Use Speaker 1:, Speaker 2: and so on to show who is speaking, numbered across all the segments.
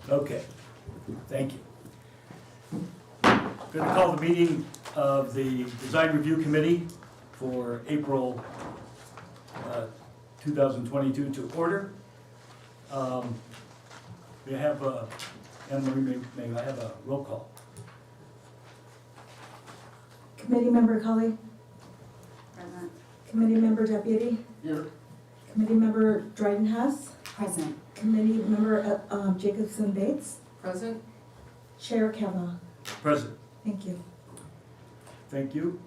Speaker 1: Okay, thank you. Going to call the meeting of the Design Review Committee for April 2022 to order. We have, Anne-Marie, may I have a roll call?
Speaker 2: Committee Member Cully.
Speaker 3: Present.
Speaker 2: Committee Member Deputy.
Speaker 1: Here.
Speaker 2: Committee Member Dryden Hess.
Speaker 3: Present.
Speaker 2: Committee Member Jacobson Bates.
Speaker 3: Present.
Speaker 2: Chair Kavanaugh.
Speaker 1: Present.
Speaker 2: Thank you.
Speaker 1: Thank you.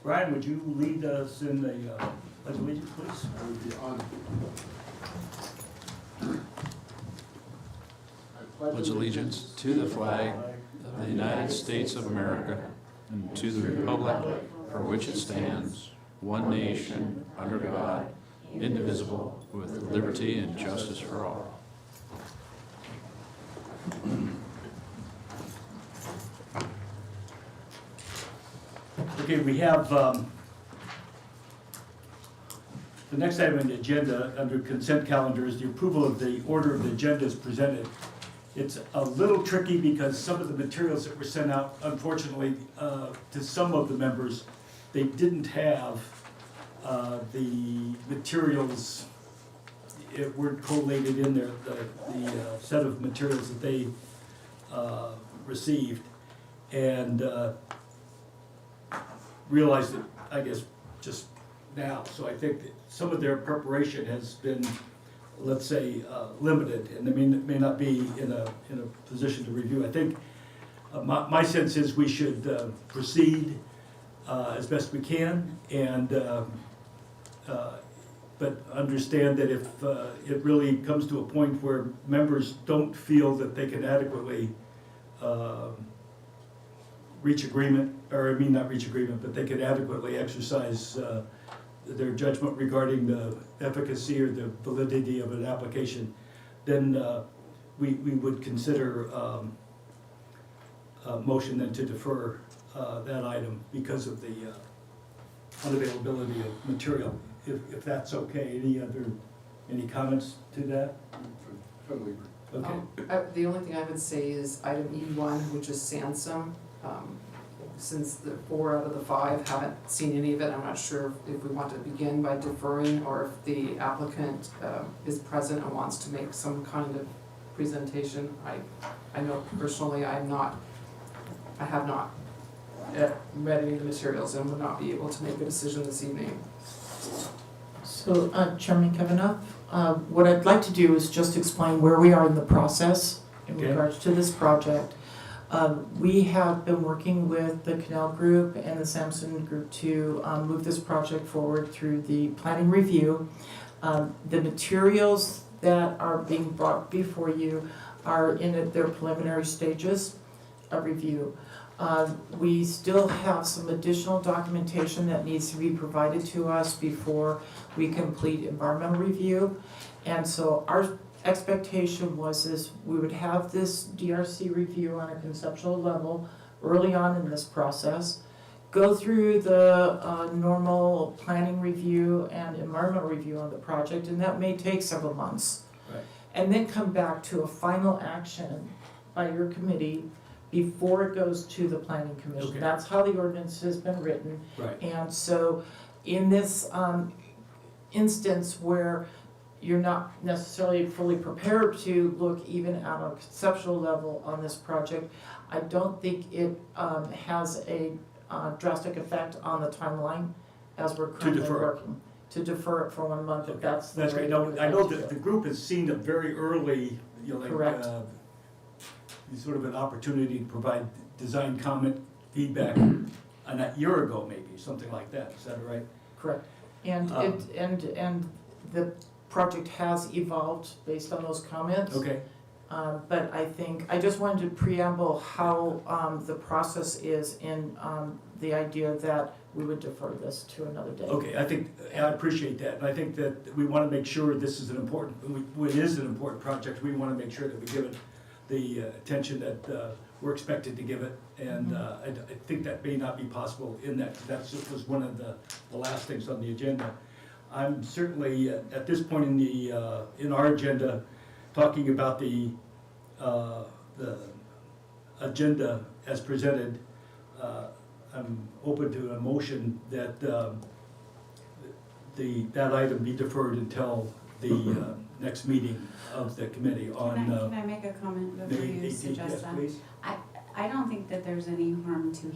Speaker 1: Brian, would you lead us in the Pledge of Allegiance, please?
Speaker 4: I would be honored. I
Speaker 5: Pledge allegiance to the flag of the United States of America and to the republic for which it stands, one nation, under God, indivisible, with liberty and justice for all.
Speaker 1: Okay, we have the next item on the agenda under consent calendar is the approval of the order of the agenda as presented. It's a little tricky because some of the materials that were sent out, unfortunately, to some of the members, they didn't have the materials, it weren't collated in there, the set of materials that they received. And realized it, I guess, just now. So I think that some of their preparation has been, let's say, limited, and they may not be in a position to review. I think my sense is we should proceed as best we can, and but understand that if it really comes to a point where members don't feel that they can adequately reach agreement, or I mean not reach agreement, but they could adequately exercise their judgment regarding the efficacy or the validity of an application, then we would consider a motion then to defer that item because of the unavailability of material, if that's okay. Any comments to that?
Speaker 4: Totally.
Speaker 1: Okay.
Speaker 3: The only thing I would say is item E1, which is Sansom. Since the 4 out of the 5 haven't seen any of it, I'm not sure if we want to begin by deferring or if the applicant is present and wants to make some kind of presentation. I know personally I have not read any of the materials and would not be able to make a decision this evening.
Speaker 6: So, Chairman Kavanaugh, what I'd like to do is just explain where we are in the process in
Speaker 1: Okay.
Speaker 6: regards to this project. We have been working with the Canal Group and the Sampson Group to move this project forward through the planning review. The materials that are being brought before you are in their preliminary stages of review. We still have some additional documentation that needs to be provided to us before we complete environmental review. And so our expectation was we would have this DRC review on a conceptual level early on in this process, go through the normal planning review and environmental review on the project, and that may take several months.
Speaker 1: Right.
Speaker 6: And then come back to a final action by your committee before it goes to the planning commission.
Speaker 1: Okay.
Speaker 6: That's how the ordinance has been written.
Speaker 1: Right.
Speaker 6: And so in this instance where you're not necessarily fully prepared to look even at a conceptual level on this project, I don't think it has a drastic effect on the timeline as we're currently
Speaker 1: defer it.
Speaker 6: working. To defer it for 1 month, if that's the
Speaker 1: That's
Speaker 6: way
Speaker 1: great.
Speaker 6: we
Speaker 1: Now,
Speaker 6: would
Speaker 1: I
Speaker 6: like
Speaker 1: know
Speaker 6: to
Speaker 1: that
Speaker 6: do
Speaker 1: the
Speaker 6: it.
Speaker 1: group has seen a very early,
Speaker 6: Correct.
Speaker 1: sort of an opportunity to provide design comment feedback a year ago, maybe, something like that. Is that right?
Speaker 6: Correct. And and the project has evolved based on those comments.
Speaker 1: Okay.
Speaker 6: But I think, I just wanted to preamble how the process is in the idea that we would defer this to another day.
Speaker 1: Okay, I appreciate that, and I think that we want to make sure this is it is an important project. We want to make sure that we give it the attention that we're expected to give it. And I think that may not be possible in that just was one of the last things on the agenda. I'm certainly, at this point in our agenda, talking about the agenda as presented. I'm open to a motion that that item be deferred until the next meeting of the committee on
Speaker 7: Can I make a comment before
Speaker 1: May
Speaker 7: you
Speaker 1: 18th.
Speaker 7: suggest
Speaker 1: Yes,
Speaker 7: that?
Speaker 1: please.
Speaker 7: I don't think that there's any harm to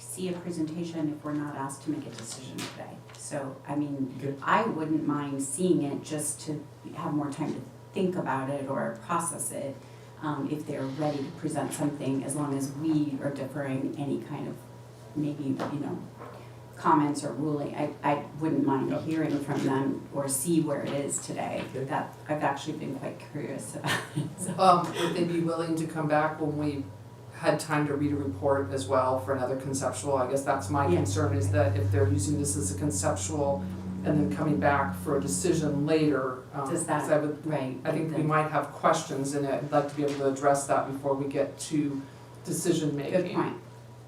Speaker 7: see a presentation if we're not asked to make a decision today. So, I mean,
Speaker 1: Okay.
Speaker 7: I wouldn't mind seeing it just to have more time to think about it or process it, if they're ready to present something, as long as we are deferring any kind of, maybe, comments or ruling. I wouldn't mind
Speaker 1: Yeah.
Speaker 7: hearing from them or see where it is today.
Speaker 1: Okay.
Speaker 7: That, I've actually been quite curious about it, so.
Speaker 3: Would they be willing to come back when we had time to read a report as well for another conceptual? I guess that's my
Speaker 7: Yeah.
Speaker 3: concern, is that if they're using this as a conceptual and then coming back for a decision later,
Speaker 7: Does
Speaker 3: 'cause
Speaker 7: that,
Speaker 3: I would,
Speaker 7: right.
Speaker 3: I think we might have questions in it. I'd like to be able to address that before we get to decision making.
Speaker 7: Good point.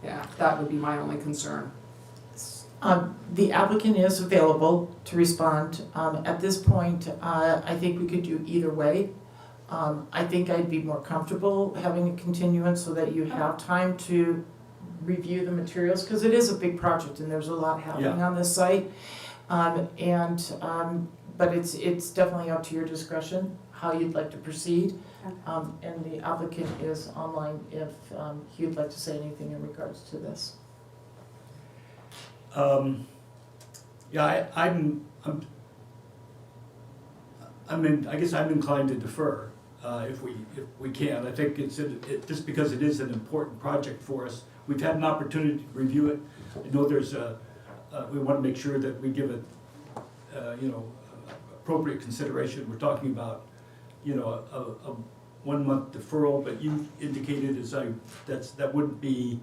Speaker 3: Yeah, that would be my only concern.
Speaker 6: The applicant is available to respond. At this point, I think we could do either way. I think I'd be more comfortable having a continuance so that you have time to review the materials, because it is a big project and there's a lot happening on this site. But it's definitely up to your discretion how you'd like to proceed. And the applicant is online if he'd like to say anything in regards to this.
Speaker 1: I guess I'm inclined to defer, if we can. I think just because it is an important project for us. We've had an opportunity to review it. I know we want to make sure that we give it, appropriate consideration. We're talking about, a 1 month deferral, but you indicated that wouldn't be,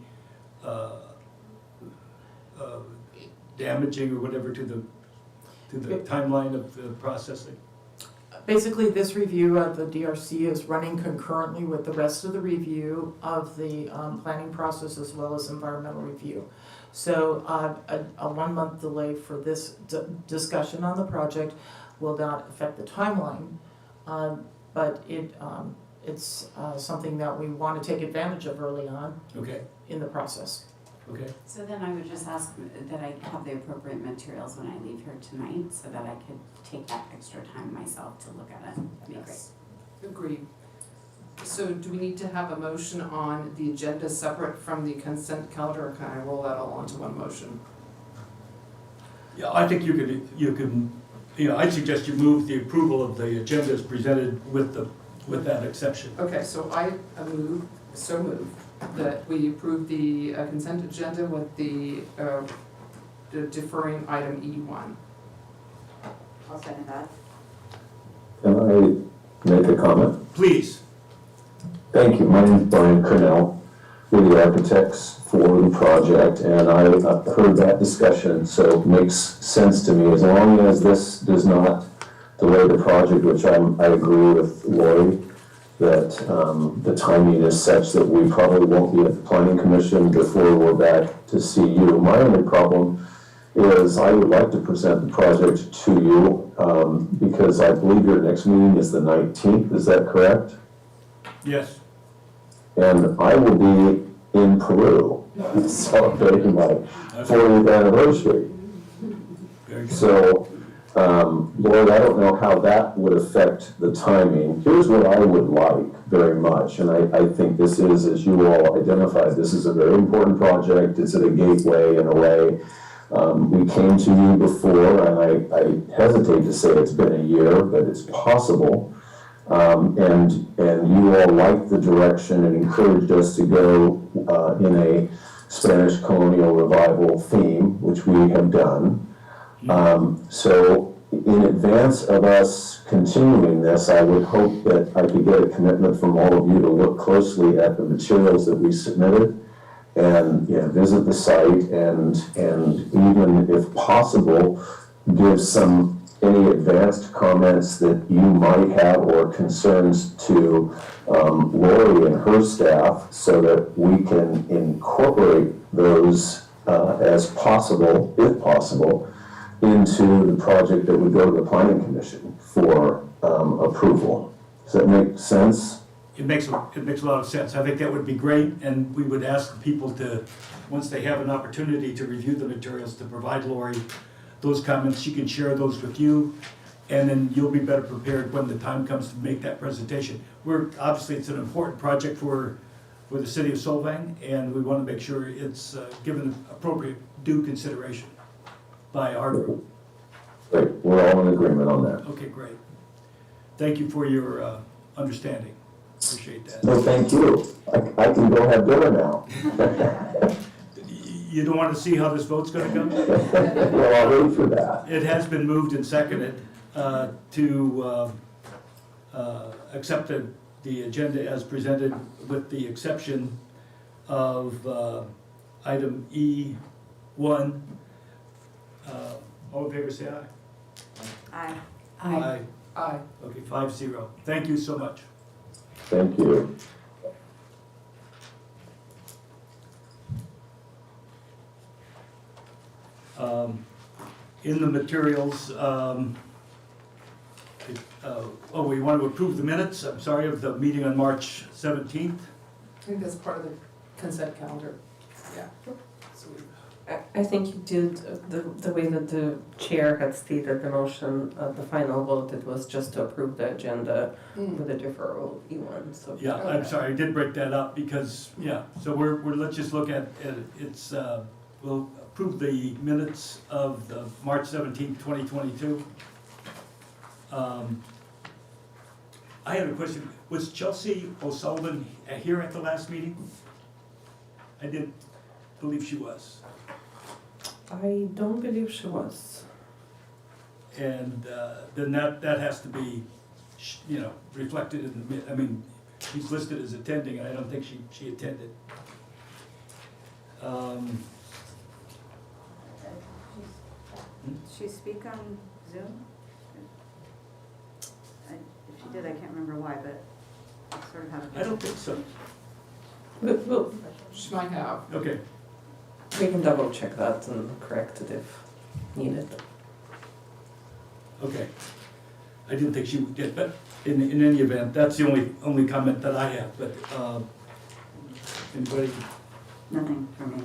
Speaker 1: damaging or whatever to the timeline of the processing.
Speaker 6: Basically, this review of the DRC is running concurrently with the rest of the review of the planning process as well as environmental review. So a 1 month delay for this discussion on the project will not affect the timeline, but it's something that we want to take advantage of early on
Speaker 1: Okay,
Speaker 6: in the process.
Speaker 1: okay.
Speaker 7: So then I would just ask that I have the appropriate materials when I leave here tonight, so that I could take that extra time myself to look at it. That'd be great.
Speaker 3: Yes. Agreed. So do we need to have a motion on the agenda separate from the consent calendar, or can I roll that all into one motion?
Speaker 1: Yeah, I think you can, I suggest you move the approval of the agenda as presented with that exception.
Speaker 3: Okay, so I move that we approve the consent agenda with the deferring item E1.
Speaker 7: I'll second that.
Speaker 8: Can I make a comment?
Speaker 1: Please.
Speaker 8: Thank you. My name is Brian Cornell. We're the architects for the project, and I've heard that discussion, so it makes sense to me. As long as this does not delay the project, which I agree with Lori, that the timing is such that we probably won't be at the planning commission before we're back to see you. My only problem is I would like to present the project to you because I believe your next meeting is the 19th, is that correct?
Speaker 1: Yes.
Speaker 8: And I will be in Peru celebrating my 40th anniversary.
Speaker 1: Very good.
Speaker 8: So, Lord, I don't know how that would affect the timing. Here's what I would like very much, and I think this is, as you all identified, this is a very important project. It's at a gateway in a way. We came to you before, and I hesitate to say it's been a year, but it's possible. And you all liked the direction and encouraged us to go in a Spanish colonial revival theme, which we have done. So in advance of us continuing this, I would hope that I could get a commitment from all of you to look closely at the materials that we submitted and visit the site and even, if possible, give some any advanced comments that you might have or concerns to Lori and her staff so that we can incorporate those as possible, if possible, into the project that would go to the Planning Commission for approval. Does that make sense?
Speaker 1: It makes a lot of sense. I think that would be great, and we would ask the people to, once they have an opportunity to review the materials, to provide Lori those comments. She can share those with you, and then you'll be better prepared when the time comes to make that presentation. Obviously, it's an important project for the city of Solvang, and we want to make sure it's given appropriate due consideration by our group.
Speaker 8: Great, we're all in agreement on that.
Speaker 1: Okay, great. Thank you for your understanding. Appreciate that.
Speaker 8: No, thank you. I can go have dinner now.
Speaker 1: You don't want to see how this vote's going to go?
Speaker 8: Well, I'll wait for that.
Speaker 1: It has been moved and seconded to accept the agenda as presented, with the exception of item E1. All in favor, say aye.
Speaker 2: Aye.
Speaker 3: Aye.
Speaker 1: Okay, 5-0. Thank you so much.
Speaker 8: Thank you.
Speaker 1: In the materials, we want to approve the minutes, I'm sorry, of the meeting on March 17th.
Speaker 3: I think that's part of the consent calendar, yeah. So we-
Speaker 9: I think you did, the way that the chair had stated the motion, the final vote, it was just to approve the agenda with a deferral E1, so.
Speaker 1: Yeah, I'm sorry, I did break that up because, yeah, so let's just look at, it's, we'll approve the minutes of the March 17th, 2022. I had a question, was Chelsea O'Sullivan here at the last meeting? I didn't believe she was.
Speaker 9: I don't believe she was.
Speaker 1: And then that has to be, reflected in the, I mean, she's listed as attending, and I don't think she attended.
Speaker 10: Did she speak on Zoom? If she did, I can't remember why, but I sort of have.
Speaker 1: I don't think so.
Speaker 9: Well,
Speaker 3: She might have.
Speaker 1: Okay,
Speaker 9: we can double check that and correct it if needed.
Speaker 1: okay. I didn't think she did, but in any event, that's the only comment that I have, but, anybody?
Speaker 10: Nothing for me.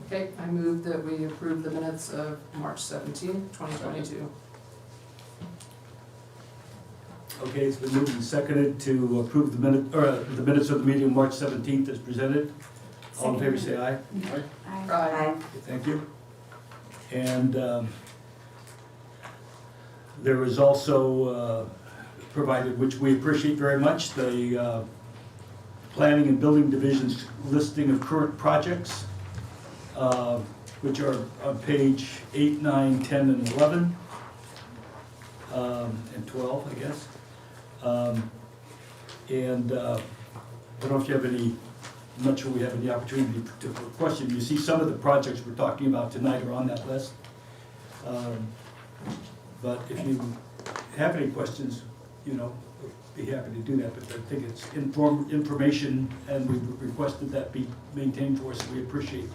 Speaker 3: Okay, I move that we approve the minutes of March 17th, 2022.
Speaker 1: Okay, it's been moved and seconded to approve the minutes of the meeting of March 17th as presented. All in favor, say aye.
Speaker 3: Aye.
Speaker 1: Okay, thank you. And there is also provided, which we appreciate very much, the Planning and Building Division's listing of current projects, which are on page 8, 9, 10, and 11, and 12, I guess. And I don't know if you have any, I'm not sure we have any opportunity to question. You see some of the projects we're talking about tonight are on that list. But if you have any questions, we'll be happy to do that. But I think it's information, and we've requested that be maintained for us. We appreciate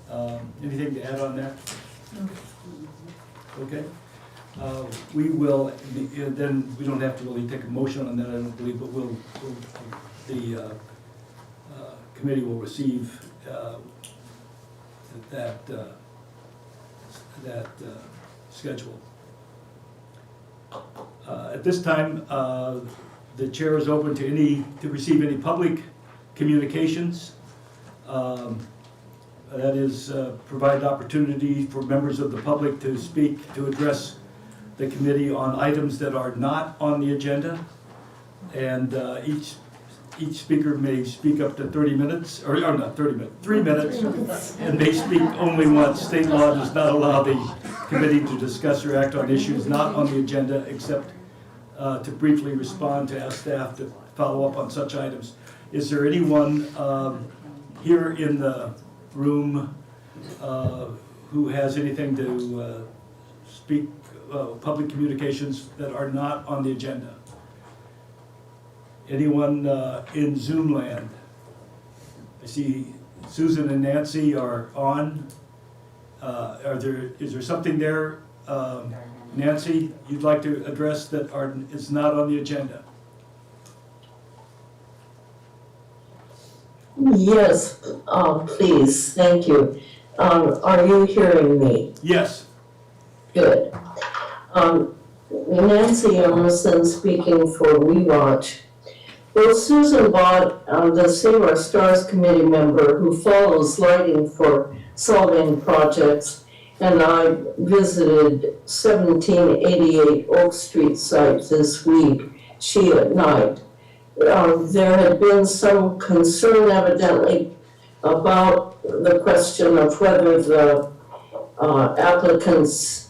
Speaker 1: that. Anything to add on that? Okay. We will, then we don't have to really take a motion on that, I don't believe, but the committee will receive that schedule. At this time, the chair is open to receive any public communications. That is, provide opportunity for members of the public to speak, to address the committee on items that are not on the agenda. And each speaker may speak up to 30 minutes, or not 30 minutes, 3 minutes, and may speak only once. State law does not allow the committee to discuss or act on issues not on the agenda, except to briefly respond to ask staff to follow up on such items. Is there anyone here in the room who has anything to speak, public communications that are not on the agenda? Anyone in Zoom land? I see Susan and Nancy are on. Is there something there, Nancy, you'd like to address that is not on the agenda?
Speaker 11: Yes, please, thank you. Are you hearing me?
Speaker 1: Yes.
Speaker 11: Good. Nancy Emerson speaking for WeWatch. Well, Susan Bott, the Save Our Stars committee member who follows lighting for Solvang projects, and I visited 1788 Oak Street site this week, she at night. There had been some concern evidently about the question of whether the applicants'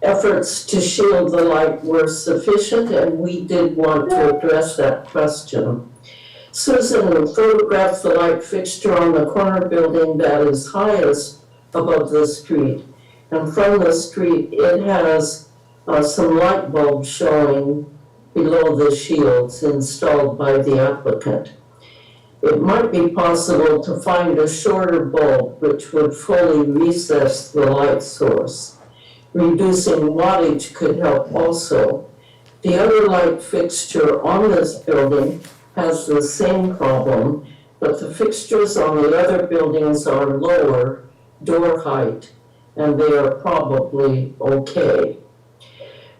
Speaker 11: efforts to shield the light were sufficient, and we did want to address that question. Susan photographed the light fixture on the corner building that is highest above the street, and from the street it has some light bulbs showing below the shields installed by the applicant. It might be possible to find a shorter bulb which would fully recess the light source. Reducing wattage could help also. The other light fixture on this building has the same problem, but the fixtures on the other buildings are lower door height, and they are probably okay.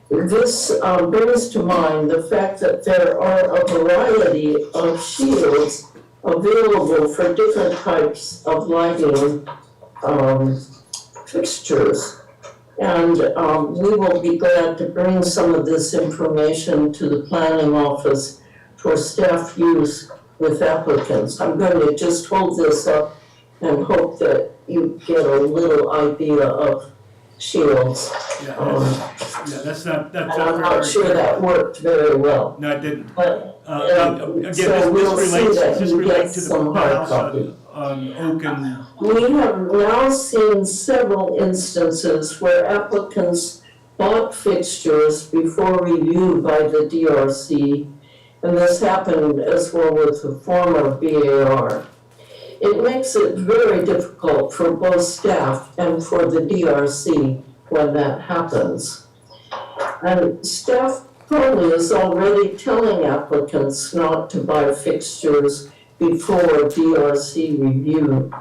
Speaker 11: This brings to mind the fact that there are a variety of shields available for different types of lighting fixtures. And we will be glad to bring some of this information to the planning office for staff use with applicants. I'm going to just hold this up and hope that you get a little idea of shields.
Speaker 1: That's not
Speaker 11: I'm not sure that worked very well.
Speaker 1: No, it didn't.
Speaker 11: But
Speaker 1: Again,
Speaker 11: so we'll see that
Speaker 1: this
Speaker 11: you
Speaker 1: relates
Speaker 11: get
Speaker 1: to the
Speaker 11: some hard
Speaker 1: house
Speaker 11: copy.
Speaker 1: on Oak and,
Speaker 11: We have now seen several instances where applicants bought fixtures before review by the DRC, and this happened as well with the former BAR. It makes it very difficult for both staff and for the DRC when that happens. And staff probably is already telling applicants not to buy fixtures before DRC review.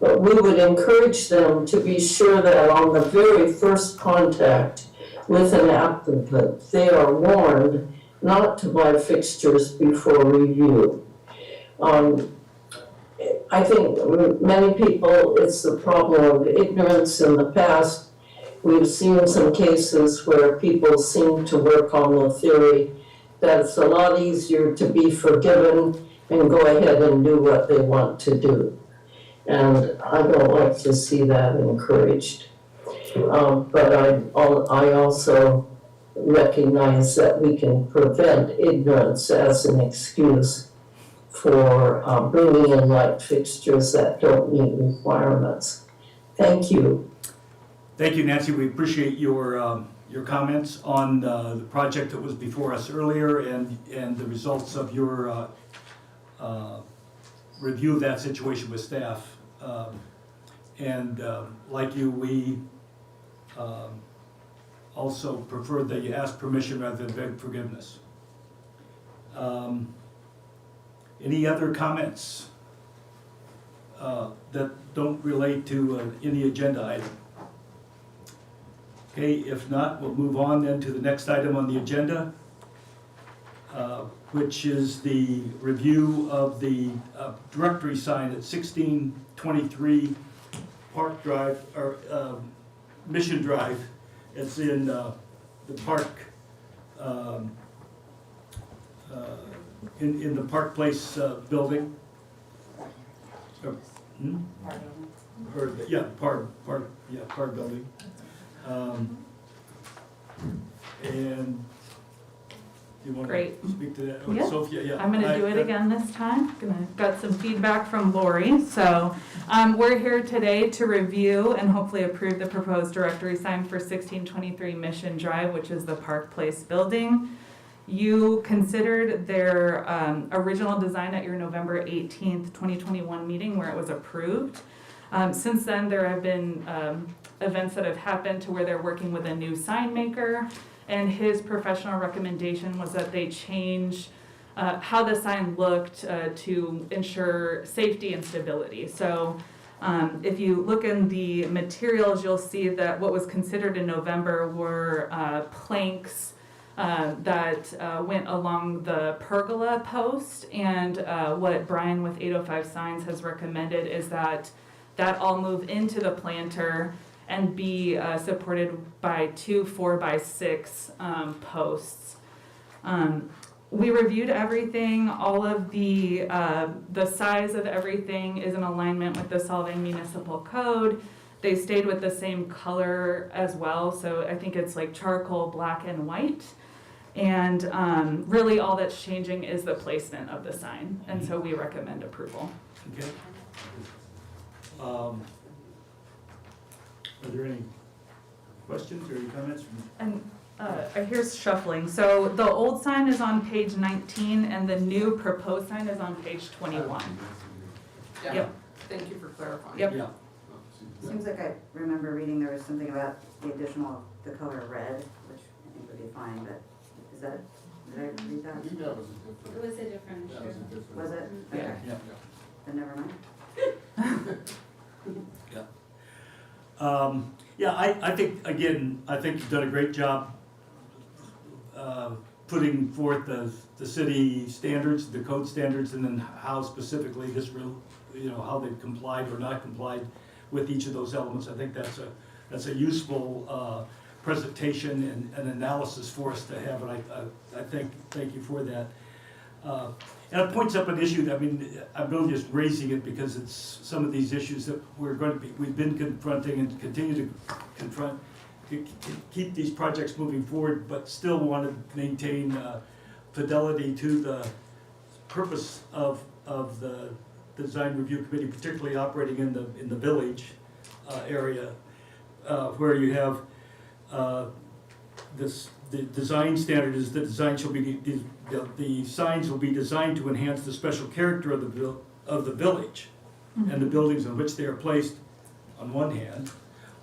Speaker 11: But we would encourage them to be sure that on the very first contact with an applicant, they are warned not to buy fixtures before review. I think many people, it's the problem of ignorance in the past. We've seen some cases where people seem to work on the theory that it's a lot easier to be forgiven and go ahead and do what they want to do. And I don't like to see that encouraged. But I also recognize that we can prevent ignorance as an excuse for bringing in light fixtures that don't meet requirements. Thank you.
Speaker 1: thank you, Nancy. We appreciate your comments on the project that was before us earlier and the results of your review of that situation with staff. Like you, we also prefer that you ask permission rather than beg forgiveness. Any other comments that don't relate to any agenda item? Okay, if not, we'll move on then to the next item on the agenda, which is the review of the directory sign at 1623 Park Drive, or Mission Drive. It's in the park, in the Park Place building. Park building. And you want to
Speaker 12: Great.
Speaker 1: speak to that? Oh,
Speaker 12: Yeah.
Speaker 1: Sophia, yeah.
Speaker 12: I'm gonna do it again this time. Got some feedback from Lori. So, we're here today to review and hopefully approve the proposed directory sign for 1623 Mission Drive, which is the Park Place building. You considered their original design at your November 18th, 2021 meeting where it was approved. Since then, there have been events that have happened to where they're working with a new sign maker, and his professional recommendation was that they change how the sign looked to ensure safety and stability. So if you look in the materials, you'll see that what was considered in November were planks that went along the pergola post, and what Brian with 805 Signs has recommended is that all move into the planter and be supported by 2 4x6 posts. We reviewed everything. All of the size of everything is in alignment with the Solvang Municipal Code. They stayed with the same color as well, so I think it's like charcoal, black, and white. And really all that's changing is the placement of the sign, and so we recommend approval.
Speaker 1: Okay. Are there any questions or any comments from?
Speaker 12: And here's shuffling. So the old sign is on page 19 and the new proposed sign is on page 21.
Speaker 3: Yeah,
Speaker 12: Yep.
Speaker 3: thank you for clarifying.
Speaker 12: Yep.
Speaker 1: Yeah.
Speaker 10: Seems like I remember reading there was something about the additional, the color red, which I think would be fine, but is that, did I read that?
Speaker 4: I think that was a different.
Speaker 7: It was a different
Speaker 4: That was a different.
Speaker 10: Was it?
Speaker 12: Yeah.
Speaker 10: Okay,
Speaker 1: Yeah.
Speaker 10: then never mind.
Speaker 1: Yeah, I think, again, I think you've done a great job putting forth the city standards, the code standards, and then how specifically this real, how they've complied or not complied with each of those elements. I think that's a useful presentation and analysis for us to have, and I thank you for that. And it points up an issue that, I'm really just raising it because it's some of these issues that we've been confronting and continue to confront, to keep these projects moving forward, but still want to maintain fidelity to the purpose of the design review committee, particularly operating in the village area, where you have the design standard is the signs will be designed to enhance the special character of the village and the buildings in which they are placed on one hand.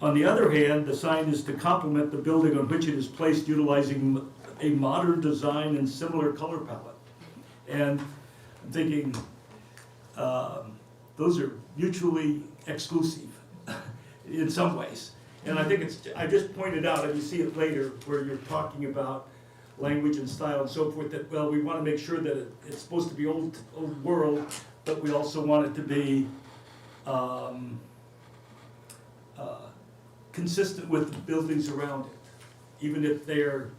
Speaker 1: On the other hand, the sign is to complement the building on which it is placed, utilizing a modern design and similar color palette. And I'm thinking those are mutually exclusive in some ways. And I think I just pointed out, and you see it later, where you're talking about language and style and so forth, that, well, we want to make sure that it's supposed to be old world, but we also want it to be consistent with the buildings around it, even if they're,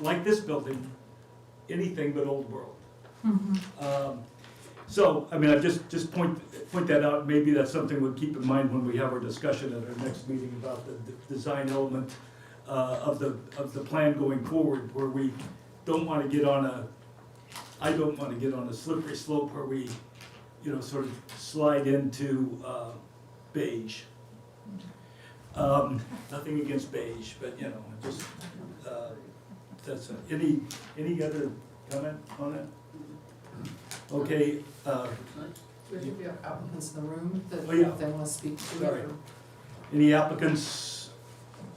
Speaker 1: like this building, anything but old world. So, I just point that out. Maybe that's something we'll keep in mind when we have our discussion at our next meeting about the design element of the plan going forward, where we don't want to get on I don't want to get on a slippery slope where we, sort of slide into beige. Nothing against beige, but just that's any other comment on it? Okay.
Speaker 3: Do we have applicants in the room that
Speaker 1: Oh, yeah.
Speaker 3: if they want to speak to
Speaker 1: Sorry.
Speaker 3: it? or-
Speaker 1: Any applicants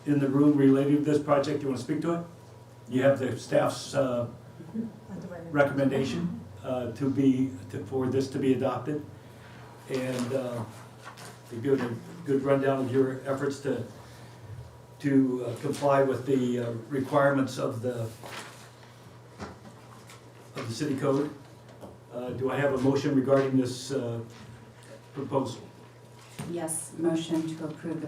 Speaker 1: in the room related to this project, you want to speak to it? You have the staff's recommendation for this to be adopted, and to give a good rundown of your efforts to comply with the requirements of the city code. Do I have a motion regarding this proposal?
Speaker 7: Yes, motion to approve the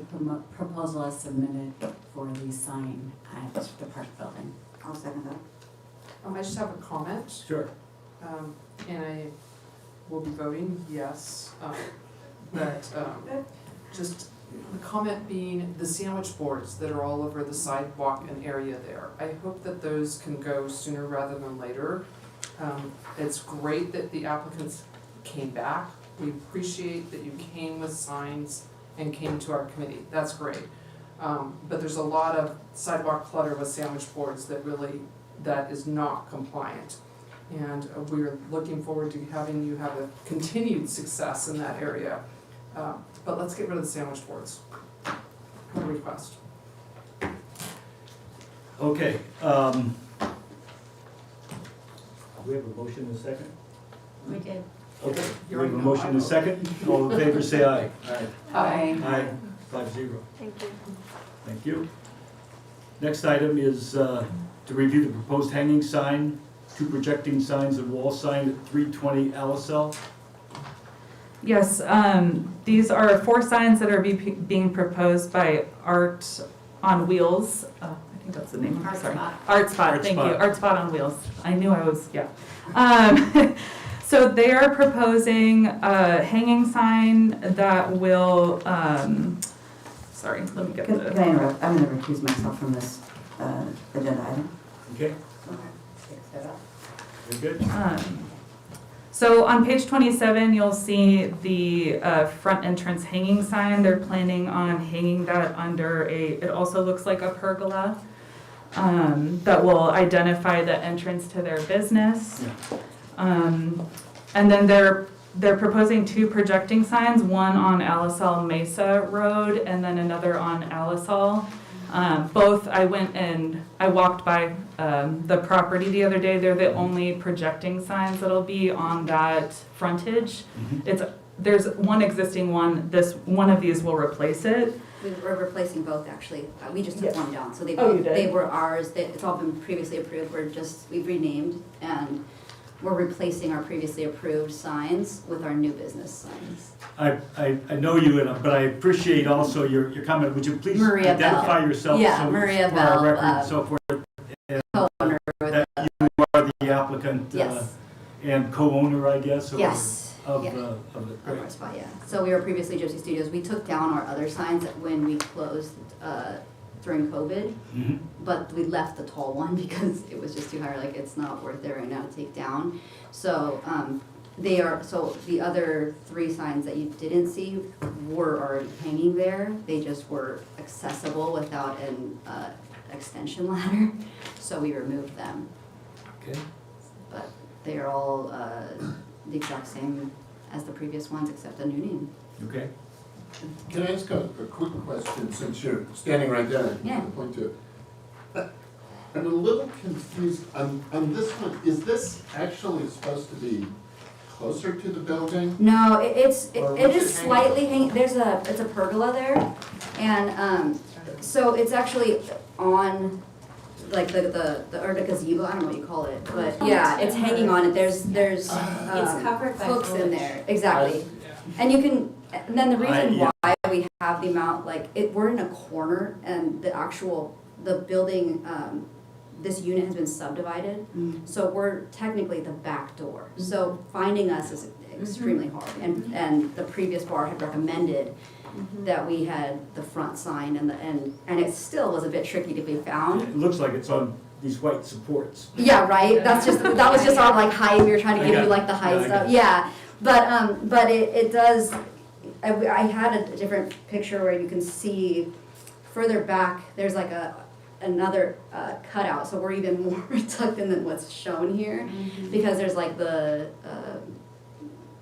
Speaker 7: proposal as submitted for the sign at the park building.
Speaker 10: I'll second that.
Speaker 3: I just have a comment,
Speaker 1: Sure.
Speaker 3: and I will be voting yes, but just The comment being the sandwich boards that are all over the sidewalk and area there. I hope that those can go sooner rather than later. It's great that the applicants came back. We appreciate that you came with signs and came to our committee. That's great. But there's a lot of sidewalk clutter with sandwich boards that is not compliant. And we're looking forward to having you have a continued success in that area. But let's get rid of the sandwich boards. No request.
Speaker 1: Okay, we have a motion and a second?
Speaker 7: We did.
Speaker 1: Okay, we have a motion and a second. All in favor, say aye. Aye.
Speaker 7: Aye.
Speaker 1: Aye, 5-0.
Speaker 2: Thank you.
Speaker 1: Thank you. Next item is to review the proposed hanging sign, 2 projecting signs and wall sign at 320 Alisal.
Speaker 12: Yes, these are 4 signs that are being proposed by Art on Wheels. I think that's the name.
Speaker 7: Art
Speaker 12: Sorry.
Speaker 7: Spot.
Speaker 12: Art Spot,
Speaker 1: Art
Speaker 12: thank
Speaker 1: Spot.
Speaker 12: you. Art Spot on Wheels. I knew I was, yeah. So they are proposing a hanging sign that will, sorry, let me get
Speaker 10: Can
Speaker 12: the.
Speaker 10: I interrupt? I'm gonna recuse myself from this agenda item.
Speaker 1: Okay,
Speaker 10: Fix that up.
Speaker 1: very good.
Speaker 12: So on page 27, you'll see the front entrance hanging sign. They're planning on hanging that under it also looks like a pergola that will identify the entrance to their business. And then they're proposing 2 projecting signs, one on Alisal Mesa Road and then another on Alisal. Both, I went and I walked by the property the other day. They're the only projecting signs that'll be on that frontage. There's one existing one. One of these will replace it.
Speaker 13: We're replacing both, actually. We just took
Speaker 12: Yes.
Speaker 13: one down, so they
Speaker 12: Oh, you did?
Speaker 13: they were ours. It's all been previously approved. We've renamed, and we're replacing our previously approved signs with our new business signs.
Speaker 1: I know you, but I appreciate also your comment. Would you please
Speaker 13: Maria
Speaker 1: identify
Speaker 13: Bell.
Speaker 1: yourself?
Speaker 13: Yeah,
Speaker 1: so
Speaker 13: Maria
Speaker 1: for our
Speaker 13: Bell,
Speaker 1: record and so forth,
Speaker 13: Co-owner with
Speaker 1: that you are the applicant
Speaker 13: Yes.
Speaker 1: and co-owner, I guess, or
Speaker 13: Yes.
Speaker 1: of
Speaker 13: Yeah.
Speaker 1: the,
Speaker 13: Of our spot, yeah. So we were previously Gypsy Studios. We took down our other signs when we closed during COVID,
Speaker 1: Mhm.
Speaker 13: but we left the tall one because it was just too high. Like, it's not worth it right now to take down. So so the other 3 signs that you didn't see were already hanging there. They just were accessible without an extension ladder, so we removed them.
Speaker 1: Okay.
Speaker 13: But they are all the exact same as the previous ones, except a new name.
Speaker 1: Okay.
Speaker 4: Can I ask a quick question, since you're standing right there, and
Speaker 13: Yeah.
Speaker 4: you can point to it? I'm a little confused on this one. Is this actually supposed to be closer to the building?
Speaker 13: No, it
Speaker 4: Or
Speaker 13: is
Speaker 4: what's it hanging?
Speaker 13: slightly hanging, it's a pergola there, and, so it's actually on, like, or the gazebo, I don't know what you call it, but, yeah, it's hanging on it, there's,
Speaker 7: It's covered by
Speaker 13: hooks in
Speaker 7: foliage.
Speaker 13: there, exactly. And you can, and then the reason
Speaker 1: yeah.
Speaker 13: why we have the amount, like, we're in a corner, and the building, this unit has been subdivided, so we're technically the back door. So finding us is extremely hard, and the previous bar had recommended that we had the front sign, and it still was a bit tricky to be found.
Speaker 1: It looks like it's on these white supports.
Speaker 13: Yeah, right, that was just our, like, height, we were trying to give you, like, the height stuff, yeah. But it does, I had a different picture where you can see further back, there's like another cutout, so we're even more tucked in than what's shown here, because there's like the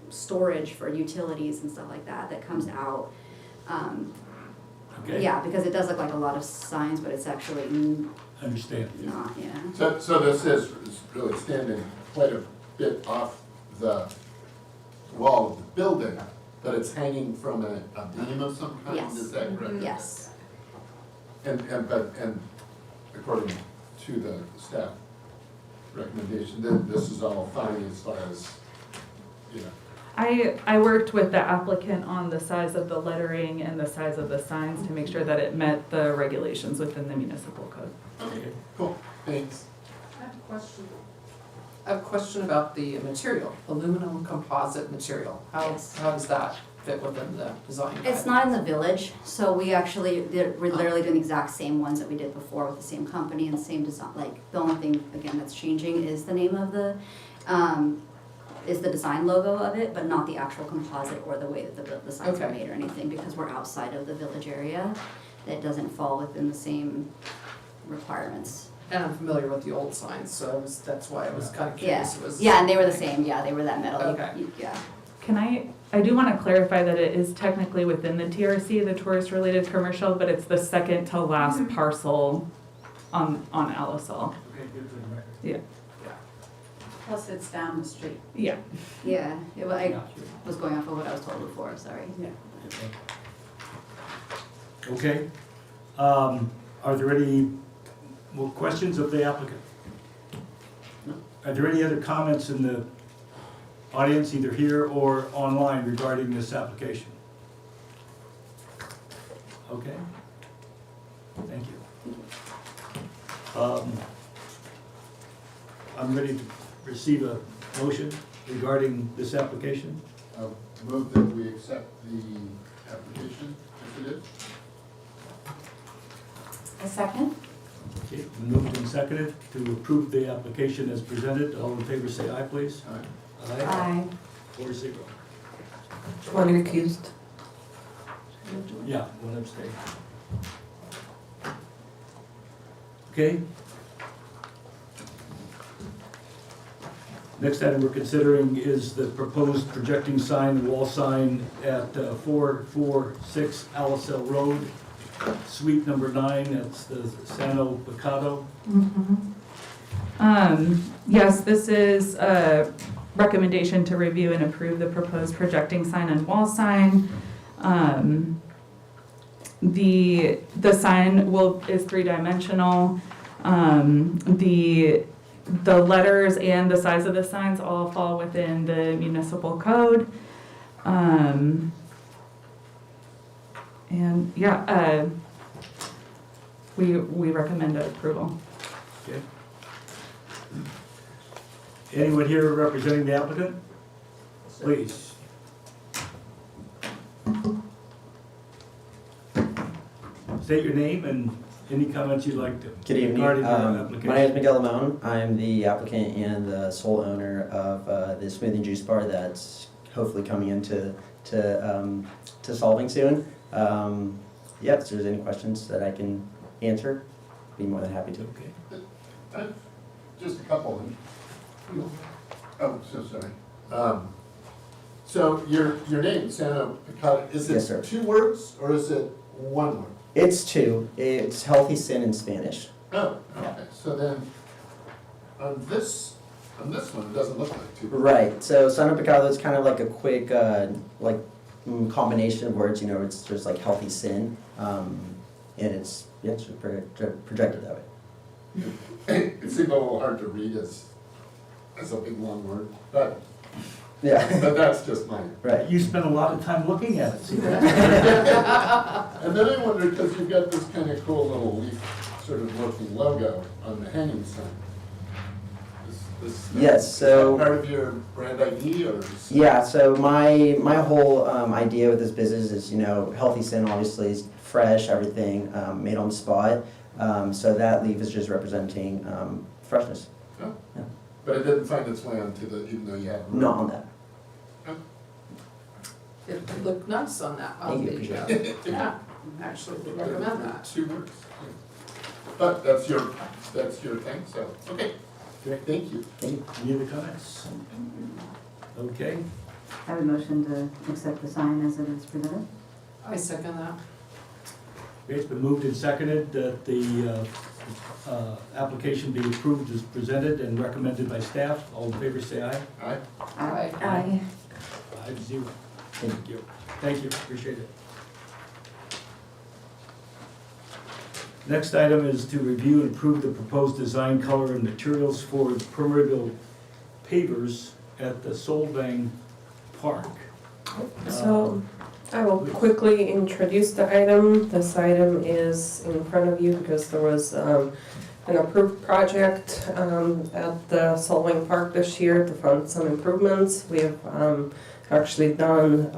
Speaker 13: storage for utilities and stuff like that comes out.
Speaker 1: Okay.
Speaker 13: Yeah, because it does look like a lot of signs, but it's actually
Speaker 1: Understand.
Speaker 13: not, yeah.
Speaker 4: So this is really standing quite a bit off the wall of the building, but it's hanging from a beam of some kind,
Speaker 13: Yes.
Speaker 4: is that correct?
Speaker 13: Yes.
Speaker 4: And according to the staff recommendation, then this is all fine as far as, you know.
Speaker 12: I worked with the applicant on the size of the lettering and the size of the signs to make sure that it met the regulations within the municipal code.
Speaker 4: Okay, cool, thanks.
Speaker 3: I have a question about the material, aluminum composite material. How
Speaker 13: Yes.
Speaker 3: does that fit within the design guidelines?
Speaker 13: It's not in the village, so we're literally doing the exact same ones that we did before with the same company and same design. Like, the only thing, again, that's changing is the name of the, is the design logo of it, but not the actual composite or the way that the signs are
Speaker 3: Okay.
Speaker 13: made or anything, because we're outside of the village area. That doesn't fall within the same requirements.
Speaker 3: And I'm familiar with the old signs, so that's why I was kind of curious. It was-
Speaker 13: Yeah, and they were the same, yeah, they were that metal.
Speaker 3: Okay.
Speaker 13: Yeah.
Speaker 12: Can I do want to clarify that it is technically within the TRC, the tourist-related commercial, but it's the second to last parcel on LSL.
Speaker 1: Okay, good for the record.
Speaker 7: Plus it's down the street.
Speaker 12: Yeah.
Speaker 13: Yeah, I was going off of what I was told before, sorry.
Speaker 1: Okay. Are there any more questions of the applicant? Are there any other comments in the audience, either here or online, regarding this application? Okay. Thank you. I'm ready to receive a motion regarding this application.
Speaker 4: I'll move that we accept the application as it is.
Speaker 7: A second?
Speaker 1: Okay, moved and seconded to approve the application as presented. All in favor say aye, please.
Speaker 4: Aye.
Speaker 7: Aye.
Speaker 1: 4-0.
Speaker 9: One recused.
Speaker 1: Yeah, one abstain. Okay. Next item we're considering is the proposed projecting sign, wall sign at 446 Alicel Road, suite number 9, that's the Sano Picado.
Speaker 12: Yes, this is a recommendation to review and approve the proposed projecting sign and wall sign. The sign is 3-dimensional. The letters and the size of the signs all fall within the municipal code. And yeah, we recommend approval.
Speaker 1: Okay. Anyone here representing the applicant? Please. State your name and any comments you'd like to.
Speaker 14: Good evening.
Speaker 1: Regarding your application.
Speaker 14: My name is Miguel Lamone. I'm the applicant and the sole owner of the smoothie and juice bar that's hopefully coming into Solvang soon. Yeah, if there's any questions that I can answer, be more than happy to.
Speaker 1: Okay.
Speaker 4: Just a couple. Oh, so sorry. So your name, Sano Picado, is
Speaker 14: Yes,
Speaker 4: it
Speaker 14: sir.
Speaker 4: 2 words or is it 1 word?
Speaker 14: It's 2. It's healthy sin in Spanish.
Speaker 4: Oh, okay. So then, on this one, it doesn't look like 2 words.
Speaker 14: Right. So Sano Picado is kind of like a quick combination of words. You know, it's just like healthy sin, and it's projected that way.
Speaker 4: It seemed a little hard to read as a big long word, but
Speaker 14: Yeah.
Speaker 4: but that's just mine.
Speaker 14: Right.
Speaker 1: You spent a lot of time looking at it, see that?
Speaker 4: And then I wondered, because you've got this kind of cool little leaf sort of looking logo on the hanging sign.
Speaker 14: Yes, so-
Speaker 4: Is that part of your brand ID or?
Speaker 14: Yeah, so my whole idea with this business is, you know, healthy sin obviously is fresh, everything made on the spot. So that leaf is just representing freshness.
Speaker 4: Oh.
Speaker 14: Yeah.
Speaker 4: But it didn't find its way onto the, even though you have.
Speaker 14: Not on that.
Speaker 3: It looked nice on that,
Speaker 14: Thank you,
Speaker 3: the,
Speaker 14: appreciate
Speaker 3: yeah, actually, we recommend that.
Speaker 4: 2 words. But that's your thing, so, okay.
Speaker 1: Great.
Speaker 4: Thank you.
Speaker 1: Any other comments? Okay.
Speaker 10: I have a motion to accept the sign as it is presented.
Speaker 3: I second that.
Speaker 1: Okay, it's been moved and seconded that the application be approved as presented and recommended by staff. All in favor say aye.
Speaker 4: Aye.
Speaker 3: Aye.
Speaker 2: Aye.
Speaker 1: 5-0. Thank you. Thank you, appreciate it. Next item is to review and approve the proposed design, color, and materials for the permeable pavers at the Solvang Park.
Speaker 9: So I will quickly introduce the item. This item is in front of you because there was an approved project at the Solvang Park this year to fund some improvements. We have actually done.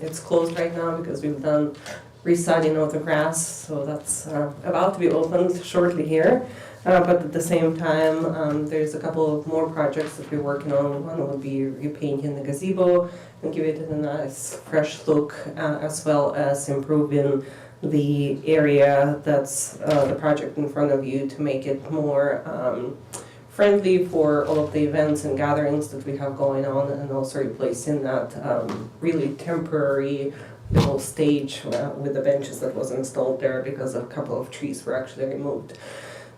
Speaker 9: It's closed right now because we've done residing of the grass, so that's about to be opened shortly here. But at the same time, there's a couple of more projects that we're working on. One will be repainting the gazebo and give it a nice fresh look, as well as improving the area that's the project in front of you to make it more friendly for all of the events and gatherings that we have going on, and also replacing that really temporary little stage with the benches that was installed there because a couple of trees were actually removed.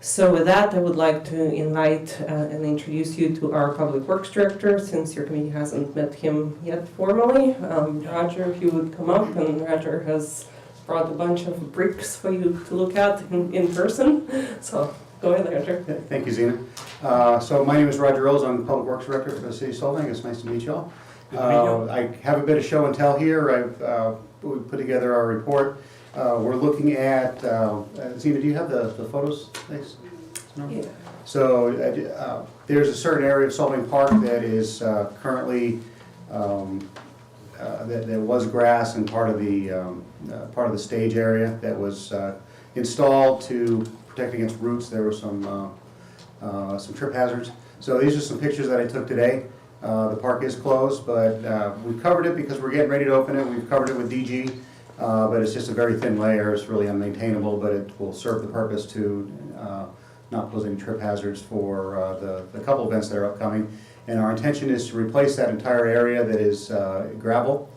Speaker 9: So with that, I would like to invite and introduce you to our Public Works Director, since your committee hasn't met him yet formally. Roger, if you would come up, and Roger has brought a bunch of bricks for you to look at in person. So go ahead, Roger.
Speaker 15: Thank you, Zena. So my name is Roger Rose. I'm the Public Works Director for the City of Solvang. It's nice to meet you all. I have a bit of show and tell here. We put together our report. We're looking at, Zena, do you have the photos? Thanks. No?
Speaker 9: Yeah.
Speaker 15: So there's a certain area of Solvang Park that is currently, that was grass and part of the stage area that was installed to protect against roots. There were some trip hazards. So these are some pictures that I took today. The park is closed, but we've covered it because we're getting ready to open it. We've covered it with DG, but it's just a very thin layer. It's really unmaintainable, but it will serve the purpose to not pose any trip hazards for the couple events that are upcoming. And our intention is to replace that entire area that is gravel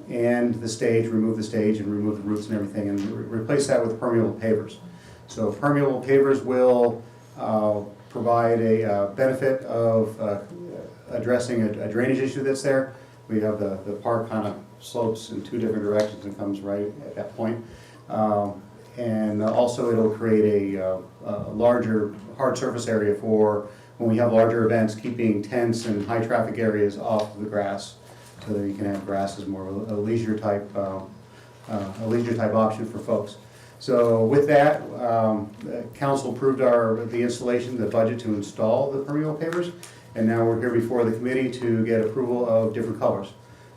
Speaker 15: and the stage, remove the stage and remove the roots and everything, and replace that with permeable pavers. So permeable pavers will provide a benefit of addressing a drainage issue that's there. We have the park kind of slopes in two different directions and comes right at that point. And also it'll create a larger hard surface area for when we have larger events, keeping tents and high traffic areas off of the grass so that you can have grass as more of a leisure type option for folks. So with that, council approved the installation, the budget to install the permeable pavers, and now we're here before the committee to get approval of different colors.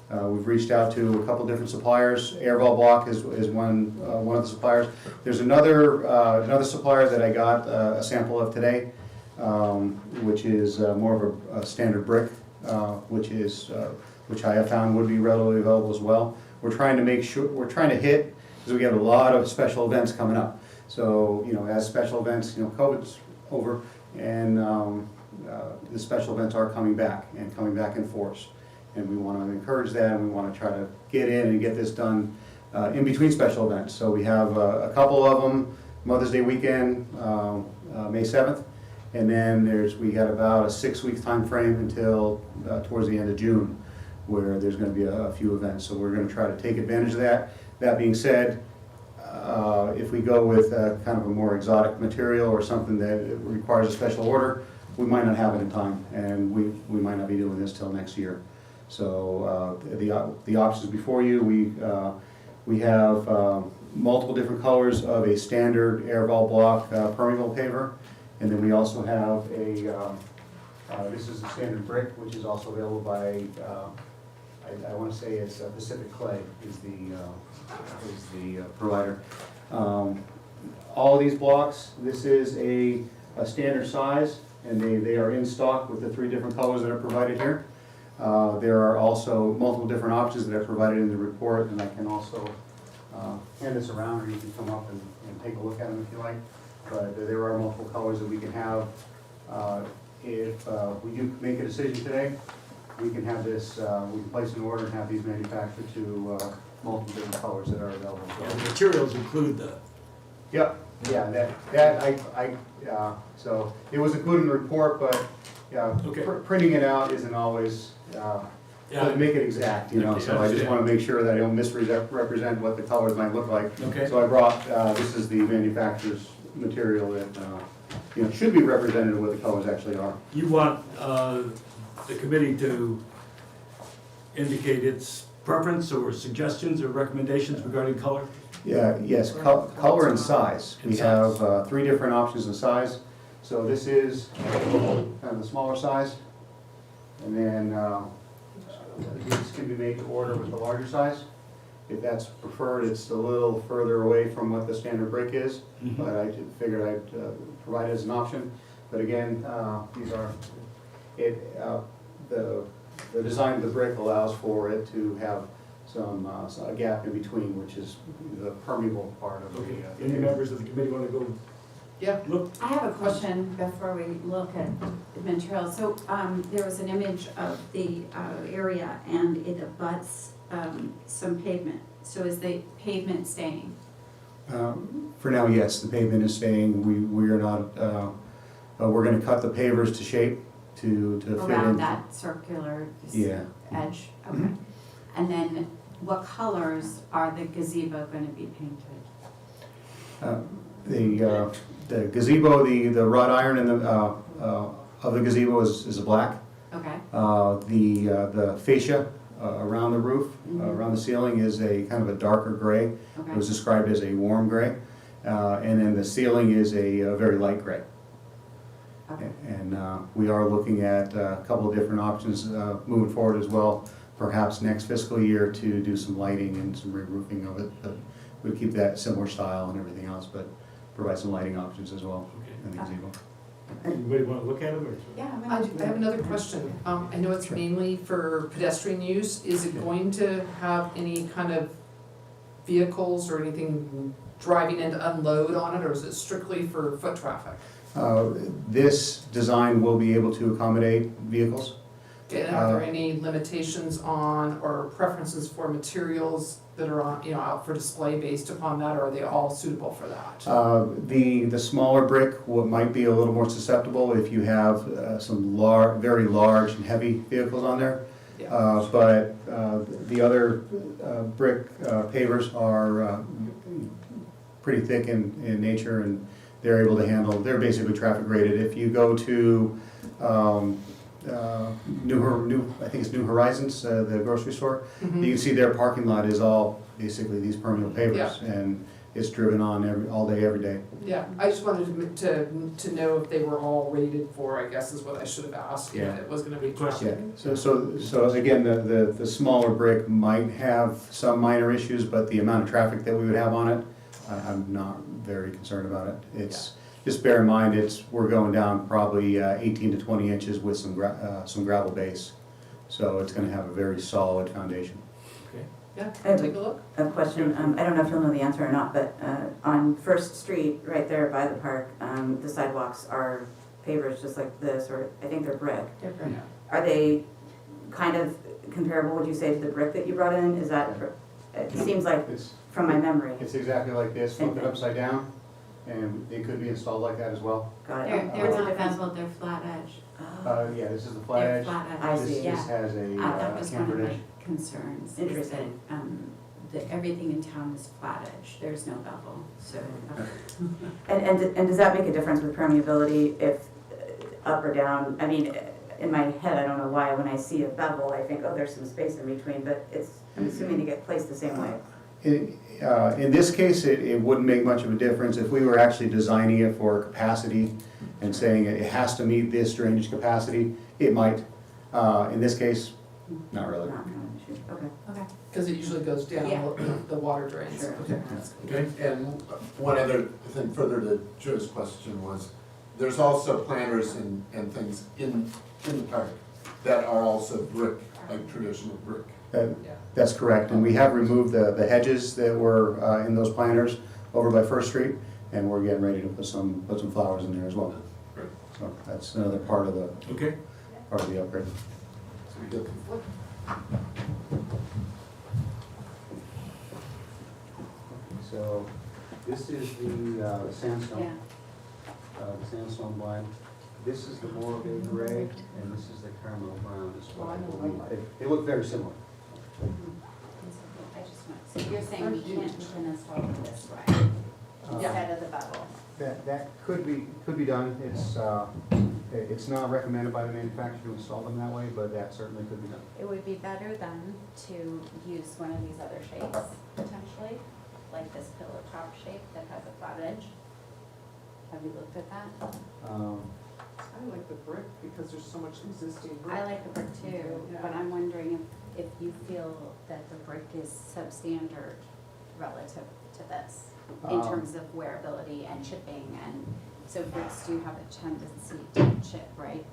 Speaker 15: We've reached out to a couple different suppliers. Airval Block is one of the suppliers. There's another supplier that I got a sample of today, which is more of a standard brick, which I have found would be readily available as well. We're trying to make sure hit, because we have a lot of special events coming up. So, as special events, COVID's over, and the special events are coming back in force. And we want to encourage that, and we want to try to get in and get this done in between special events. So we have a couple of them, Mother's Day weekend, May 7th, and then we got about a 6-week time frame until towards the end of June, where there's going to be a few events. So we're going to try to take advantage of that. That being said, if we go with kind of a more exotic material or something that requires a special order, we might not have it in time, and we might not be doing this till next year. So the options before you, we have multiple different colors of a standard Airval Block permeable paver, and then we also have this is a standard brick, which is also available by I want to say it's Pacific Clay is the provider. All of these blocks, this is a standard size, and they are in stock with the 3 different colors that are provided here. There are also multiple different options that are provided in the report, and I can also hand this around, or you can come up and take a look at them if you like. But there are multiple colors that we can have. If we do make a decision today, we can have this, we can place an order and have these manufactured to multiple different colors that are available.
Speaker 1: Yeah, the materials include the.
Speaker 15: Yep, yeah, so it was included in the report, but
Speaker 1: Okay.
Speaker 15: Printing it out isn't always, doesn't make it exact,
Speaker 1: Okay,
Speaker 15: so I just want to make sure that I don't misrepresent what the colors might look like.
Speaker 1: Okay.
Speaker 15: So I brought, this is the manufacturer's material that, should be representative of what the colors actually are.
Speaker 1: You want the committee to indicate its preference or suggestions or recommendations regarding color?
Speaker 15: Yeah, yes, color and size. We have 3 different options of size. So this is kind of the smaller size, and then these can be made to order with the larger size. If that's preferred, it's a little further away from what the standard brick is, but I figured I'd provide it as an option. But again, these are, the design of the brick allows for it to have a gap in between, which is the permeable part of
Speaker 1: Okay,
Speaker 15: the.
Speaker 1: any members of the committee want to go
Speaker 3: Yeah.
Speaker 1: look?
Speaker 7: I have a question before we look at the material. So there was an image of the area and it abuts some pavement. So is the pavement staying?
Speaker 15: For now, yes, the pavement is staying. We are not, we're gonna cut the pavers to shape to fit in.
Speaker 7: Around that circular
Speaker 15: Yeah.
Speaker 7: edge? Okay. And then what colors are the gazebo gonna be painted?
Speaker 15: The gazebo, the wrought iron in the, of the gazebo is a black.
Speaker 7: Okay.
Speaker 15: The fascia around the roof, around the ceiling is a kind of a darker gray.
Speaker 7: Okay.
Speaker 15: It was described as a warm gray. And then the ceiling is a very light gray.
Speaker 7: Okay.
Speaker 15: And we are looking at a couple of different options moving forward as well, perhaps next fiscal year to do some lighting and some re-roofing of it. But we keep that similar style and everything else, but provide some lighting options as well in the gazebo.
Speaker 1: Anybody want to look at them or?
Speaker 7: Yeah, I'm
Speaker 3: I
Speaker 7: gonna.
Speaker 3: have another question. I know it's mainly for pedestrian use. Is it going to have any kind of vehicles or anything driving in to unload on it, or is it strictly for foot traffic?
Speaker 15: This design will be able to accommodate vehicles.
Speaker 3: And are there any limitations on or preferences for materials that are on, out for display based upon that, or are they all suitable for that?
Speaker 15: The smaller brick might be a little more susceptible if you have some very large and heavy vehicles on there.
Speaker 3: Yeah.
Speaker 15: But the other brick pavers are pretty thick in nature, and they're able to handle, they're basically traffic rated. If you go to I think it's New Horizons, the grocery store,
Speaker 3: Mhm.
Speaker 15: you can see their parking lot is all basically these permeable pavers, and it's driven on all day, every day.
Speaker 3: Yeah, I just wanted to know if they were all rated for, I guess is what I should have asked, if
Speaker 15: Yeah.
Speaker 3: it was gonna be
Speaker 15: Yeah,
Speaker 3: traffic.
Speaker 15: so again, the smaller brick might have some minor issues, but the amount of traffic that we would have on it, I'm not very concerned about it. It's, just bear in mind, we're going down probably 18 to 20 inches with some gravel base. So it's gonna have a very solid foundation.
Speaker 3: Yeah,
Speaker 10: I have
Speaker 3: take a look.
Speaker 10: a question. I don't know if you'll know the answer or not, but on First Street, right there by the park, the sidewalks are pavers just like this, or I think they're brick.
Speaker 7: Different.
Speaker 10: Are they kind of comparable, would you say, to the brick that you brought in? Is that, it seems like,
Speaker 15: It's
Speaker 10: from my memory.
Speaker 15: It's exactly like this, flip it upside down, and it could be installed like that as well.
Speaker 10: Got it.
Speaker 7: They're
Speaker 10: What's the
Speaker 7: not
Speaker 10: difference?
Speaker 7: beveled, they're flat edge.
Speaker 15: Yeah, this is the flat
Speaker 7: They're
Speaker 15: edge.
Speaker 7: flat edge.
Speaker 10: I
Speaker 15: This
Speaker 10: see.
Speaker 15: this has a
Speaker 7: That was one of
Speaker 15: cambered
Speaker 7: my
Speaker 15: edge.
Speaker 7: concerns, is that,
Speaker 10: Interesting.
Speaker 7: that everything in town is flat edge, there's no bevel, so.
Speaker 10: And does that make a difference with permeability if up or down? I mean, in my head, I don't know why, when I see a bevel, I think, oh, there's some space in between, but I'm assuming they get placed the same way.
Speaker 15: In this case, it wouldn't make much of a difference. If we were actually designing it for capacity and saying it has to meet this drainage capacity, it might. In this case, not really.
Speaker 10: Not kind of an issue. Okay.
Speaker 7: Okay.
Speaker 3: Because it usually goes down
Speaker 7: Yeah.
Speaker 3: the water drains.
Speaker 10: Sure.
Speaker 3: Okay.
Speaker 4: Okay, and one other thing further to Joe's question was, there's also planters and things in the park that are also brick, like traditional brick.
Speaker 15: That's correct, and we have removed the hedges that were in those planters over by First Street, and we're getting ready to put some flowers in there as well.
Speaker 4: Great.
Speaker 15: So that's another part of the
Speaker 1: Okay.
Speaker 15: upgrade.
Speaker 4: So we get
Speaker 15: So this is the sandstone,
Speaker 7: Yeah.
Speaker 15: the sandstone blend. This is the Morabit gray, and this is the caramel brown is what I believe. They look very similar.
Speaker 7: I just want, so you're saying we can't even install it this way, instead of the bevel?
Speaker 15: That could be done. It's not recommended by the manufacturer to install them that way, but that certainly could be done.
Speaker 7: It would be better then to use one of these other shapes, potentially, like this pillow top shape that has a flat edge. Have you looked at that?
Speaker 3: I like the brick because there's so much existing brick.
Speaker 7: I like the brick too, but I'm wondering if you feel that the brick is substandard relative to this, in terms of wearability and chipping, and so bricks do have a tendency to chip, right,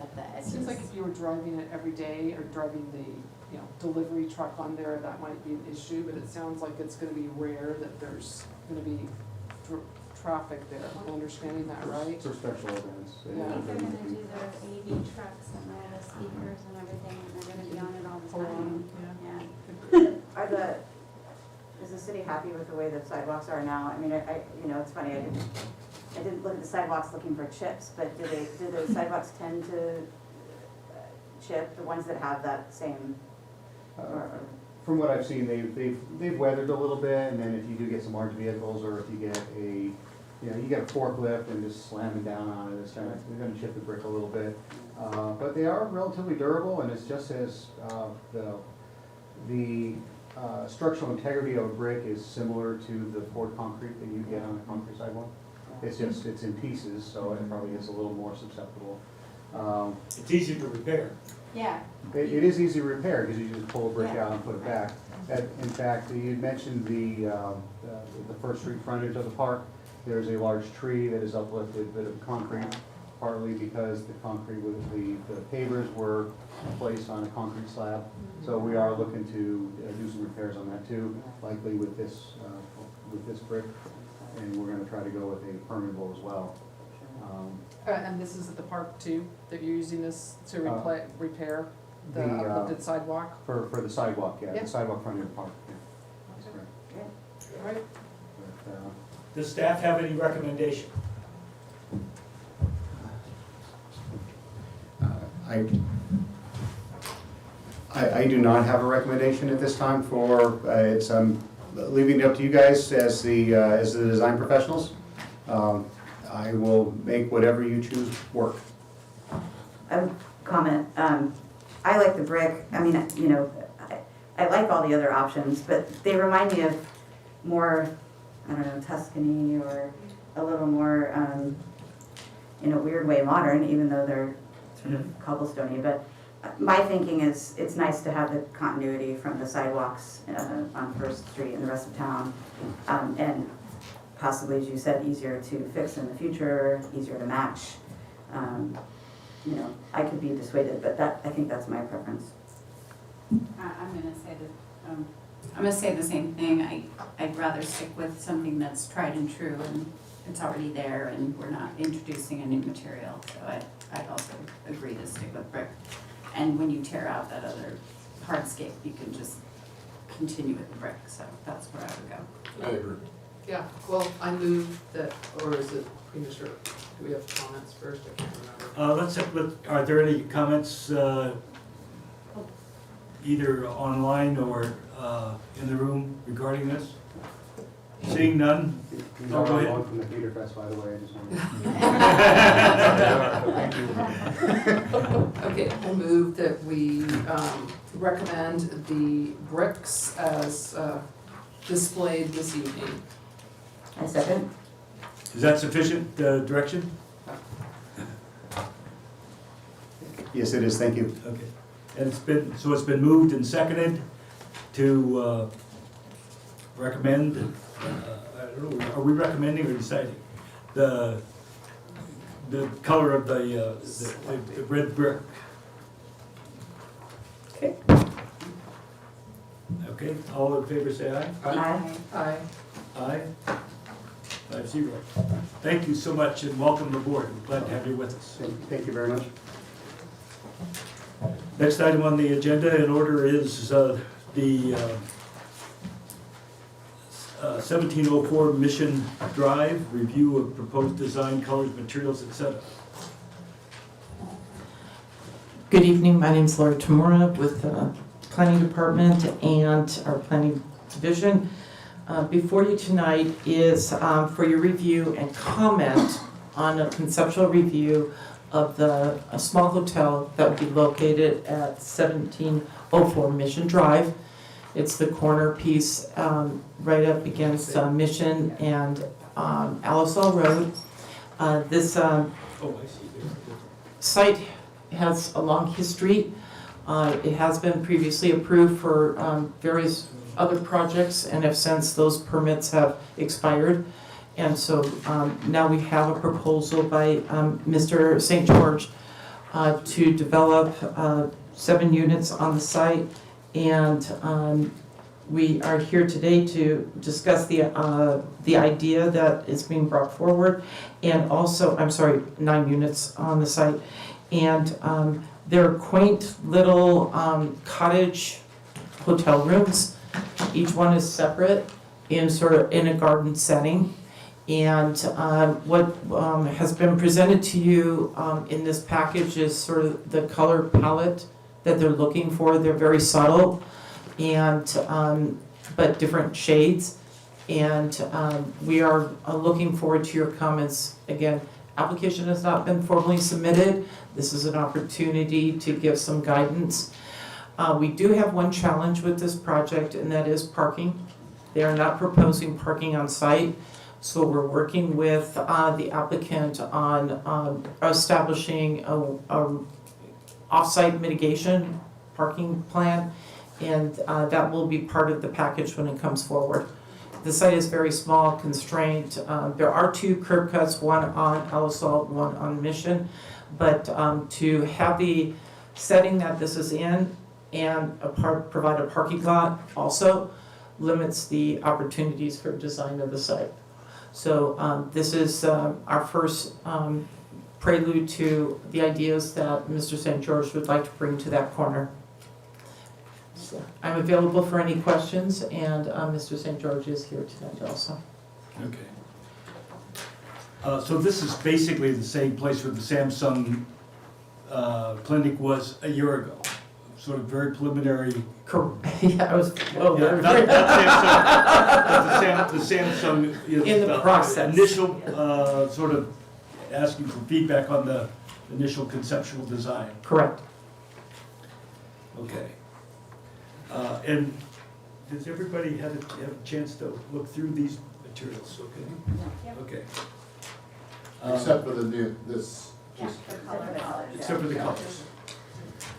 Speaker 7: at the
Speaker 3: It
Speaker 7: edges.
Speaker 3: seems like if you were driving it every day or driving the, delivery truck on there, that might be an issue, but it sounds like it's gonna be rare that there's gonna be traffic there. Am I understanding that right?
Speaker 15: For special events.
Speaker 3: Yeah.
Speaker 7: I think they're gonna do their AV trucks and all the speakers and everything, and they're gonna be on it all the
Speaker 3: Full on,
Speaker 7: time.
Speaker 3: yeah.
Speaker 10: Is the city happy with the way the sidewalks are now? I mean, it's funny, I didn't look at the sidewalks looking for chips, but do the sidewalks tend to chip, the ones that have that same?
Speaker 15: From what I've seen, they've weathered a little bit, and then if you do get some large vehicles, or if you get you get a forklift and just slamming down on it, it's they're gonna chip the brick a little bit. But they are relatively durable, and it's just as, the structural integrity of a brick is similar to the poured concrete that you get on a concrete sidewalk. It's just, it's in pieces, so it probably is a little more susceptible.
Speaker 1: It's easy to repair.
Speaker 7: Yeah.
Speaker 15: It is easy to repair, because you just pull a brick out and put it back. In fact, you mentioned the First Street frontage of the park. There's a large tree that is uplifted, bit of concrete, partly because the concrete with the pavers were placed on a concrete slab. So we are looking to do some repairs on that too, likely with this brick. And we're gonna try to go with a permeable as well.
Speaker 3: And this is at the park too, that you're using this to repair the
Speaker 15: the,
Speaker 3: uplifted sidewalk?
Speaker 15: For the sidewalk, yeah,
Speaker 3: Yeah.
Speaker 15: the sidewalk front of the park, yeah. That's correct.
Speaker 3: All right.
Speaker 15: But,
Speaker 1: Does staff have any recommendation?
Speaker 15: I do not have a recommendation at this time for, it's, leaving it up to you guys as the design professionals. I will make whatever you choose work.
Speaker 10: Comment, I like the brick, I mean, I like all the other options, but they remind me of more, I don't know, Tuscany, or a little more, in a weird way modern, even though they're sort of cobblestone-y, but my thinking is, it's nice to have the continuity from the sidewalks on First Street and the rest of town, and possibly, as you said, easier to fix in the future, easier to match. I could be dissuaded, but I think that's my preference.
Speaker 7: I'm gonna say the same thing. I'd rather stick with something that's tried and true, and it's already there, and we're not introducing a new material. So I'd also agree to stick with brick. And when you tear out that other hardscape, you can just continue with the brick. So that's where I would go.
Speaker 4: I agree.
Speaker 3: Yeah, well, I move that, or is it premature? Do we have comments first? I can't remember.
Speaker 1: Are there any comments, either online or in the room regarding this? Seeing none?
Speaker 15: These
Speaker 1: Oh,
Speaker 15: are
Speaker 1: go
Speaker 15: all
Speaker 1: ahead.
Speaker 15: going from the Peter Fest, by the way, I just wanted to. Thank you.
Speaker 3: Okay, I move that we recommend the bricks as displayed this evening.
Speaker 10: I second.
Speaker 1: Is that sufficient direction?
Speaker 15: Yes, it is, thank you.
Speaker 1: Okay. And it's been moved and seconded to recommend, I don't know, are we recommending or deciding? The color of the red brick.
Speaker 10: Okay.
Speaker 1: Okay, all in favor say aye.
Speaker 10: Aye.
Speaker 3: Aye.
Speaker 1: Aye. 5-0. Thank you so much and welcome aboard. We're glad to have you with us.
Speaker 15: Thank you very much.
Speaker 1: Next item on the agenda in order is the 1704 Mission Drive, review of proposed design, colors, materials, etc.
Speaker 6: Good evening, my name is Laura Tamura with the Planning Department and our Planning Division. Before you tonight is for your review and comment on a conceptual review of a small hotel that would be located at 1704 Mission Drive. It's the corner piece right up against Mission and Alisal Road. This
Speaker 1: Oh, I see.
Speaker 6: site has a long history It has been previously approved for various other projects and have since those permits have expired. And so now we have a proposal by Mr. St. George to develop 7 units on the site. And we are here today to discuss the idea that is being brought forward. And also, 9 units on the site. And they're quaint little cottage hotel rooms. Each one is separate in a garden setting. And what has been presented to you in this package is sort of the color palette that they're looking for. They're very subtle and but different shades. And we are looking forward to your comments. Again, application has not been formally submitted. This is an opportunity to give some guidance. We do have one challenge with this project, and that is parking. They are not proposing parking on site. So we're working with the applicant on establishing a off-site mitigation parking plan, and that will be part of the package when it comes forward. The site is very small, constrained. There are 2 curb cuts, one on Alisal, one on Mission, but to have the setting that this is in and provide a parking lot also limits the opportunities for design of the site. So this is our first prelude to the ideas that Mr. St. George would like to bring to that corner. So I'm available for any questions, and Mr. St. George is here tonight also.
Speaker 1: Okay. So this is basically the same place where the Samsung clinic was a year ago. Sort of very preliminary.
Speaker 6: Yeah, I was. Oh,
Speaker 1: Yeah, not the Samsung
Speaker 6: in the process.
Speaker 1: Initial sort of asking for feedback on the initial conceptual design.
Speaker 6: Correct.
Speaker 1: Okay. And does everybody have a chance to look through these materials? Okay. Okay.
Speaker 4: Except for the new, this, just.
Speaker 1: Except for the colors.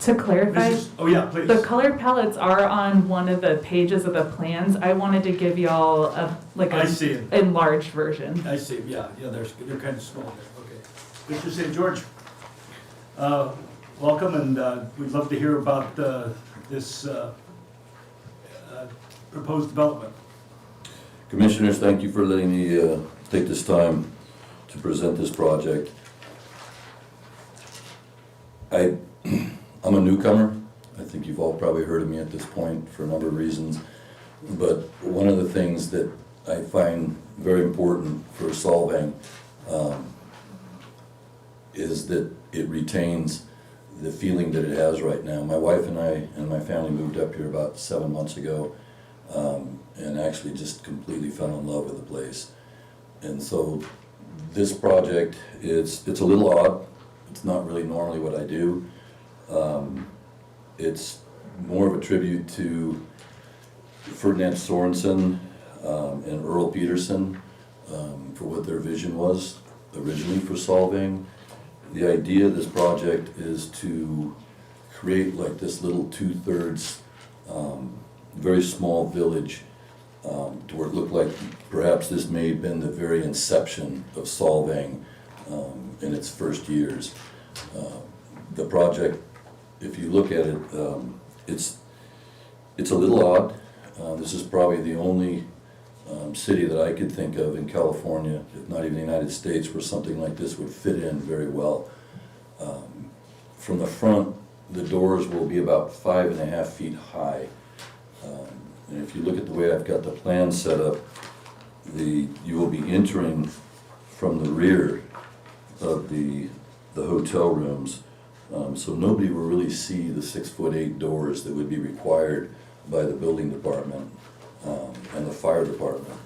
Speaker 12: To clarify,
Speaker 1: Oh yeah, please.
Speaker 12: the color palettes are on one of the pages of the plans. I wanted to give y'all
Speaker 1: I see it.
Speaker 12: enlarged version.
Speaker 1: I see, yeah, they're kind of small there, okay. Mr. St. George, welcome, and we'd love to hear about this proposed development.
Speaker 16: Commissioners, thank you for letting me take this time to present this project. I'm a newcomer. I think you've all probably heard of me at this point for a number of reasons. But one of the things that I find very important for Solvang is that it retains the feeling that it has right now. My wife and I and my family moved up here about 7 months ago and actually just completely fell in love with the place. And so this project, it's a little odd. It's not really normally what I do. It's more of a tribute to Fernand Sorensen and Earl Peterson for what their vision was originally for Solvang. The idea of this project is to create like this little 2/3 very small village to where it looked like perhaps this may have been the very inception of Solvang in its first years. The project, if you look at it, it's a little odd. This is probably the only city that I could think of in California, if not even the United States, where something like this would fit in very well. From the front, the doors will be about 5.5 feet high. And if you look at the way I've got the plan set up, you will be entering from the rear of the hotel rooms. So nobody will really see the 6'8" doors that would be required by the building department and the fire department.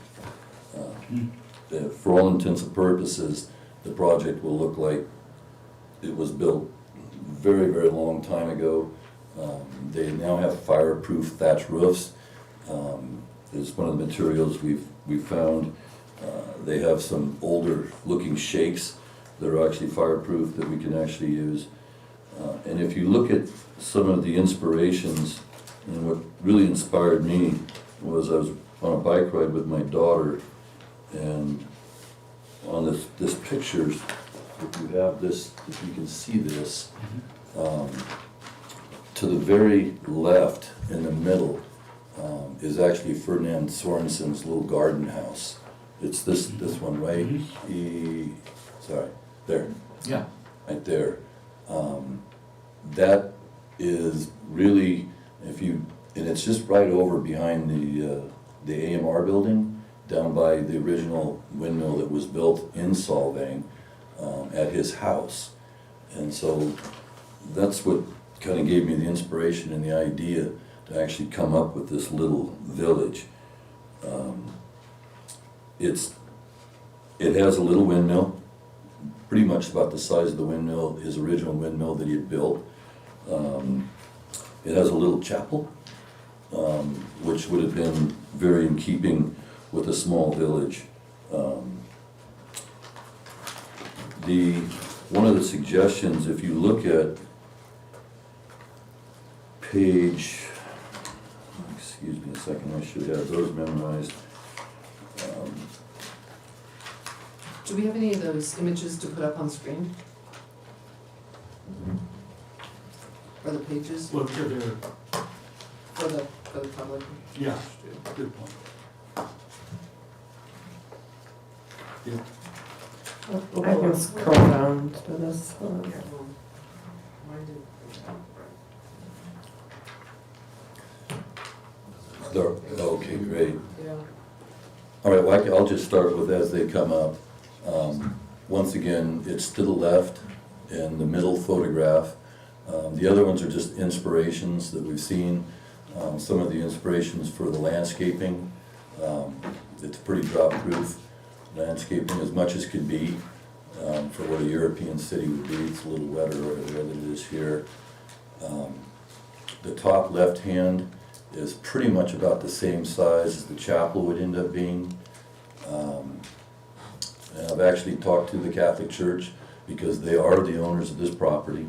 Speaker 16: For all intents and purposes, the project will look like it was built very, very long time ago. They now have fireproof thatch roofs. It's one of the materials we've found. They have some older looking shakes that are actually fireproof that we can actually use. And if you look at some of the inspirations, and what really inspired me was I was on a bike ride with my daughter, and on this picture, if you have this, if you can see this, to the very left in the middle is actually Fernand Sorensen's little garden house. It's this one, right? Sorry, there.
Speaker 1: Yeah.
Speaker 16: Right there. That is really, and it's just right over behind the AMR building, down by the original windmill that was built in Solvang at his house. And so that's what kind of gave me the inspiration and the idea to actually come up with this little village. It has a little windmill, pretty much about the size of the windmill, his original windmill that he had built. It has a little chapel, which would have been very in keeping with a small village. One of the suggestions, if you look at page, excuse me a second, I should have those memorized.
Speaker 3: Do we have any of those images to put up on screen? Or the pages
Speaker 1: Well, they're,
Speaker 3: for the public?
Speaker 1: yeah, good point. Yeah.
Speaker 9: I can scroll down to this one.
Speaker 16: Okay, great.
Speaker 3: Yeah.
Speaker 16: All right, well, I'll just start with as they come up. Once again, it's to the left in the middle photograph. The other ones are just inspirations that we've seen. Some of the inspirations for the landscaping. It's pretty drop-proof landscaping as much as could be for what a European city would be. It's a little wetter over there than it is here. The top left hand is pretty much about the same size as the chapel would end up being. And I've actually talked to the Catholic Church because they are the owners of this property,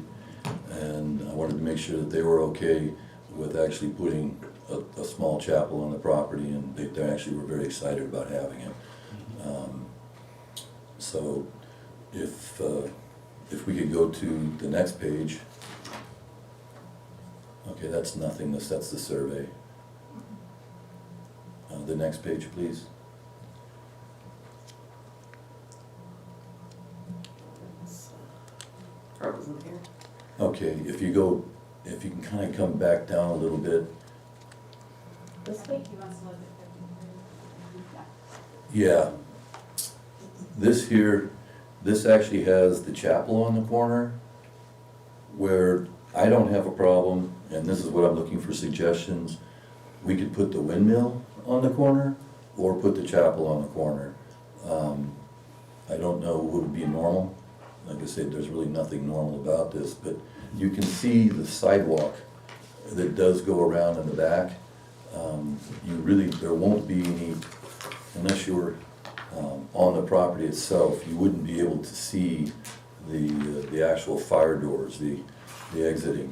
Speaker 16: and I wanted to make sure that they were okay with actually putting a small chapel on the property, and they actually were very excited about having it. So if we could go to the next page. Okay, that's nothingness, that's the survey. The next page, please. Okay, if you can kind of come back down a little bit.
Speaker 9: This way?
Speaker 16: Yeah. This actually has the chapel on the corner, where I don't have a problem, and this is what I'm looking for suggestions. We could put the windmill on the corner, or put the chapel on the corner. I don't know what would be normal. Like I said, there's really nothing normal about this, but you can see the sidewalk that does go around in the back. There won't be any, unless you're on the property itself, you wouldn't be able to see the actual fire doors, the exiting.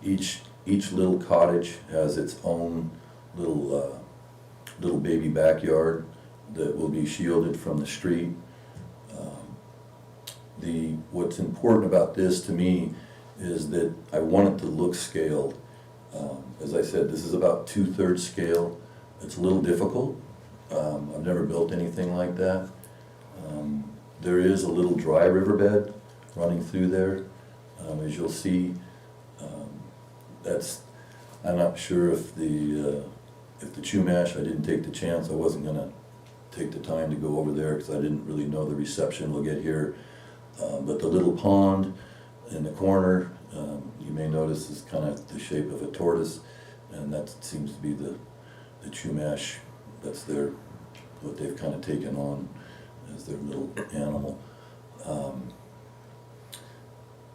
Speaker 16: Each little cottage has its own little baby backyard that will be shielded from the street. What's important about this to me is that I want it to look scaled. As I said, this is about 2/3 scale. It's a little difficult. I've never built anything like that. There is a little dry riverbed running through there. As you'll see, I'm not sure if the Chumash, I didn't take the chance. I wasn't gonna take the time to go over there because I didn't really know the reception we'll get here. But the little pond in the corner, you may notice is kind of the shape of a tortoise, and that seems to be the Chumash. That's what they've kind of taken on as their little animal.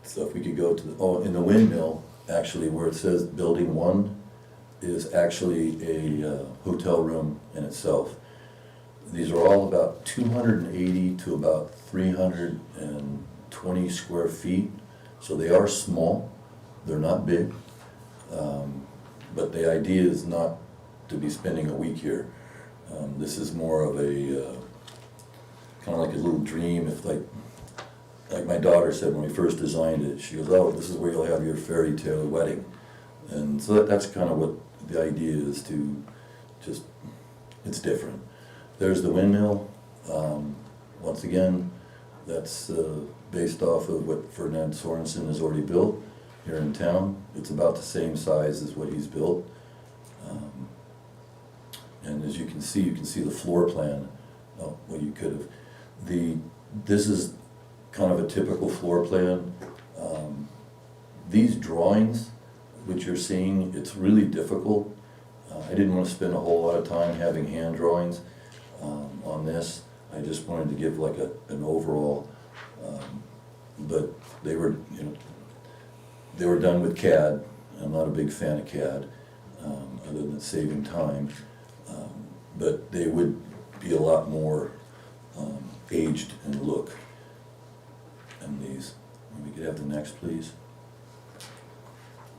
Speaker 16: So if we could go to in the windmill, actually, where it says building 1 is actually a hotel room in itself. These are all about 280 to about 320 square feet So they are small, they're not big, but the idea is not to be spending a week here. This is more of a, kind of like a little dream, if like my daughter said when we first designed it, she goes, oh, this is where you'll have your fairy tale wedding. And so that's kind of what the idea is, to just, it's different. There's the windmill. Once again, that's based off of what Fernand Sorensen has already built here in town. It's about the same size as what he's built. And as you can see the floor plan. Oh, well, you could have. This is kind of a typical floor plan. These drawings, which you're seeing, it's really difficult. I didn't want to spend a whole lot of time having hand drawings on this. I just wanted to give like an overall, but they were, you know, they were done with CAD. I'm not a big fan of CAD, other than saving time, but they would be a lot more aged in look than these. We could have the next, please.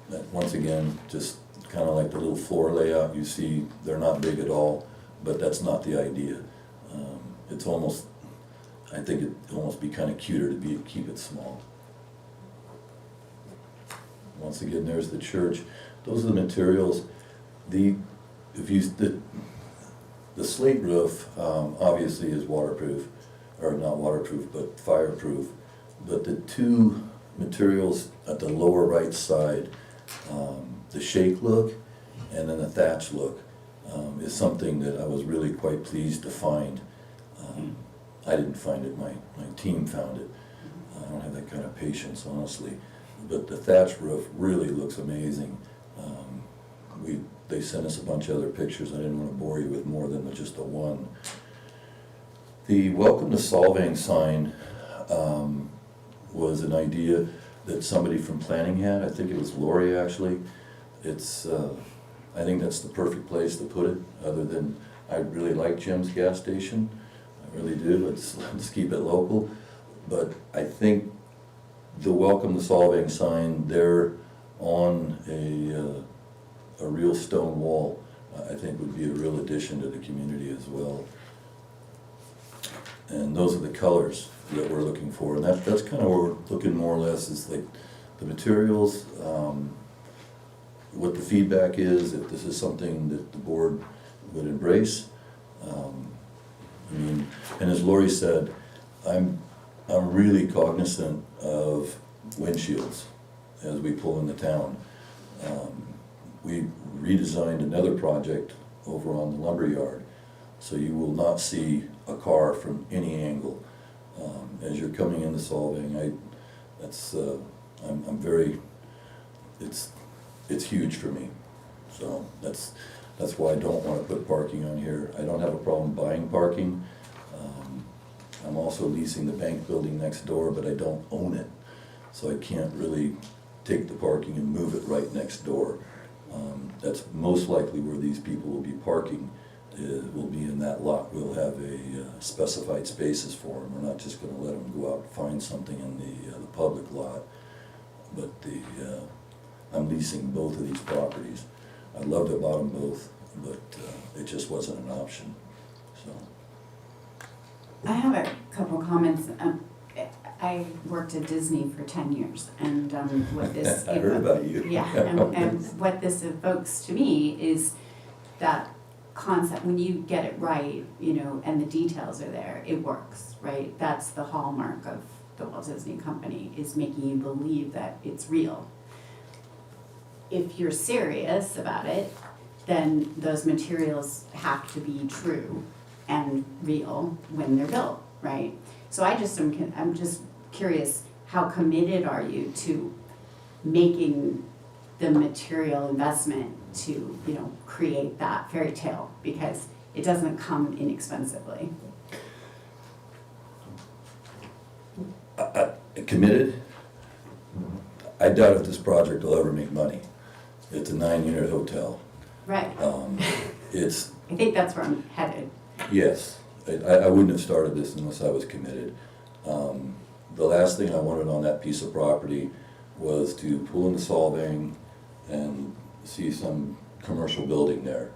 Speaker 16: That, once again, just kind of like the little floor layout. You see, they're not big at all, but that's not the idea. It's almost, I think it'd almost be kind of cuter to keep it small. Once again, there's the church. Those are the materials. The slate roof obviously is waterproof, or not waterproof, but fireproof. But the two materials at the lower right side, the shake look and then the thatch look, is something that I was really quite pleased to find. I didn't find it, my team found it. I don't have that kind of patience, honestly. But the thatch roof really looks amazing. They sent us a bunch of other pictures. I didn't want to bore you with more than just the one. The Welcome to Solvang sign was an idea that somebody from planning had. I think it was Lori, actually. It's, I think that's the perfect place to put it, other than I really like Jim's gas station. I really do. Let's keep it local. But I think the Welcome to Solvang sign there on a real stone wall, I think would be a real addition to the community as well. And those are the colors that we're looking for, and that's kind of what we're looking more or less, is like the materials, what the feedback is, if this is something that the board would embrace. I mean, and as Lori said, I'm really cognizant of windshields as we pull into town. We redesigned another project over on the lumberyard, so you will not see a car from any angle. As you're coming into Solvang, I'm very, it's huge for me. So that's why I don't want to put parking on here. I don't have a problem buying parking. I'm also leasing the bank building next door, but I don't own it. So I can't really take the parking and move it right next door. That's most likely where these people will be parking. Will be in that lot. We'll have a specified spaces for them. We're not just going to let them go out and find something in the public lot. But I'm leasing both of these properties. I'd love to have bought them both, but it just wasn't an option. So
Speaker 7: I have a couple comments. I worked at Disney for 10 years, and what this
Speaker 16: I heard about you.
Speaker 7: Yeah, and what this evokes to me is that concept, when you get it right, you know, and the details are there, it works, right? That's the hallmark of the Walt Disney Company, is making you believe that it's real. If you're serious about it, then those materials have to be true and real when they're built, right? So I'm just curious, how committed are you to making the material investment to, you know, create that fairy tale, because it doesn't come inexpensively.
Speaker 16: Committed? I doubt if this project will ever make money. It's a 9-unit hotel.
Speaker 7: Right.
Speaker 16: It's.
Speaker 7: I think that's where I'm headed.
Speaker 16: Yes, I wouldn't have started this unless I was committed. The last thing I wanted on that piece of property was to pull into Solvang and see some commercial building there.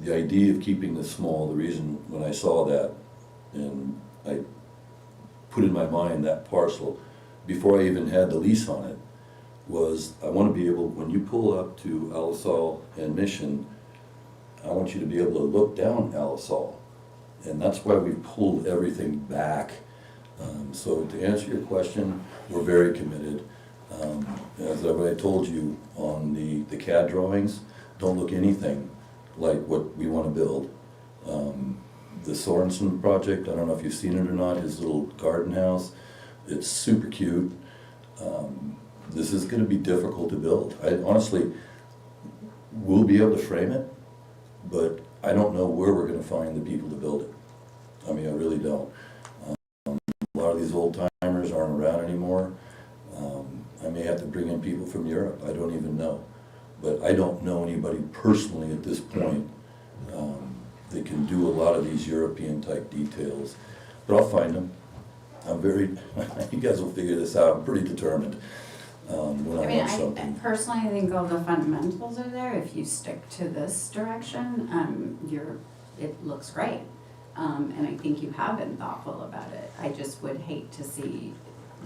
Speaker 16: The idea of keeping this small, the reason when I saw that, and I put in my mind that parcel, before I even had the lease on it, was I want to be able, when you pull up to Alisal and Mission, I want you to be able to look down Alisal. And that's why we pulled everything back. So to answer your question, we're very committed. As I told you on the CAD drawings, don't look anything like what we want to build. The Sorensen project, I don't know if you've seen it or not, his little garden house, it's super cute. This is going to be difficult to build. I honestly, we'll be able to frame it, but I don't know where we're going to find the people to build it. I mean, I really don't. A lot of these old timers aren't around anymore. I may have to bring in people from Europe, I don't even know. But I don't know anybody personally at this point that can do a lot of these European type details. But I'll find them. I'm very, you guys will figure this out, I'm pretty determined when I want something.
Speaker 7: Personally, I think all the fundamentals are there. If you stick to this direction, it looks great. And I think you have been thoughtful about it. I just would hate to see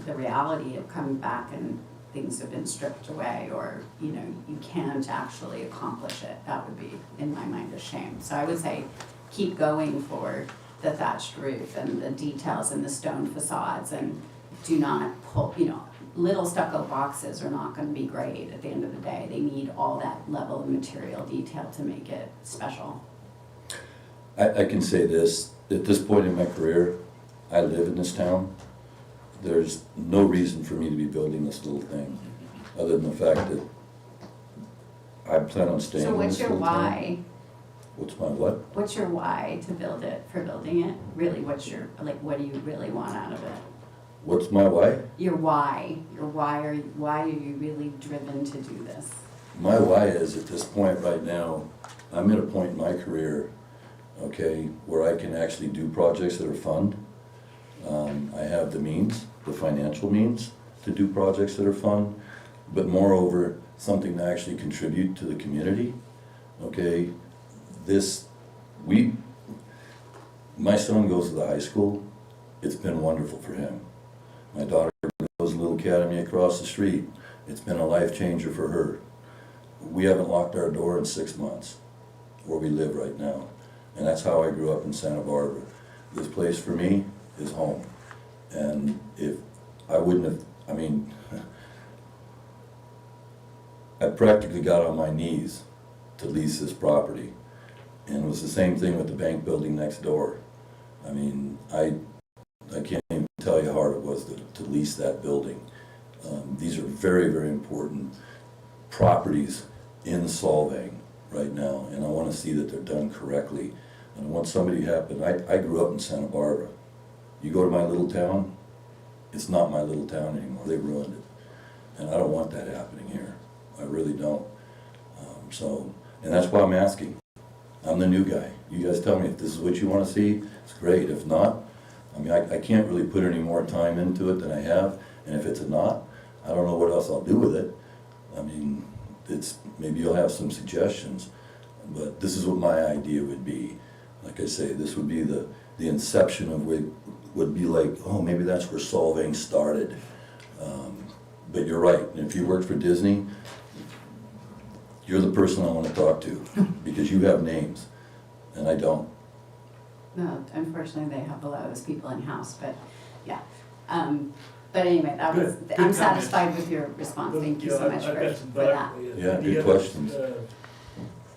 Speaker 7: the reality of coming back and things have been stripped away, or, you know, you can't actually accomplish it. That would be, in my mind, a shame. So I would say keep going for the thatched roof and the details and the stone facades, and do not pull, you know, little stucco boxes are not going to be great at the end of the day. They need all that level of material detail to make it special.
Speaker 16: I can say this, at this point in my career, I live in this town. There's no reason for me to be building this little thing, other than the fact that I plan on staying in this little town.
Speaker 7: So what's your why?
Speaker 16: What's my what?
Speaker 7: What's your why to build it, for building it? Really, what's your, like, what do you really want out of it?
Speaker 16: What's my why?
Speaker 7: Your why. Why are you really driven to do this?
Speaker 16: My why is, at this point right now, I'm at a point in my career, okay, where I can actually do projects that are fun. I have the means, the financial means, to do projects that are fun, but moreover, something to actually contribute to the community. Okay, my son goes to the high school. It's been wonderful for him. My daughter goes to Little Academy across the street. It's been a life changer for her. We haven't locked our door in 6 months, where we live right now. And that's how I grew up in Santa Barbara. This place for me is home. And if I wouldn't have, I mean, I practically got on my knees to lease this property. And it was the same thing with the bank building next door. I mean, I can't even tell you how hard it was to lease that building. These are very, very important properties in Solvang right now, and I want to see that they're done correctly. And I want somebody to happen. I grew up in Santa Barbara. You go to my little town, it's not my little town anymore. They ruined it. And I don't want that happening here. I really don't. And that's why I'm asking. I'm the new guy. You guys tell me if this is what you want to see, it's great. If not, I mean, I can't really put any more time into it than I have. And if it's a not, I don't know what else I'll do with it. I mean, maybe you'll have some suggestions, but this is what my idea would be. Like I say, this would be the inception of what would be like, oh, maybe that's where Solvang started. But you're right, and if you worked for Disney, you're the person I want to talk to, because you have names, and I don't.
Speaker 7: No, unfortunately, they have a lot of those people in-house, but yeah. But anyway, that was, I'm satisfied with your response. Thank you so much for that.
Speaker 16: Yeah, good questions.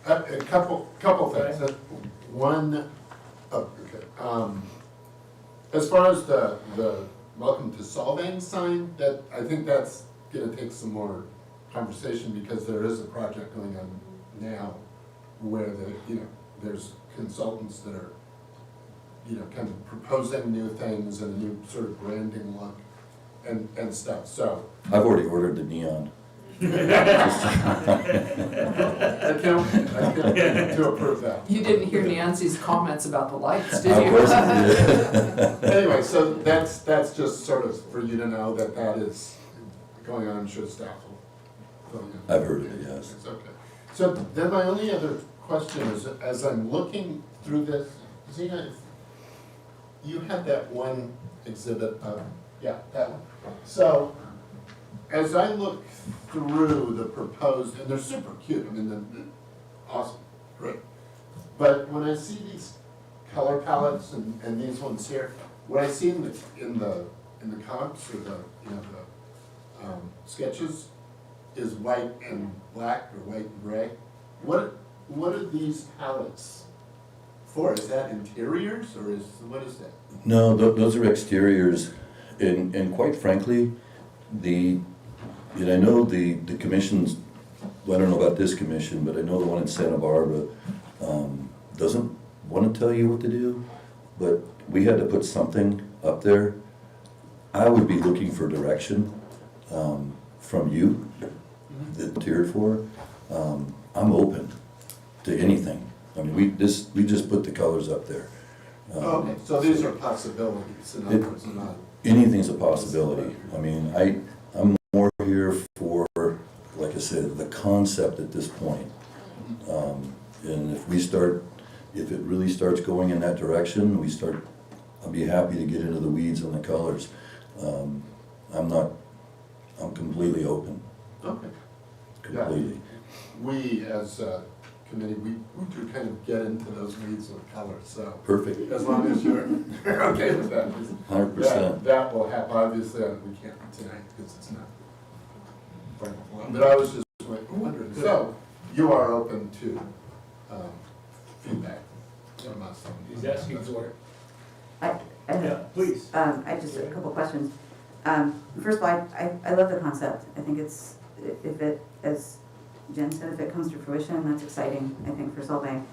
Speaker 4: A couple things. One, as far as the welcome to Solvang sign, that I think that's gonna take some more conversation, because there is a project going on now where there's consultants that are kind of proposing new things and a new sort of branding look and stuff. So
Speaker 16: I've already ordered the neon.
Speaker 4: I can't to approve that.
Speaker 3: You didn't hear Nancy's comments about the lights, did you?
Speaker 16: Of course I did.
Speaker 4: Anyway, so that's just sort of for you to know that is going on Schustaffel.
Speaker 16: I've heard of it, yes.
Speaker 4: It's okay. So then my only other question is, as I'm looking through this, Zena, you had that one exhibit, yeah, that one. So as I look through the proposed, and they're super cute, I mean, they're awesome, great. But when I see these color palettes and these ones here, what I see in the comps or the sketches is white and black or white and gray. What are these palettes for? Is that interiors or what is that?
Speaker 16: No, those are exteriors, and quite frankly, and I know the commissions, well, I don't know about this commission, but I know the one in Santa Barbara doesn't want to tell you what to do, but we had to put something up there. I would be looking for direction from you that volunteered for. I'm open to anything. I mean, we just put the colors up there.
Speaker 4: Okay, so these are possibilities, in other words, not.
Speaker 16: Anything's a possibility. I mean, I'm more here for, like I said, the concept at this point. And if it really starts going in that direction, I'll be happy to get into the weeds on the colors. I'm completely open.
Speaker 4: Okay.
Speaker 16: Completely.
Speaker 4: Yeah. We, as a committee, we do kind of get into those weeds with colors, so.
Speaker 16: Perfect.
Speaker 4: As long as you're okay with that.
Speaker 16: 100%.
Speaker 4: That will happen, obviously, we can't tonight because it's not. But I was just wondering, so you are open to feedback from us?
Speaker 1: He's asking for it.
Speaker 10: Yeah,
Speaker 1: please.
Speaker 10: I just have a couple questions. First of all, I love the concept. I think it's, as Jen said, if it comes to fruition, that's exciting, I think, for Solvang.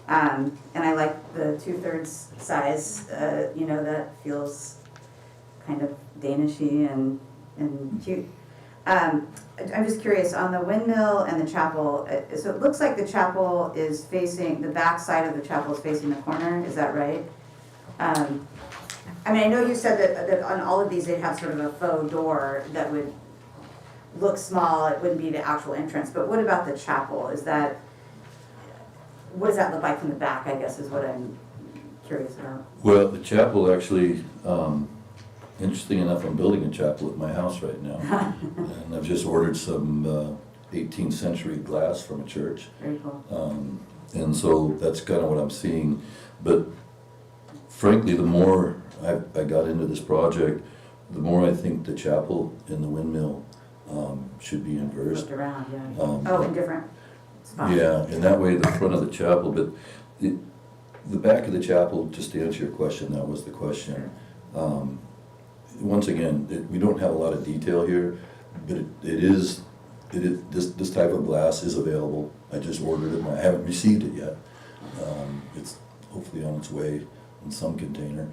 Speaker 10: And I like the 2/3 size, that feels kind of Danishy and cute. I'm just curious, on the windmill and the chapel, so it looks like the chapel is facing, the back side of the chapel is facing the corner, is that right? I mean, I know you said that on all of these, they'd have sort of a faux door that would look small, it wouldn't be the actual entrance, but what about the chapel? What does that look like from the back, I guess, is what I'm curious about.
Speaker 16: Well, the chapel actually, interesting enough, I'm building a chapel at my house right now. And I've just ordered some 18th century glass from a church.
Speaker 10: Very cool.
Speaker 16: And so that's kind of what I'm seeing. But frankly, the more I got into this project, the more I think the chapel and the windmill should be inversed.
Speaker 10: Looked around, yeah. In different spots.
Speaker 16: Yeah, and that way the front of the chapel, but the back of the chapel, just to answer your question, that was the question. Once again, we don't have a lot of detail here, but this type of glass is available. I just ordered it, I haven't received it yet. It's hopefully on its way in some container,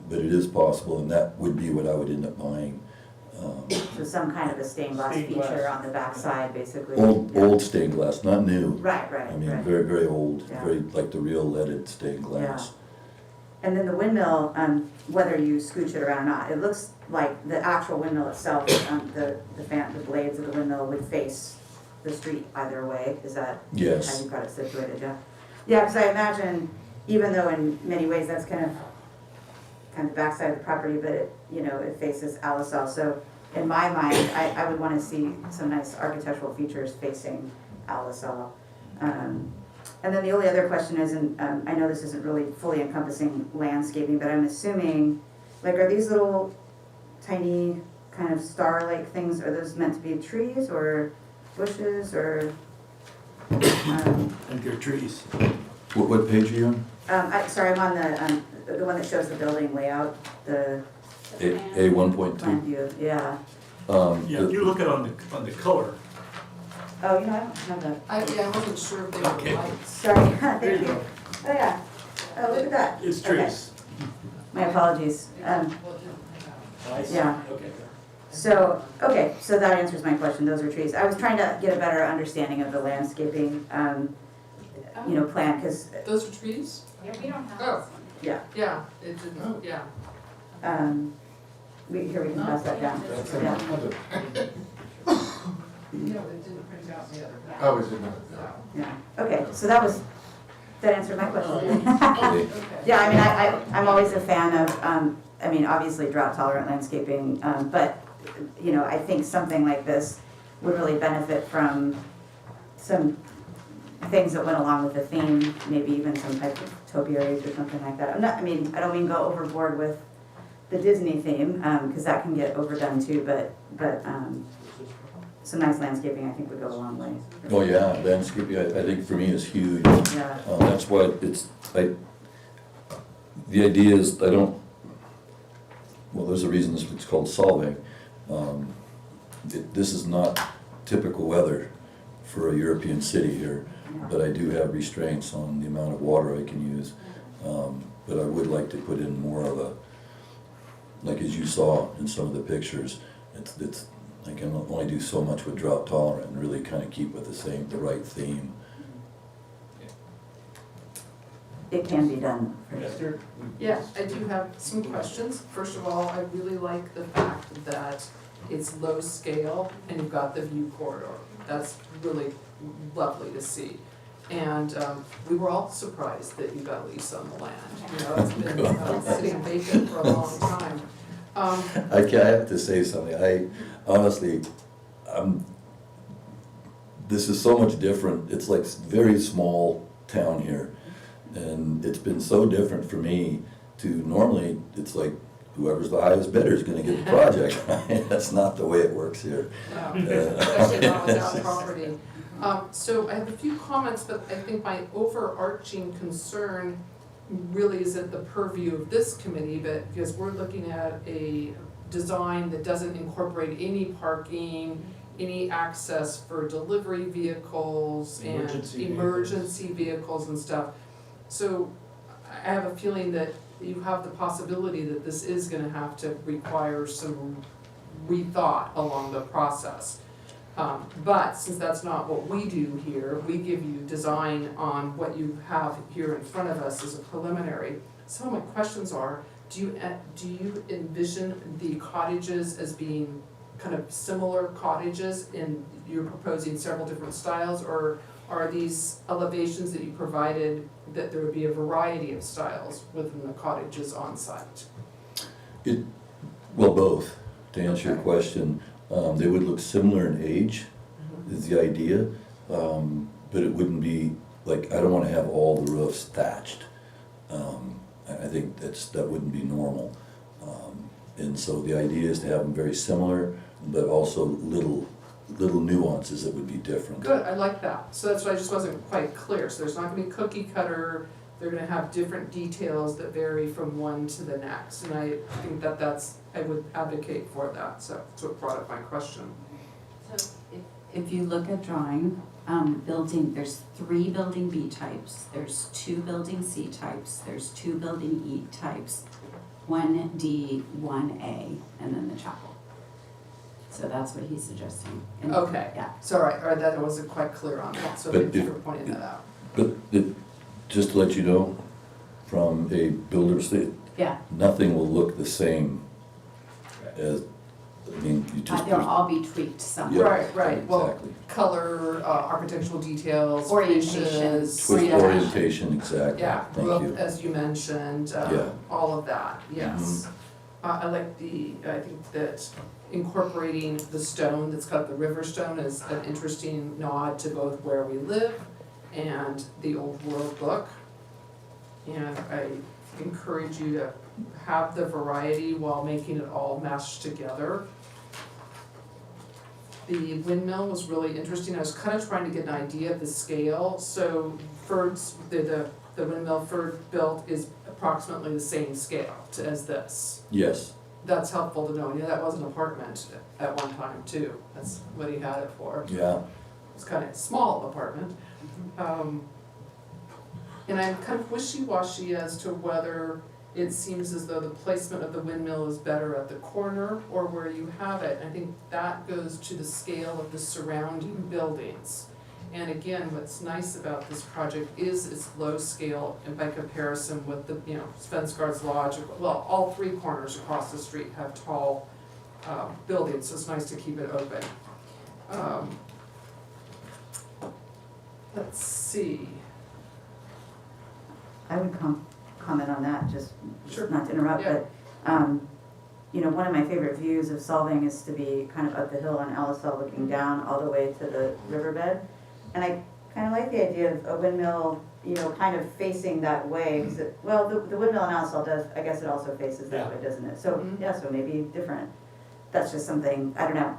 Speaker 16: but it is possible, and that would be what I would end up buying.
Speaker 10: So some kind of a stained glass feature on the back side, basically.
Speaker 16: Old stained glass, not new.
Speaker 10: Right.
Speaker 16: I mean, very, very old,
Speaker 10: Yeah.
Speaker 16: very like the real leaded stained glass.
Speaker 10: And then the windmill, whether you scooch it around or not, it looks like the actual windmill itself, the blades of the windmill would face the street either way. Is that
Speaker 16: Yes.
Speaker 10: how you've got it situated? Yeah. Yeah, because I imagine, even though in many ways that's kind of backside of the property, but it faces Alisal. So in my mind, I would want to see some nice architectural features facing Alisal. And then the only other question is, and I know this isn't really fully encompassing landscaping, but I'm assuming, are these little tiny kind of star-like things, are those meant to be trees or bushes or?
Speaker 1: I think they're trees.
Speaker 16: What page are you on?
Speaker 10: Sorry, I'm on the one that shows the building layout, the
Speaker 16: A 1.2?
Speaker 10: plan view, yeah.
Speaker 1: Yeah, if you look at on the color.
Speaker 10: Oh, I don't have that.
Speaker 3: I wasn't sure if they were lights.
Speaker 10: Sorry, thank you. Oh, yeah. Oh, look at that.
Speaker 1: It's trees.
Speaker 10: Okay. My apologies. Yeah.
Speaker 1: Okay.
Speaker 10: So that answers my question. Those are trees. I was trying to get a better understanding of the landscaping, plan, because.
Speaker 3: Those are trees?
Speaker 7: Yeah, we don't have
Speaker 3: Oh.
Speaker 7: this one.
Speaker 10: Yeah.
Speaker 3: Yeah, it didn't, yeah.
Speaker 10: here, we can pass that down.
Speaker 4: That's
Speaker 10: Yeah.
Speaker 4: another.
Speaker 3: Yeah, but it didn't print out the other.
Speaker 4: Oh, is it not?
Speaker 10: Yeah, okay, so that answered my question.
Speaker 16: Okay.
Speaker 10: Yeah, I mean, I'm always a fan of, I mean, obviously drought tolerant landscaping, but, you know, I think something like this would really benefit from some things that went along with the theme, maybe even some type of topiaries or something like that. I don't mean go overboard with the Disney theme, because that can get overdone too, but some nice landscaping I think would go a long way.
Speaker 16: Oh, yeah, landscaping, I think for me is huge.
Speaker 10: Yeah.
Speaker 16: That's why the idea is, well, there's a reason it's called Solvang. This is not typical weather for a European city here, but I do have restraints on the amount of water I can use. But I would like to put in more of a, like as you saw in some of the pictures, I can only do so much with drought tolerant and really kind of keep with the right theme.
Speaker 10: It can be done.
Speaker 3: Yeah, I do have some questions. First of all, I really like the fact that it's low scale and you've got the view corridor. That's really lovely to see. And we were all surprised that you got lease on the land. You know, it's been sitting vacant for a long time.
Speaker 16: I have to say something. Honestly, this is so much different. It's like very small town here. And it's been so different for me to normally, it's like whoever's the highest bidder is gonna get the project. That's not the way it works here.
Speaker 3: Especially not without property. So I have a few comments, but I think my overarching concern really is at the purview of this committee, but because we're looking at a design that doesn't incorporate any parking, any access for delivery vehicles and emergency vehicles and stuff. So I have a feeling that you have the possibility that this is gonna have to require some rethought along the process. But since that's not what we do here, we give you design on what you have here in front of us as a preliminary. Some of my questions are, do you envision the cottages as being kind of similar cottages and you're proposing several different styles, or are these elevations that you provided that there would be a variety of styles within the cottages on site?
Speaker 16: Well, both, to answer your question. They would look similar in age, is the idea, but it wouldn't be, like, I don't want to have all the roofs thatched. I think that wouldn't be normal. And so the idea is to have them very similar, but also little nuances that would be different.
Speaker 3: Good, I like that. So that's why I just wasn't quite clear. So there's not gonna be cookie cutter, they're gonna have different details that vary from one to the next. And I think I would advocate for that, so that's what brought up my question.
Speaker 7: So if you look at drawing, there's 3 building B types, there's 2 building C types, there's 2 building E types, 1D, 1A, and then the chapel. So that's what he's suggesting. And
Speaker 3: Okay,
Speaker 7: yeah.
Speaker 3: sorry, that I wasn't quite clear on that, so thank you for pointing that out.
Speaker 16: But just to let you know, from a builder's state,
Speaker 7: Yeah,
Speaker 16: nothing will look the same as, I mean, you just.
Speaker 7: they'll all be tweaked somewhat.
Speaker 16: Yeah,
Speaker 3: Right, well,
Speaker 16: exactly.
Speaker 3: color, architectural details,
Speaker 7: Orientation.
Speaker 3: finishes.
Speaker 16: Twist orientation, exactly,
Speaker 3: Yeah,
Speaker 16: thank
Speaker 3: well,
Speaker 16: you.
Speaker 3: as you mentioned,
Speaker 16: Yeah.
Speaker 3: all of that, yes. I like I think that incorporating the stone that's got the river stone is an interesting nod to both where we live and the old world book. And I encourage you to have the variety while making it all meshed together. The windmill was really interesting. I was kind of trying to get an idea of the scale. So Ferd's, the windmill Ferd built is approximately the same scale as this.
Speaker 16: Yes,
Speaker 3: That's helpful to know. Yeah, that was an apartment at one time too. That's what he had it for.
Speaker 16: yeah,
Speaker 3: It's kind of a small apartment. And I'm kind of wishy-washy as to whether it seems as though the placement of the windmill is better at the corner or where you have it. I think that goes to the scale of the surrounding buildings. And again, what's nice about this project is it's low scale and by comparison with the, Svensgaard's Lodge, well, all three corners across the street have tall buildings, so it's nice to keep it open. Let's see.
Speaker 10: I would comment on that, just
Speaker 3: Sure.
Speaker 10: not to interrupt,
Speaker 3: Yeah.
Speaker 10: but, one of my favorite views of Solvang is to be kind of up the hill on LSL looking down all the way to the riverbed. And I kind of like the idea of a windmill, kind of facing that way, because the windmill on LSL does, I guess it also faces that way, doesn't it? So, so maybe different. That's just something, I don't know,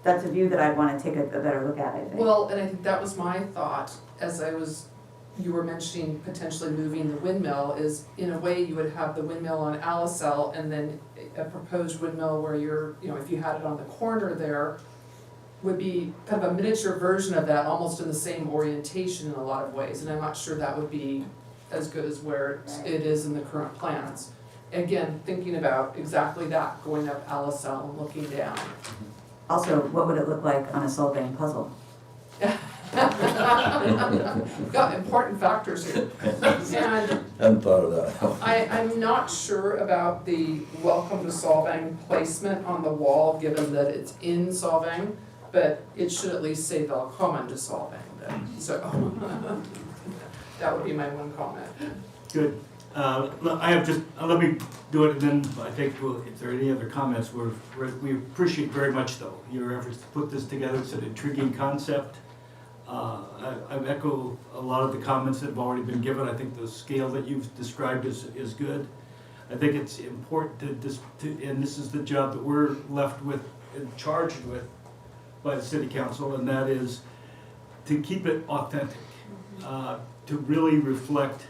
Speaker 10: that's a view that I'd want to take a better look at, I think.
Speaker 3: Well, and I think that was my thought as you were mentioning potentially moving the windmill, is in a way you would have the windmill on Alisel and then a proposed windmill where if you had it on the corner there, would be kind of a miniature version of that, almost in the same orientation in a lot of ways. And I'm not sure that would be as good as where it is in the current plans. Again, thinking about exactly that, going up Alisel and looking down.
Speaker 10: Also, what would it look like on a Solvang puzzle?
Speaker 3: Got important factors here. And
Speaker 16: Hadn't thought of that.
Speaker 3: I'm not sure about the welcome to Solvang placement on the wall, given that it's in Solvang, but it should at least say Velkommen to Solvang then, so. That would be my one comment.
Speaker 1: Good. Let me do it, and then I think, if there are any other comments, we appreciate very much, though, your efforts to put this together. It's an intriguing concept. I echo a lot of the comments that have already been given. I think the scale that you've described is good. I think it's important and this is the job that we're left with and charged with by the city council, and that is to keep it authentic, to really reflect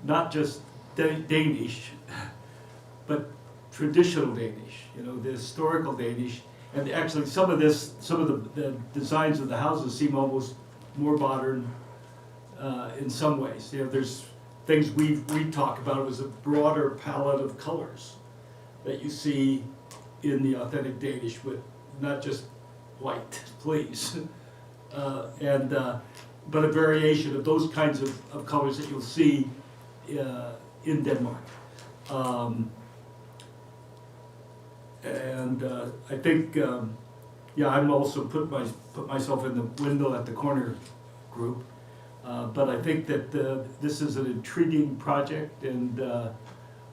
Speaker 1: not just Danish, but traditional Danish, the historical Danish. And actually, some of the designs of the houses seem almost more modern in some ways. There's things we talk about as a broader palette of colors that you see in the authentic Danish, with not just white, please, but a variation of those kinds of colors that you'll see in Denmark. I think, I'm also put myself in the Windmill at the Corner group, but I think that this is an intriguing project and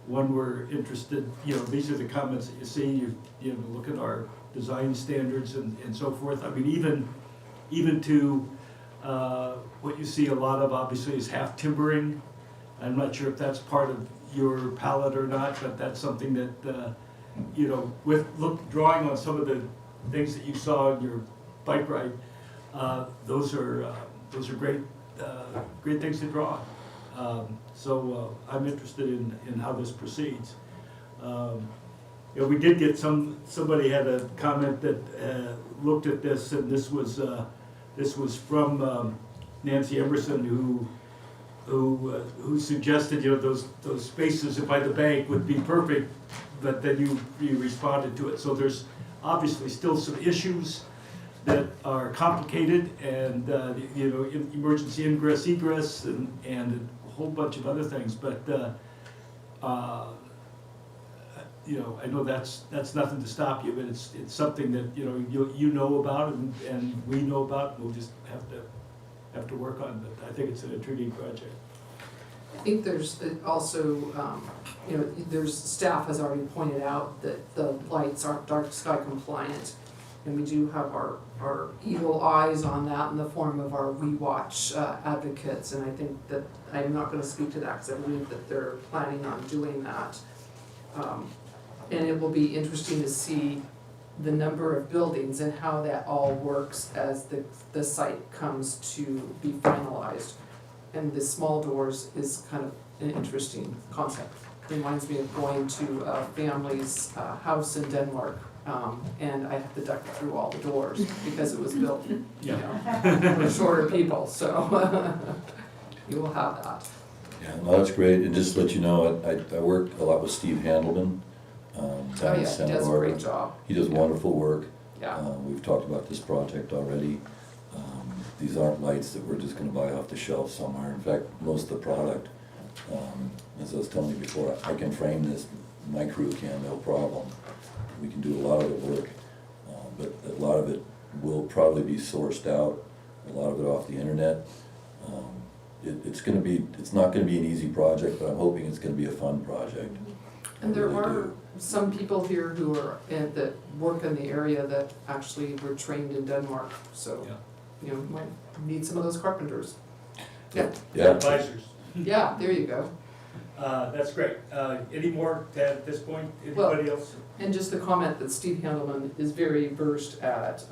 Speaker 1: one we're interested. These are the comments that you see. You look at our design standards and so forth. I mean, even to what you see a lot of, obviously, is half timbering. I'm not sure if that's part of your palette or not, but that's something that drawing on some of the things that you saw in your bike ride, those are great things to draw. So I'm interested in how this proceeds. We did get somebody had a comment that looked at this, and this was from Nancy Emerson, who suggested those spaces by the bank would be perfect, but then you responded to it. So there's obviously still some issues that are complicated, and emergency ingress, egress, and a whole bunch of other things. But I know that's nothing to stop you, but it's something that you know about and we know about. And we'll just have to work on. But I think it's an intriguing project.
Speaker 3: I think there's also, there's staff has already pointed out that the lights aren't dark sky compliant, and we do have our eagle eyes on that in the form of our We Watch advocates, and I think that I'm not going to speak to that because I believe that they're planning on doing that. And it will be interesting to see the number of buildings and how that all works as the site comes to be finalized. And the small doors is kind of an interesting concept. It reminds me of going to a family's house in Denmark, and I have to duck through all the doors because it was built, for shorter people, so you will have that.
Speaker 16: Yeah, no, that's great. And just to let you know, I worked a lot with Steve Handelman.
Speaker 3: He does a great job.
Speaker 16: He does wonderful work.
Speaker 3: Yeah.
Speaker 16: We've talked about this project already. these aren't lights that we're just gonna buy off the shelf somewhere. In fact, most of the product, as I was telling you before, I can frame this, my crew can, no problem. We can do a lot of the work, but a lot of it will probably be sourced out, a lot of it off the internet. It's not gonna be an easy project, but I'm hoping it's gonna be a fun project.
Speaker 3: And there
Speaker 16: I really
Speaker 3: are
Speaker 16: do.
Speaker 3: some people here who are, that work in the area that actually were trained in Denmark, so,
Speaker 1: Yeah.
Speaker 3: you know, might need some of those carpenters. Yeah,
Speaker 16: Yeah,
Speaker 1: Advisors.
Speaker 3: yeah, there you go.
Speaker 1: That's great. Any more to add at this point? Anybody else?
Speaker 3: And just the comment that Steve Handelman is very versed at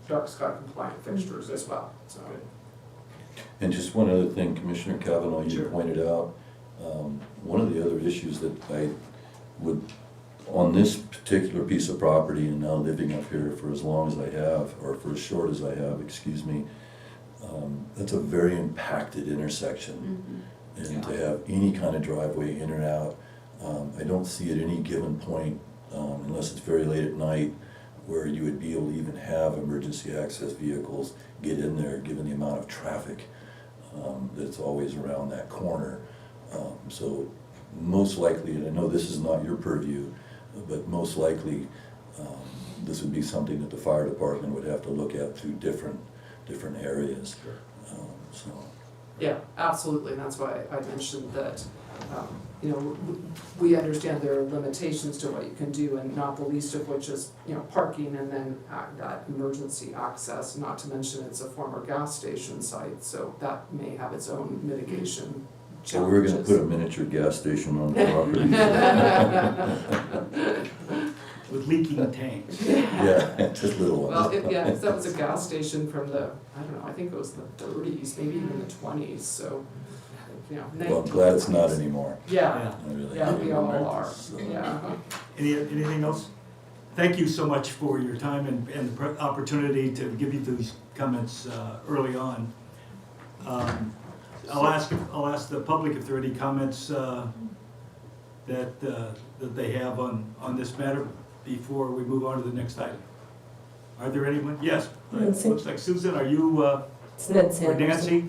Speaker 3: dark sky compliant fixtures as well, so.
Speaker 16: and just one other thing, Commissioner Cavanaugh, you
Speaker 1: Sure.
Speaker 16: pointed out, one of the other issues that I would, on this particular piece of property and now living up here for as long as I have, or for as short as I have, excuse me, that's a very impacted intersection. And to have any kind of driveway in or out, I don't see at any given point, unless it's very late at night, where you would be able to even have emergency access vehicles get in there, given the amount of traffic that's always around that corner. So most likely, and I know this is not your purview, but most likely this would be something that the fire department would have to look at through different areas. So.
Speaker 3: Yeah, absolutely, and that's why I mentioned that, you know, we understand there are limitations to what you can do, and not the least of which is, you know, parking and then that emergency access, not to mention it's a former gas station site, so that may have its own mitigation
Speaker 16: So we're
Speaker 3: challenges.
Speaker 16: gonna put a miniature gas station on the property.
Speaker 1: With leaking tanks.
Speaker 16: Yeah, just little ones.
Speaker 3: Well, yeah, that was a gas station from the, I don't know, I think it was the 30s, maybe even the 20s, so, you know.
Speaker 16: Well, I'm glad it's not anymore.
Speaker 3: Yeah,
Speaker 16: I really
Speaker 3: yeah,
Speaker 16: am.
Speaker 3: we all are,
Speaker 16: So-
Speaker 3: yeah.
Speaker 1: Anything else? Thank you so much for your time and the opportunity to give you these comments early on. I'll ask the public if there are any comments that they have on this matter before we move on to the next item. Are there anyone? Yes,
Speaker 9: Nancy.
Speaker 1: looks like Susan, are you,
Speaker 9: It's Nancy.
Speaker 1: or Nancy?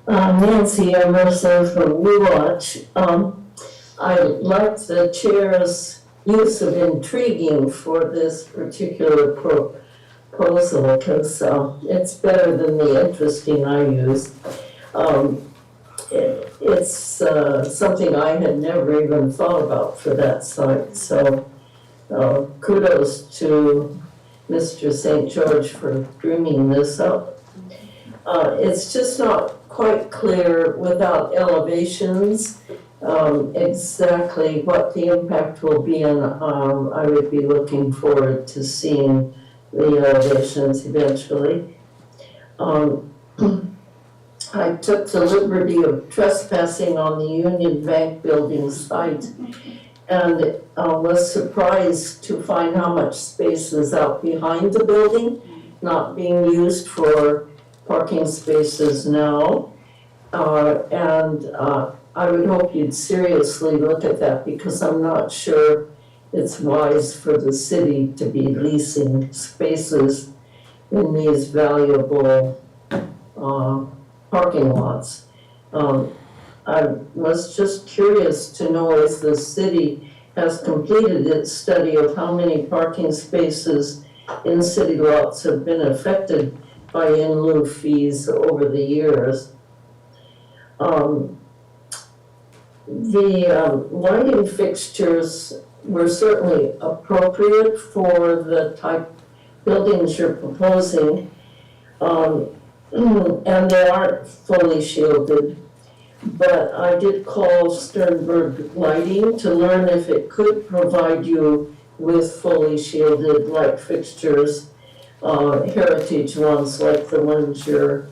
Speaker 11: Nancy Emerson from WeWatch. I like the chair's use of intriguing for this particular proposal because it's better than the interesting I used. It's something I had never even thought about for that site, so kudos to Mr. St. George for dreaming this up. It's just not quite clear without elevations exactly what the impact will be, and I would be looking forward to seeing the elevations eventually. I took the liberty of trespassing on the Union Bank building site and was surprised to find how much space is out behind the building, not being used for parking spaces now. I would hope you'd seriously look at that because I'm not sure it's wise for the city to be leasing spaces in these valuable parking lots. I was just curious to know if the city has completed its study of how many parking spaces in city lots have been affected by in lieu fees over the years. The lighting fixtures were certainly appropriate for the type buildings you're proposing, and they aren't fully shielded. But I did call Sternberg Lighting to learn if it could provide you with fully shielded light fixtures, heritage ones like the ones you're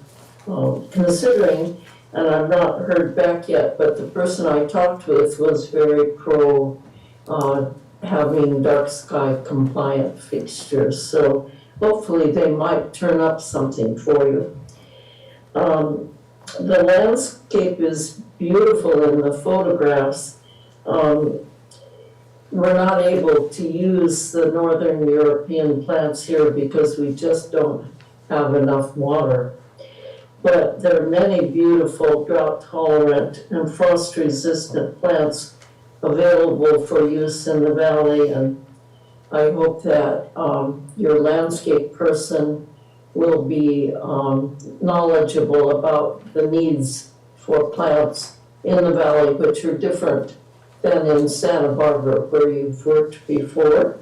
Speaker 11: considering. And I've not heard back yet, but the person I talked with was very pro having dark sky compliant fixtures. So hopefully they might turn up something for you. The landscape is beautiful in the photographs. we're not able to use the Northern European plants here because we just don't have enough water. But there are many beautiful drought-tolerant and frost-resistant plants available for use in the valley, and I hope that your landscape person will be knowledgeable about the needs for plants in the valley, which are different than in Santa Barbara where you've worked before.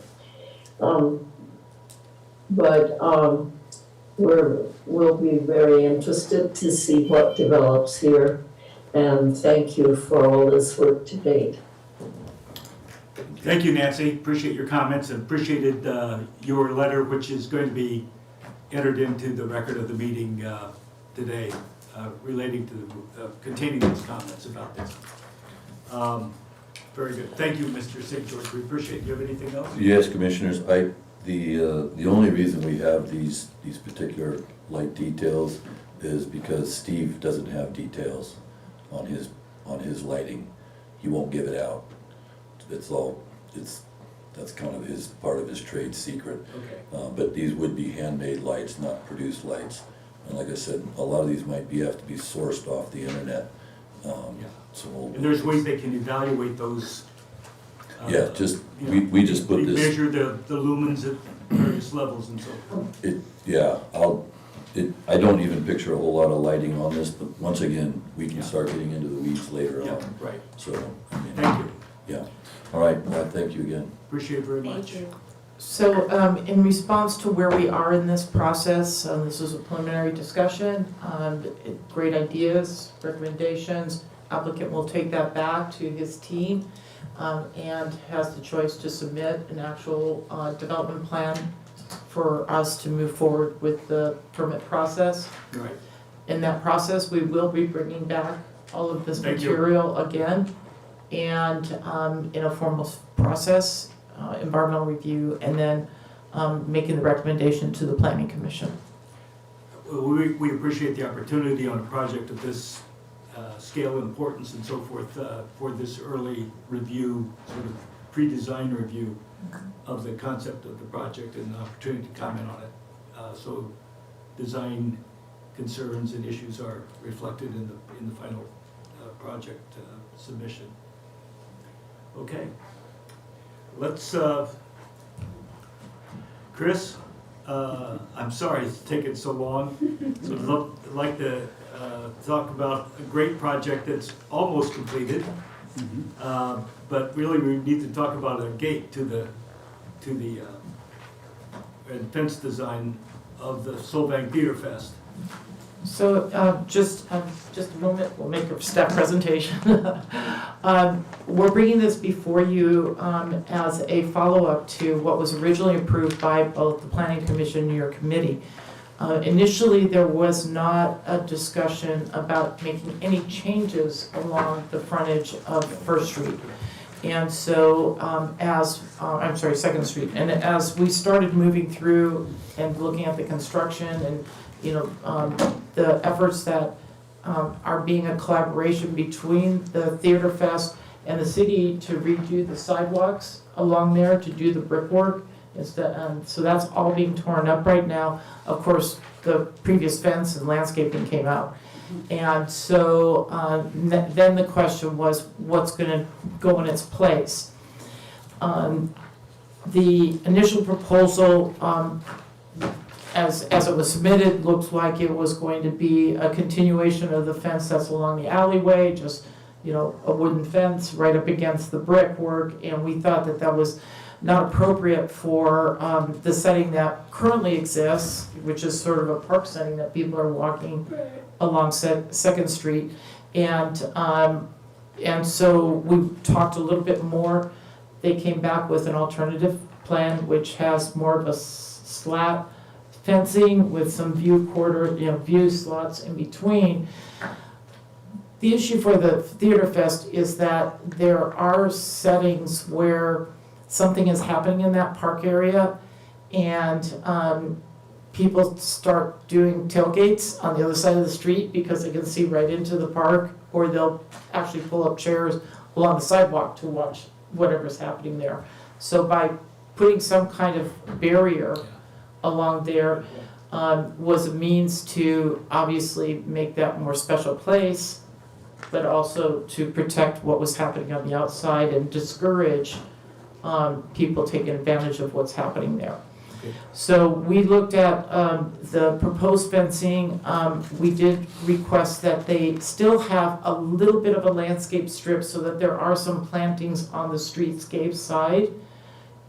Speaker 11: We'll be very interested to see what develops here, and thank you for all this work to date.
Speaker 1: Thank you, Nancy. Appreciate your comments and appreciated your letter, which is going to be entered into the record of the meeting today, relating to containing those comments about this. Very good. Thank you, Mr. St. George. We appreciate it. Do you have anything else?
Speaker 16: Yes, Commissioners, the only reason we have these particular light details is because Steve doesn't have details on his lighting. He won't give it out. That's kind of part of his trade secret.
Speaker 1: Okay.
Speaker 16: But these would be handmade lights, not produced lights. And like I said, a lot of these might have to be sourced off the internet.
Speaker 1: And there's ways they can evaluate those.
Speaker 16: Yeah, we just put this.
Speaker 1: Measure the lumens at various levels and so forth.
Speaker 16: I don't even picture a whole lot of lighting on this, but once again, we can start getting into the weeds later on.
Speaker 1: Right.
Speaker 16: So,
Speaker 1: Thank you.
Speaker 16: Yeah. All right, well, thank you again.
Speaker 1: Appreciate it very much.
Speaker 7: Thank you.
Speaker 6: So in response to where we are in this process, this is a preliminary discussion, great ideas, recommendations. Applicant will take that back to his team and has the choice to submit an actual development plan for us to move forward with the permit process.
Speaker 1: Right.
Speaker 6: In that process, we will be bringing back all of this
Speaker 1: Thank you.
Speaker 6: material again and in a formal process, environmental review, and then making the recommendation to the Planning Commission.
Speaker 1: We appreciate the opportunity on a project of this scale, importance, and so forth for this early review, sort of pre-design review of the concept of the project and the opportunity to comment on it. So design concerns and issues are reflected in the final project submission. Okay. Let's, Chris, I'm sorry it's taken so long. So I'd like to talk about a great project that's almost completed. But really we need to talk about a gate to the fence design of the Solvang Theater Fest.
Speaker 6: So just a moment, we'll make a staff presentation. We're bringing this before you as a follow-up to what was originally approved by both the Planning Commission and your committee. Initially, there was not a discussion about making any changes along the frontage of First Street. And so Second Street. And as we started moving through and looking at the construction and the efforts that are being a collaboration between the Theater Fest and the city to redo the sidewalks along there, to do the brickwork. So that's all being torn up right now. Of course, the previous fence and landscaping came out. And so then the question was, what's gonna go in its place? The initial proposal, as it was submitted, looked like it was going to be a continuation of the fence that's along the alleyway, just, a wooden fence right up against the brickwork, and we thought that that was not appropriate for the setting that currently exists, which is sort of a park setting that people are walking along Second Street. And so we talked a little bit more. They came back with an alternative plan, which has more of a slat fencing with some view slots in between. The issue for the Theater Fest is that there are settings where something is happening in that park area and people start doing tailgates on the other side of the street because they can see right into the park, or they'll actually pull up chairs along the sidewalk to watch whatever's happening there. So by putting some kind of barrier along there was a means to obviously make that more special place, but also to protect what was happening on the outside and discourage people taking advantage of what's happening there.
Speaker 1: Okay.
Speaker 6: So we looked at the proposed fencing. We did request that they still have a little bit of a landscape strip so that there are some plantings on the streetscape side.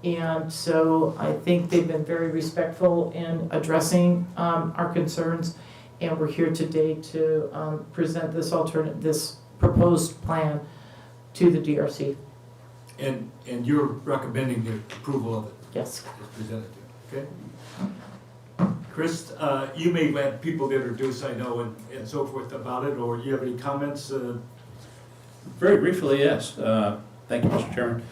Speaker 6: And so I think they've been very respectful in addressing our concerns. And we're here today to present this proposed plan to the DRC.
Speaker 1: And you're recommending the approval of it?
Speaker 6: Yes.
Speaker 1: As presented, okay? Chris, you may have people to introduce, I know, and so forth about it, or you have any comments?
Speaker 5: Very briefly, yes. Thank you, Mr. Chairman.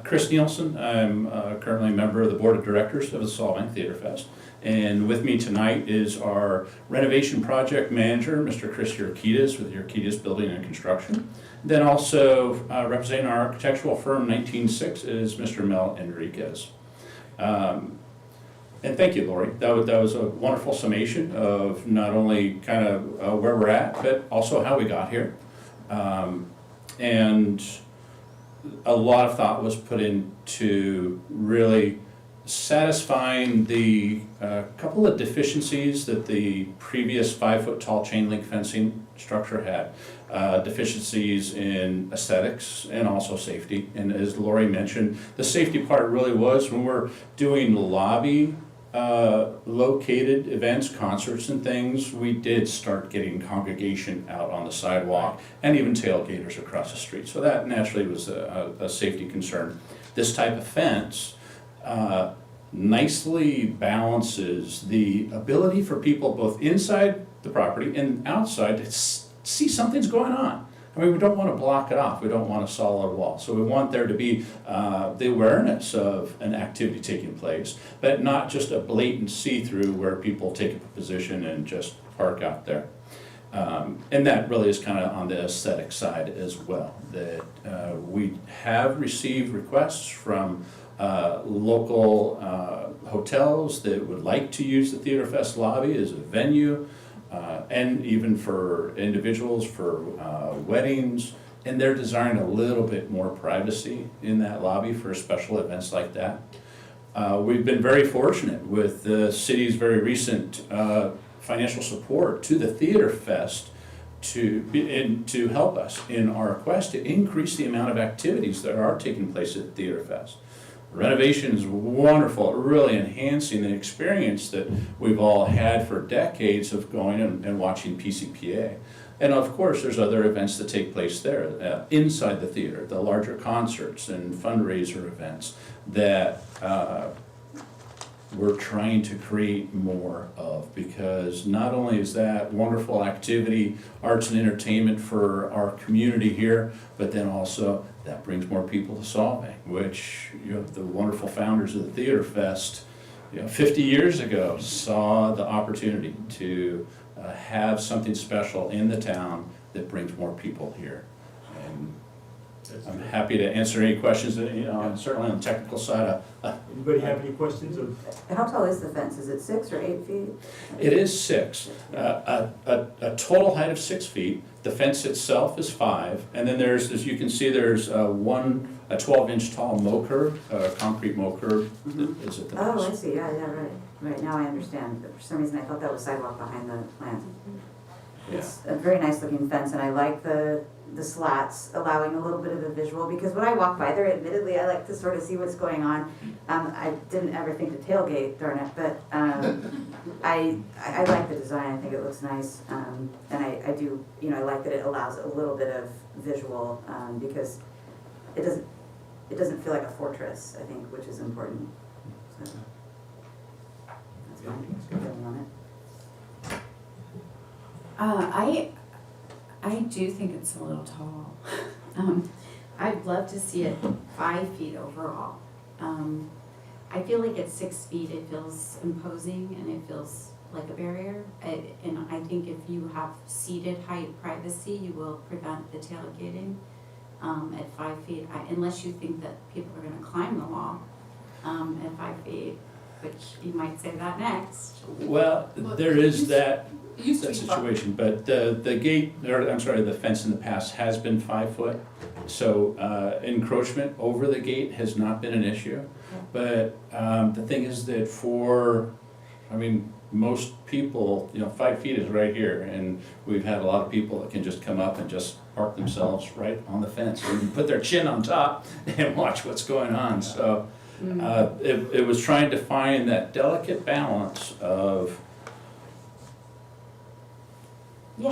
Speaker 5: Chris Nielsen, I'm currently a member of the Board of Directors of the Solvang Theater Fest. And with me tonight is our renovation project manager, Mr. Chris Urquidez with Urquidez Building and Construction. Then also representing our architectural firm 196 is Mr. Mel Enriquez. And thank you, Lori. That was a wonderful summation of not only kind of where we're at, but also how we got here. And a lot of thought was put into really satisfying the couple of deficiencies that the previous 5-foot tall chain link fencing structure had. Deficiencies in aesthetics and also safety. And as Lori mentioned, the safety part really was when we're doing lobby located events, concerts and things, we did start getting congregation out on the sidewalk and even tailgaters across the street. So that naturally was a safety concern. This type of fence nicely balances the ability for people both inside the property and outside to see something's going on. I mean, we don't want to block it off. We don't want a solid wall. So we want there to be the awareness of an activity taking place, but not just a blatant see-through where people take a position and just park out there. And that really is kind of on the aesthetic side as well. That we have received requests from local hotels that would like to use the Theater Fest lobby as a venue. And even for individuals for weddings, and they're desiring a little bit more privacy in that lobby for special events like that. We've been very fortunate with the city's very recent financial support to the Theater Fest to help us in our quest to increase the amount of activities that are taking place at Theater Fest. Renovation is wonderful, really enhancing the experience that we've all had for decades of going and watching PCPA. And of course, there's other events that take place there, inside the theater, the larger concerts and fundraiser events that we're trying to create more of, because not only is that wonderful activity, arts and entertainment for our community here, but then also that brings more people to Solvang, which the wonderful founders of the Theater Fest 50 years ago saw the opportunity to have something special in the town that brings more people here. And I'm happy to answer any questions that, certainly on the technical side.
Speaker 1: Anybody have any questions?
Speaker 10: How tall is the fence? Is it 6 or 8 feet?
Speaker 5: It is 6, a total height of 6 feet. The fence itself is 5, and then there's, as you can see, there's a 12-inch tall mow curb, concrete mow curb that is at the base.
Speaker 10: Oh, I see, yeah, right. Right, now I understand. For some reason I thought that was sidewalk behind the plant. It's a very nice looking fence, and I like the slats allowing a little bit of a visual, because when I walk by there, admittedly, I like to sort of see what's going on. I didn't ever think to tailgate, darn it, but I like the design. I think it looks nice, and I do, I like that it allows a little bit of visual, because it doesn't feel like a fortress, I think, which is important. So that's fine. Feeling on it.
Speaker 7: I do think it's a little tall. I'd love to see it 5 feet overall. I feel like at 6 feet it feels imposing and it feels like a barrier. And I think if you have seated height privacy, you will prevent the tailgating. at 5 feet, unless you think that people are gonna climb the wall, at 5 feet, which you might say that next.
Speaker 5: Well, there is that,
Speaker 3: It used to
Speaker 5: that
Speaker 3: be
Speaker 5: situation, but the gate, or I'm sorry, the fence in the past has been 5 foot. So encroachment over the gate has not been an issue. But the thing is that most people, 5 feet is right here, and we've had a lot of people that can just come up and just park themselves right on the fence and put their chin on top and watch what's going on. So it was trying to find that delicate balance of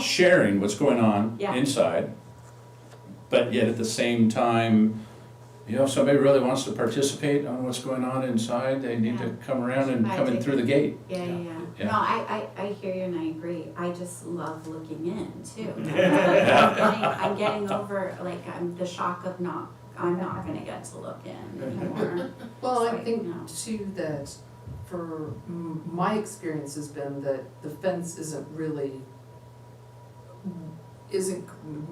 Speaker 5: sharing what's going on inside, but yet at the same time, if somebody really wants to participate on what's going on inside, they need to come around and come in through the gate.
Speaker 7: Yeah. No, I hear you and I agree. I just love looking in too. I'm getting over, the shock of I'm not gonna get to look in anymore.
Speaker 3: Well,
Speaker 7: So,
Speaker 3: I think too that for my experience has been that the fence isn't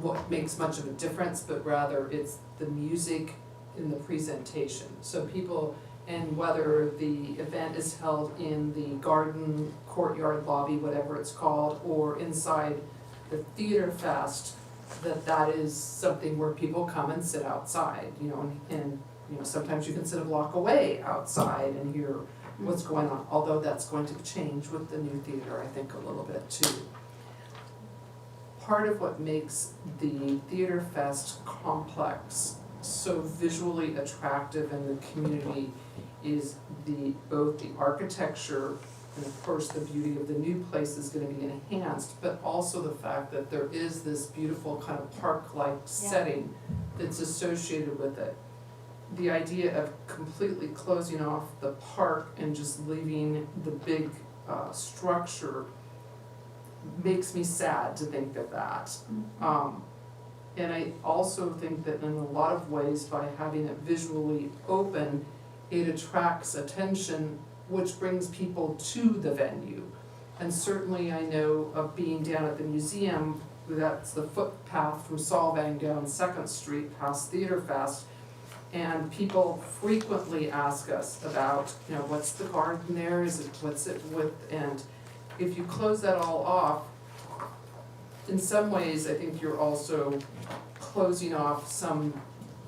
Speaker 3: what makes much of a difference, but rather it's the music in the presentation. So people, and whether the event is held in the garden, courtyard, lobby, whatever it's called, or inside the theater fest, that is something where people come and sit outside, and sometimes you can sit a block away outside and hear what's going on, although that's going to change with the new theater, I think, a little bit too. Part of what makes the Theater Fest complex so visually attractive in the community is both the architecture, and of course the beauty of the new place is going to be enhanced, but also the fact that there is this beautiful kind of park-like setting that's associated with it. The idea of completely closing off the park and just leaving the big structure makes me sad to think of that. And I also think that in a lot of ways, by having it visually open, it attracts attention, which brings people to the venue. And certainly I know of being down at the museum, that's the footpath from Solvang down 2nd Street past Theater Fest, and people frequently ask us about, what's the garden there, what's it with, and if you close that all off, in some ways, I think you're also closing off some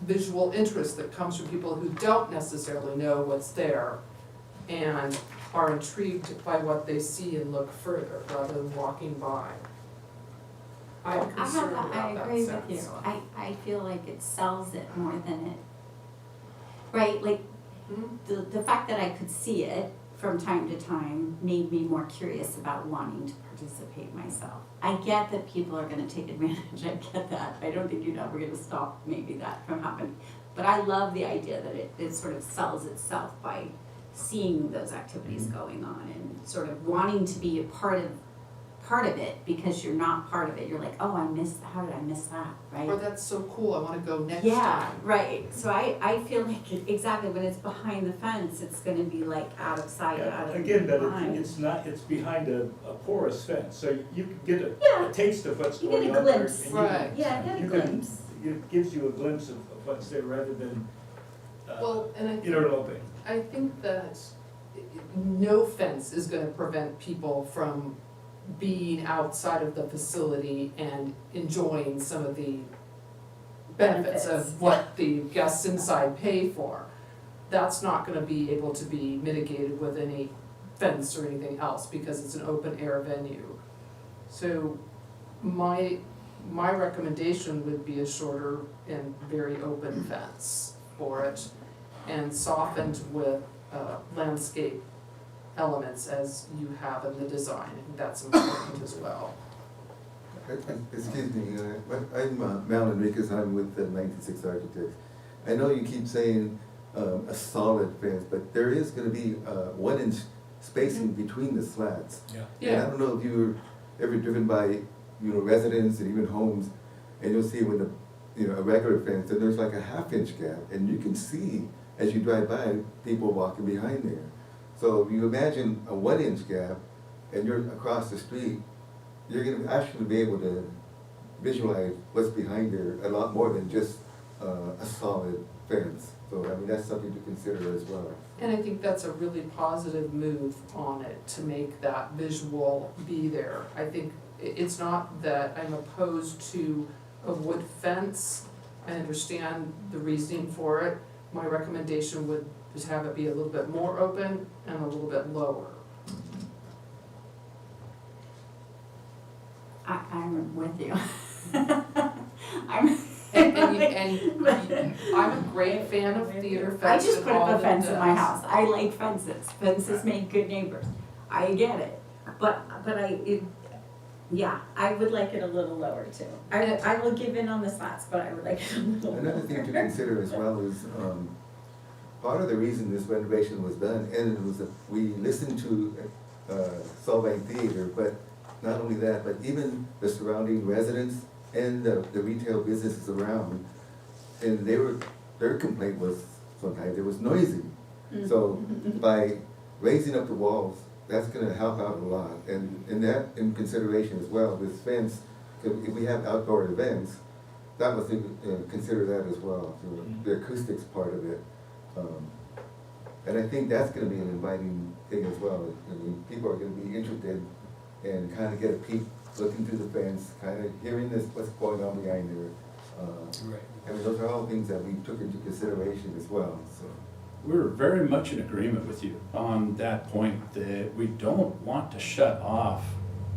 Speaker 3: visual interest that comes from people who don't necessarily know what's there and are intrigued by what they see and look further rather than walking by. I'm concerned about that sense.
Speaker 7: I agree with you. I feel like it sells it more than it, right? Like, the fact that I could see it from time to time made me more curious about wanting to participate myself. I get that people are gonna take advantage, I get that. I don't think you're ever gonna stop maybe that from happening. But I love the idea that it sort of sells itself by seeing those activities going on and sort of wanting to be a part of it, because you're not part of it. You're like, oh, how did I miss that, right?
Speaker 3: Or that's so cool, I wanna go next
Speaker 7: Yeah,
Speaker 3: time.
Speaker 7: right. So I feel like exactly when it's behind the fence, it's gonna be like out of sight, out of
Speaker 1: Again, but
Speaker 7: mind.
Speaker 1: it's not, it's behind a porous fence, so you can get
Speaker 7: Yeah.
Speaker 1: a taste of what's
Speaker 7: You
Speaker 1: going
Speaker 7: get
Speaker 1: on
Speaker 7: a
Speaker 1: there.
Speaker 7: glimpse.
Speaker 1: and you
Speaker 3: Right.
Speaker 1: can-
Speaker 7: Yeah, get a
Speaker 1: you can-
Speaker 7: glimpse.
Speaker 1: It gives you a glimpse of what's there rather than,
Speaker 3: Well, and I
Speaker 1: interloping.
Speaker 3: I think that no fence is gonna prevent people from being outside of the facility and enjoying some of the benefits of what the guests inside pay for. That's not gonna be able to be mitigated with any fence or anything else because it's an open air venue. So my recommendation would be a shorter and very open fence for it and softened with landscape elements as you have in the design. I think that's important as well.
Speaker 17: Excuse me, I'm Mal Enriquez, I'm with the 96 Architects. I know you keep saying a solid fence, but there is gonna be 1 inch spacing between the slats. And I don't know if you're ever driven by, residents and even homes, and you'll see when a regular fence, and there's like a 1/2 inch gap, and you can see as you drive by, people walking behind there. So if you imagine a 1 inch gap, and you're across the street, you're gonna actually be able to visualize what's behind there a lot more than just a solid fence. So, I mean, that's something to consider as well.
Speaker 3: And I think that's a really positive move on it, to make that visual be there. I think it's not that I'm opposed to a wood fence. I understand the reasoning for it. My recommendation would just have it be a little bit more open and a little bit lower.
Speaker 7: I'm with you.
Speaker 3: And I'm a great fan of theater
Speaker 7: I
Speaker 3: fence.
Speaker 7: just put up a fence in my
Speaker 3: does.
Speaker 7: house. I like fences. Fences make good neighbors. I get it. But yeah, I would like it a little lower too. I will give in on the slats, but I would like it a little lower.
Speaker 17: Another thing to consider as well is, part of the reason this renovation was done, and it was that we listened to Solvang Theater, but not only that, but even the surrounding residents and the retail businesses around, and their complaint was sometimes it was noisy. So by raising up the walls, that's gonna help out a lot, and that in consideration as well, this fence, if we have outdoor events, that was consider that as well, the acoustics part of it. And I think that's gonna be an inviting thing as well. I mean, people are gonna be interested and kind of get a peek, looking through the fence, kind of hearing what's going on behind there.
Speaker 1: Right.
Speaker 17: I mean, those are all things that we took into consideration as well, so.
Speaker 5: We're very much in agreement with you on that point, that we don't want to shut off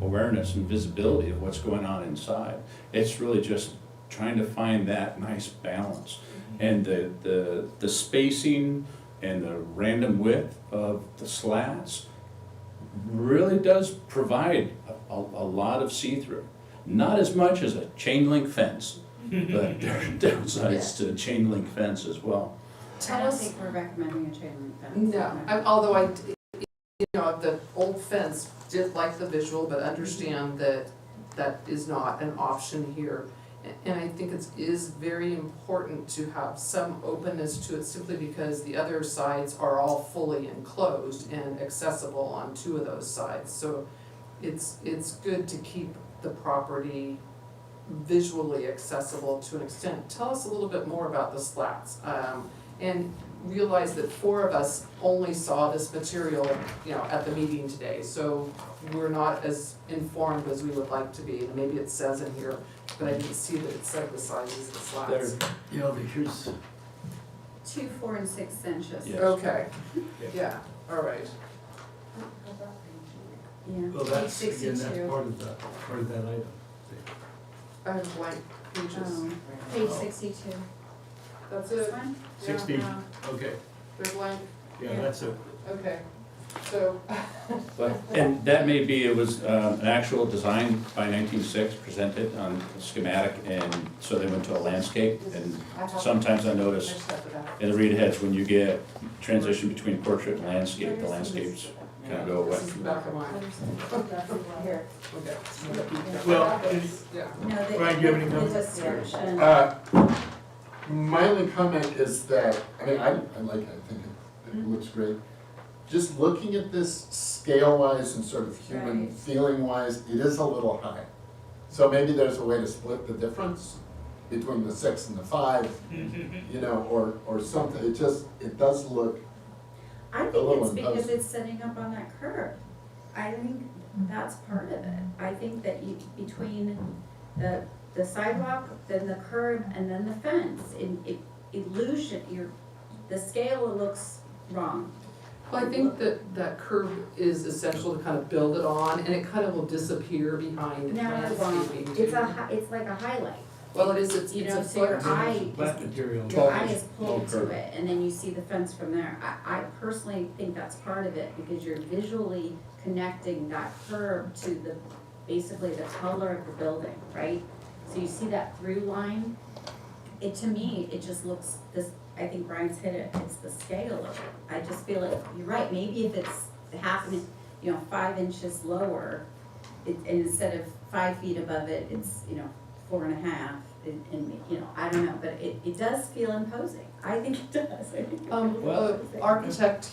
Speaker 5: awareness and visibility of what's going on inside. It's really just trying to find that nice balance. And the spacing and the random width of the slats really does provide a lot of see-through. Not as much as a chain link fence, but there are downsides to a chain link fence as well.
Speaker 7: I don't think we're recommending a chain link fence.
Speaker 3: No, although the old fence did like the visual, but understand that that is not an option here. And I think it is very important to have some openness to it, simply because the other sides are all fully enclosed and accessible on two of those sides. So it's good to keep the property visually accessible to an extent. Tell us a little bit more about the slats. And realize that 4 of us only saw this material, at the meeting today. So we're not as informed as we would like to be. And maybe it says in here, but I didn't see that it said the sizes of the slats.
Speaker 1: Here's.
Speaker 7: 2, 4, and 6 inches.
Speaker 5: Yes.
Speaker 3: Okay, yeah, all right.
Speaker 7: Yeah.
Speaker 1: Well, that's,
Speaker 7: Page
Speaker 1: again, that's
Speaker 7: 62.
Speaker 1: part of that item.
Speaker 3: I have blank pages.
Speaker 7: Page 62.
Speaker 3: That's
Speaker 7: This
Speaker 3: it?
Speaker 7: one?
Speaker 1: 60, okay,
Speaker 3: They're blank?
Speaker 1: yeah, that's it.
Speaker 3: Okay, so,
Speaker 5: And that may be, it was an actual design by 1906, presented on schematic, and so they went to a landscape. And sometimes I notice in the read aheads, when you get transition between portrait and landscape, the landscapes kind of go away.
Speaker 3: this is the back of mine.
Speaker 7: Here.
Speaker 3: Okay.
Speaker 1: Well,
Speaker 3: Yeah.
Speaker 7: No, they.
Speaker 1: Brian, do you have any
Speaker 7: the
Speaker 1: comments?
Speaker 7: description.
Speaker 4: My only comment is that, I mean, I like it, I think it looks great. Just looking at this scale-wise and sort of human
Speaker 7: Right.
Speaker 4: feeling-wise, it is a little high. So maybe there's a way to split the difference between the 6 and the 5, or something. It does look,
Speaker 7: I
Speaker 4: a
Speaker 7: think
Speaker 4: little
Speaker 7: it's because
Speaker 4: imposing.
Speaker 7: it's setting up on that curve. I think that's part of it. I think that between the sidewalk, then the curb, and then the fence, the scale looks wrong.
Speaker 3: Well, I think that curb is essential to kind of build it on, and it kind of will disappear behind
Speaker 7: No, it's wrong.
Speaker 3: landscaping.
Speaker 7: It's like a highlight.
Speaker 3: Well, it is, it's
Speaker 7: You
Speaker 3: a
Speaker 7: know, so your
Speaker 3: foot.
Speaker 7: eye,
Speaker 1: Flat material.
Speaker 7: your eye is pulled
Speaker 4: Tall
Speaker 7: to
Speaker 4: curb.
Speaker 7: it, and then you see the fence from there. I personally think that's part of it, because you're visually connecting that curb to basically the color of the building, right? So you see that through line, to me, it just looks, I think Brian's hit it, it's the scale of it. I just feel like, you're right, maybe if it's 5 inches lower, and instead of 5 feet above it, it's, 4.5, and I don't know, but it does feel imposing. I think it does. I think it feels imposing.
Speaker 3: Architect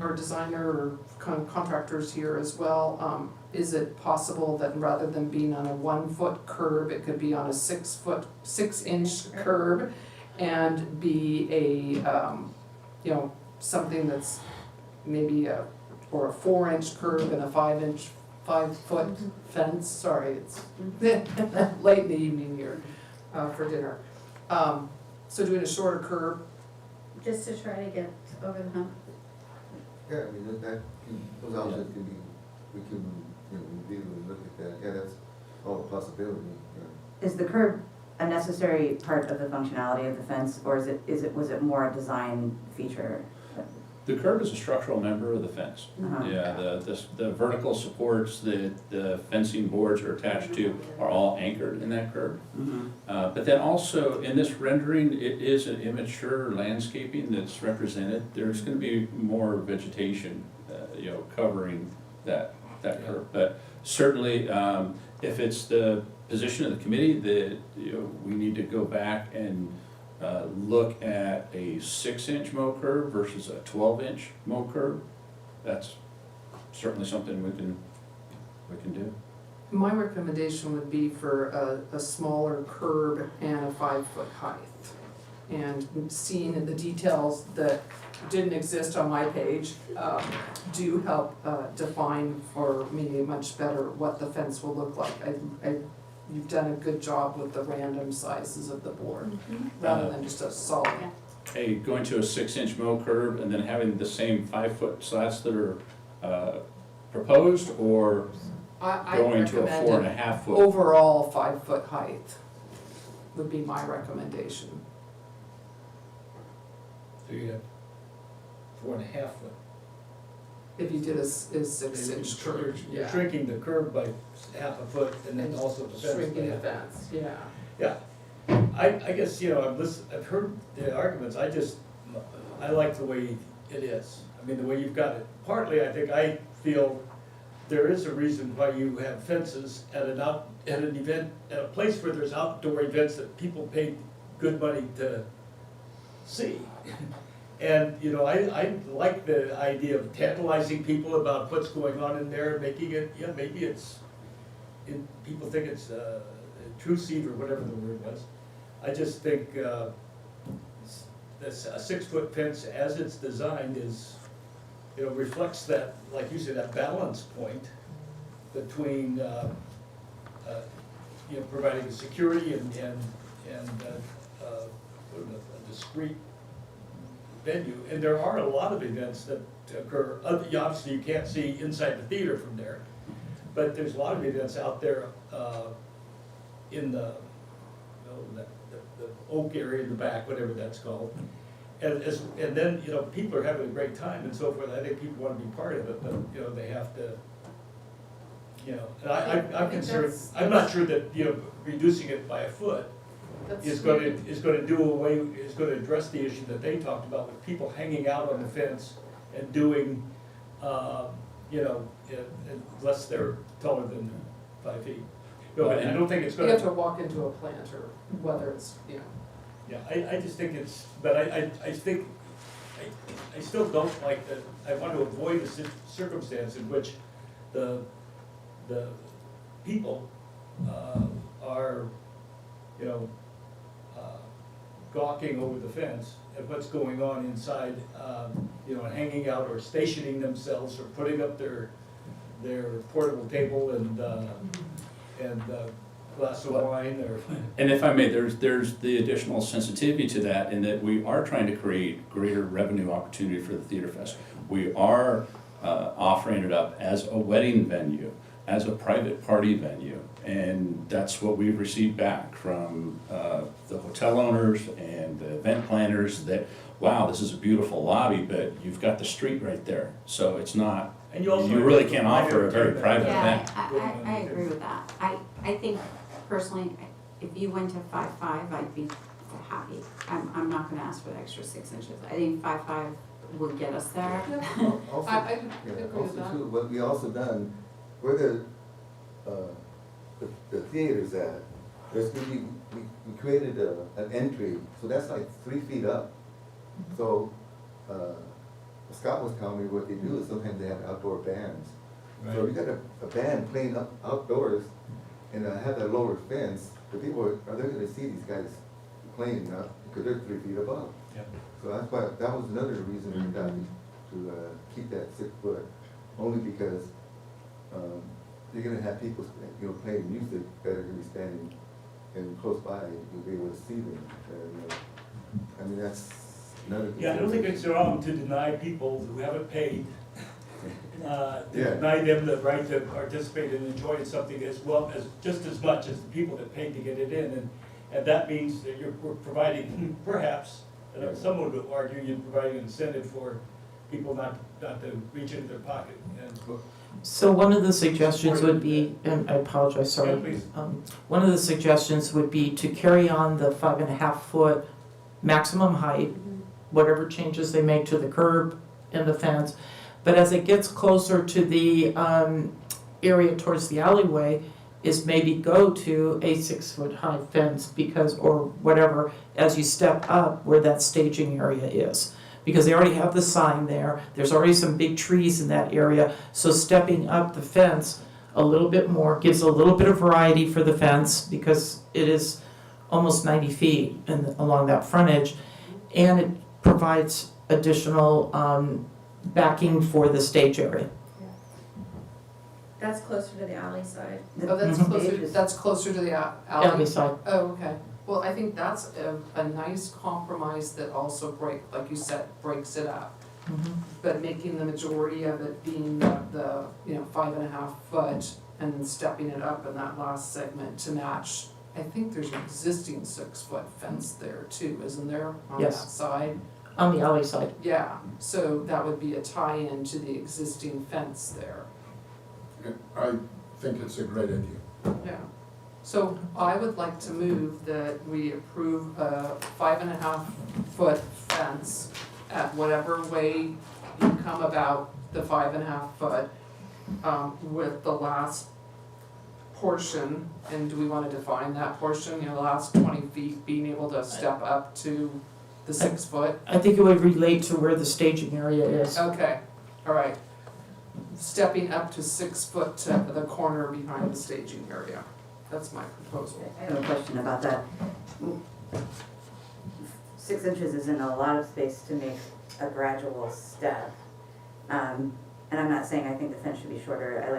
Speaker 3: or designer or contractors here as well, is it possible that rather than being on a 1 foot curb, it could be on a 6 inch curb? and be a, you know, something that's maybe or a 4-inch curb and a 5-foot fence, sorry, it's late in the evening here, for dinner. So doing a shorter curb,
Speaker 13: Just to try to get over the hump.
Speaker 17: Yeah, I mean, those options can be, we can, you know, review and look at that, yeah, that's all a possibility, yeah.
Speaker 10: Is the curb a necessary part of the functionality of the fence, or was it more a design feature?
Speaker 5: The curb is a structural member of the fence.
Speaker 10: Uh-huh.
Speaker 5: Yeah, the vertical supports that the fencing boards are attached to are all anchored in that curb. But then also in this rendering, it is an immature landscaping that's represented. There's gonna be more vegetation, you know, covering that curb. But certainly, if it's the position of the committee that, you know, we need to go back and look at a 6-inch mow curb versus a 12-inch mow curb, that's certainly something we can do.
Speaker 3: my recommendation would be for a smaller curb and a 5-foot height. And seeing the details that didn't exist on my page do help define for me much better what the fence will look like. You've done a good job with the random sizes of the board, rather than just a solid.
Speaker 5: Going to a 6-inch mow curb and then having the same 5-foot slats that are proposed, or going to a 4.5-foot?
Speaker 3: Overall 5-foot height would be my recommendation.
Speaker 1: So you have 4.5 foot.
Speaker 3: If you did a 6-inch curb,
Speaker 1: You're shrinking the curb by 1/2 foot and then also the fence.
Speaker 3: Shrinking the fence, yeah.
Speaker 1: Yeah, I guess, you know, I've heard the arguments, I like the way it is. I mean, the way you've got it. Partly, I feel there is a reason why you have fences at an event, at a place where there's outdoor events that people pay good money to see. And, you know, I like the idea of tantalizing people about what's going on in there and making it, yeah, maybe people think it's intrusive or whatever the word was. I just think this a 6-foot fence as it's designed is, you know, reflects that, like you said, that balance point between, you know, providing security and a discrete venue. And there are a lot of events that occur, obviously you can't see inside the theater from there, but there's a lot of events out there in the oak area in the back, whatever that's called. And then, you know, people are having a great time and so forth. I think people want to be part of it, but, you know, they have to, you know, and I'm concerned, I'm not sure that, you know, reducing it by 1 foot is going to address the issue that they talked about with people hanging out on the fence and doing, you know, unless they're taller than 5 feet. No, I don't think it's going to.
Speaker 3: You have to walk into a plant, or whether it's, you know.
Speaker 1: Yeah, I just think it's, but I think, I still don't like that. I want to avoid a circumstance in which the people are, you know, gawking over the fence at what's going on inside, you know, hanging out or stationing themselves or putting up their portable table and glass of wine or.
Speaker 5: And if I may, there's the additional sensitivity to that in that we are trying to create greater revenue opportunity for the Theater Fest. We are offering it up as a wedding venue, as a private party venue, and that's what we've received back from the hotel owners and the event planners, that, wow, this is a beautiful lobby, but you've got the street right there, so it's not,
Speaker 1: And you
Speaker 5: really can't offer a very private event.
Speaker 7: I agree with that. I think personally, if you went to 5'5", I'd be happy. I'm not gonna ask for the extra 6 inches. I think 5'5" will get us there.
Speaker 17: Also,
Speaker 3: I agree with
Speaker 17: also
Speaker 3: that.
Speaker 17: too, what we also done, where the theater's at, there's gonna be, we created an entry, so that's like 3 feet up. So, Scott was telling me what they do is sometimes they have outdoor bands. So if you got a band playing outdoors and have that lower fence, the people are they're gonna see these guys playing because they're 3 feet above.
Speaker 1: Yeah.
Speaker 17: So that's why, that was another reason we got to keep that 6 foot, only because you're gonna have people, playing music that are gonna be standing and close by, you'll be able to see them. And, I mean, that's another thing.
Speaker 1: Yeah, I don't think it's wrong to deny people who haven't paid, to
Speaker 17: Yeah.
Speaker 1: deny them the right to participate and enjoy something as well as, just as much as the people that paid to get it in. And that means that we're providing, perhaps, someone would argue, you're providing an incentive for people not to reach into their pocket. And
Speaker 6: So one of the suggestions would be, and I apologize, sorry.
Speaker 1: Yeah, please.
Speaker 6: One of the suggestions would be to carry on the 5.5 foot maximum height, whatever changes they make to the curb and the fence. But as it gets closer to the area towards the alleyway, is maybe go to a 6 foot high fence because, or whatever, as you step up where that staging area is. Because they already have the sign there, there's already some big trees in that area, so stepping up the fence a little bit more gives a little bit of variety for the fence, because it is almost 90 feet along that frontage, and it provides additional backing for the stage area.
Speaker 13: That's closer to the alley side.
Speaker 3: Oh, that's closer to the alley?
Speaker 6: Alley side.
Speaker 3: Oh, okay. Well, I think that's a nice compromise that also like you said, breaks it up. But making the majority of it being the 5.5 foot and stepping it up in that last segment to match. I think there's an existing 6 foot fence there too, isn't there, on that
Speaker 6: Yes.
Speaker 3: side?
Speaker 6: On the alley side.
Speaker 3: Yeah, so that would be a tie-in to the existing fence there.
Speaker 4: I think it's a great idea.
Speaker 3: Yeah. So I would like to move that we approve a 5.5 foot fence at whatever way you come about the 5.5 foot, with the last portion, and do we wanna define that portion, the last 20 feet being able to step up to the 6 foot?
Speaker 6: I think it would relate to where the staging area is.
Speaker 3: Okay, all right. Stepping up to 6 foot to the corner behind the staging area. That's my proposal.
Speaker 10: I have a question about that. 6 inches isn't a lot of space to make a gradual step. And I'm not saying I think the fence should be shorter, I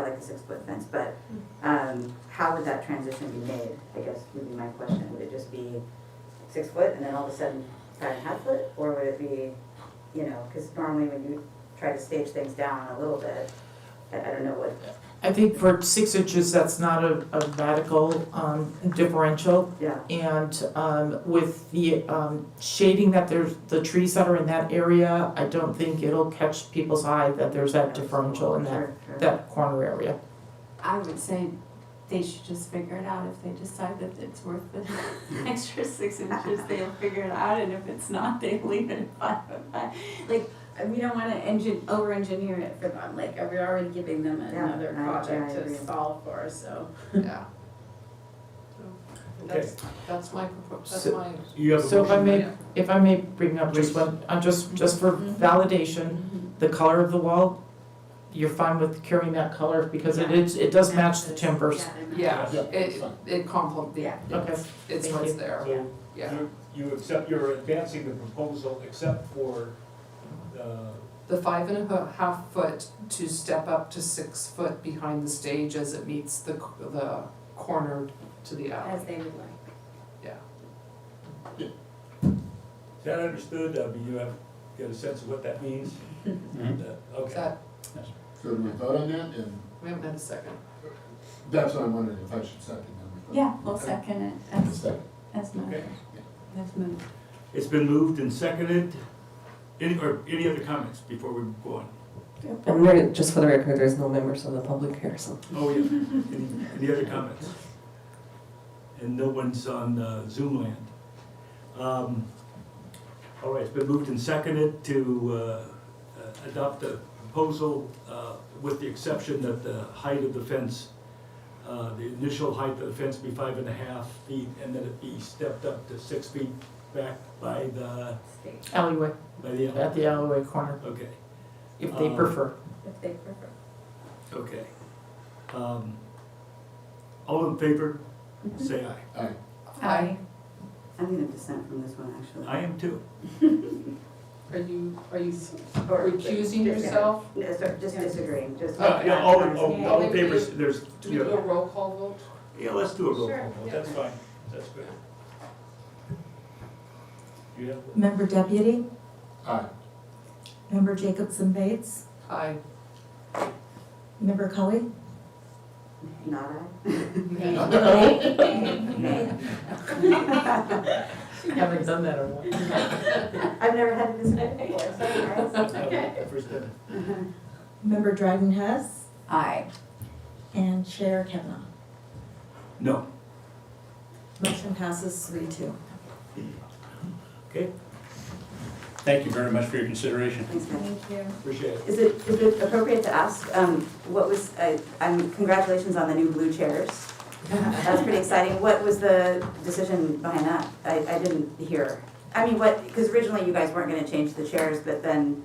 Speaker 10: like the 6 foot fence, but how would that transition be made, I guess would be my question. Would it just be 6 foot and then all of a sudden 5.5 foot? Or would it be, because normally when you try to stage things down a little bit, I don't know what.
Speaker 6: I think for 6 inches, that's not a radical differential.
Speaker 10: Yeah.
Speaker 6: And with the shading that there's, the trees that are in that area, I don't think it'll catch people's eye that there's that differential in that corner area.
Speaker 7: I would say they should just figure it out. If they decide that it's worth the extra 6 inches, they'll figure it out, and if it's not, they leave it at 5. Like, we don't wanna over-engineer it for them, like, we're already giving them another project to solve for, so.
Speaker 3: Yeah.
Speaker 1: Okay.
Speaker 3: That's my that's
Speaker 6: So-
Speaker 3: my.
Speaker 1: You have a
Speaker 6: So
Speaker 1: motion?
Speaker 6: if I may bring up just
Speaker 1: Please.
Speaker 6: one, just for validation, the color of the wall, you're fine with carrying that color, because it does match the timbers.
Speaker 3: Yeah,
Speaker 4: Yeah,
Speaker 3: it complements,
Speaker 7: Yeah.
Speaker 6: Okay.
Speaker 3: it's
Speaker 6: Thank
Speaker 3: what's
Speaker 6: you.
Speaker 3: there,
Speaker 10: Yeah.
Speaker 3: yeah.
Speaker 1: You accept, you're advancing the proposal except for
Speaker 3: The 5.5 foot to step up to 6 foot behind the stage as it meets the corner to the alley.
Speaker 13: As they would like.
Speaker 3: Yeah.
Speaker 1: is that understood? I mean, you have, get a sense of what that means?
Speaker 3: Is
Speaker 1: Okay.
Speaker 3: that,
Speaker 4: So do we vote on that? And
Speaker 3: we haven't had a second.
Speaker 4: that's what I'm wondering if I should second them.
Speaker 7: Yeah, we'll second it as
Speaker 4: Second.
Speaker 7: moved.
Speaker 1: Okay.
Speaker 7: As moved.
Speaker 1: It's been moved and seconded. Any other comments before we go on?
Speaker 9: And just for the record, there's no members of the public here, so.
Speaker 1: Oh, yeah. Any other comments? And no one's on Zoom land. All right, it's been moved and seconded to adopt the proposal with the exception that the height of the fence, the initial height of the fence be 5.5 feet, and that it be stepped up to 6 feet back by the
Speaker 6: Alleyway,
Speaker 1: alley.
Speaker 6: at the alleyway corner,
Speaker 1: Okay,
Speaker 6: if they prefer.
Speaker 13: If they prefer.
Speaker 1: okay. All in favor, say aye.
Speaker 4: Aye.
Speaker 7: Aye.
Speaker 10: I'm gonna dissent from this one, actually.
Speaker 1: I am too.
Speaker 3: Are you
Speaker 10: Or
Speaker 3: recusing
Speaker 10: just-
Speaker 3: yourself?
Speaker 10: No, sorry, just disagreeing, just.
Speaker 1: Yeah, all in favor, there's,
Speaker 3: Do we do a roll call vote?
Speaker 1: yeah, let's do a roll
Speaker 3: Sure,
Speaker 1: call vote,
Speaker 3: yeah.
Speaker 1: that's fine, that's good. You have,
Speaker 2: Member Deputy,
Speaker 4: Aye.
Speaker 2: Member Jacobson Bates,
Speaker 3: Aye.
Speaker 2: Member Cully,
Speaker 10: Not
Speaker 6: Haven't done that or what?
Speaker 10: I've never had to dissent before, sorry guys.
Speaker 1: first time.
Speaker 2: Member Dryden Hess,
Speaker 7: Aye.
Speaker 2: and Chair Kavanaugh.
Speaker 1: No,
Speaker 2: Motion passes 3-2.
Speaker 1: okay,
Speaker 5: Thank you very much for your consideration.
Speaker 10: Thanks, guys.
Speaker 2: Thank you.
Speaker 1: appreciate it.
Speaker 10: Is it appropriate to ask, what was, congratulations on the new blue chairs. That's pretty exciting. What was the decision behind that? I didn't hear. I mean, because originally you guys weren't gonna change the chairs, but then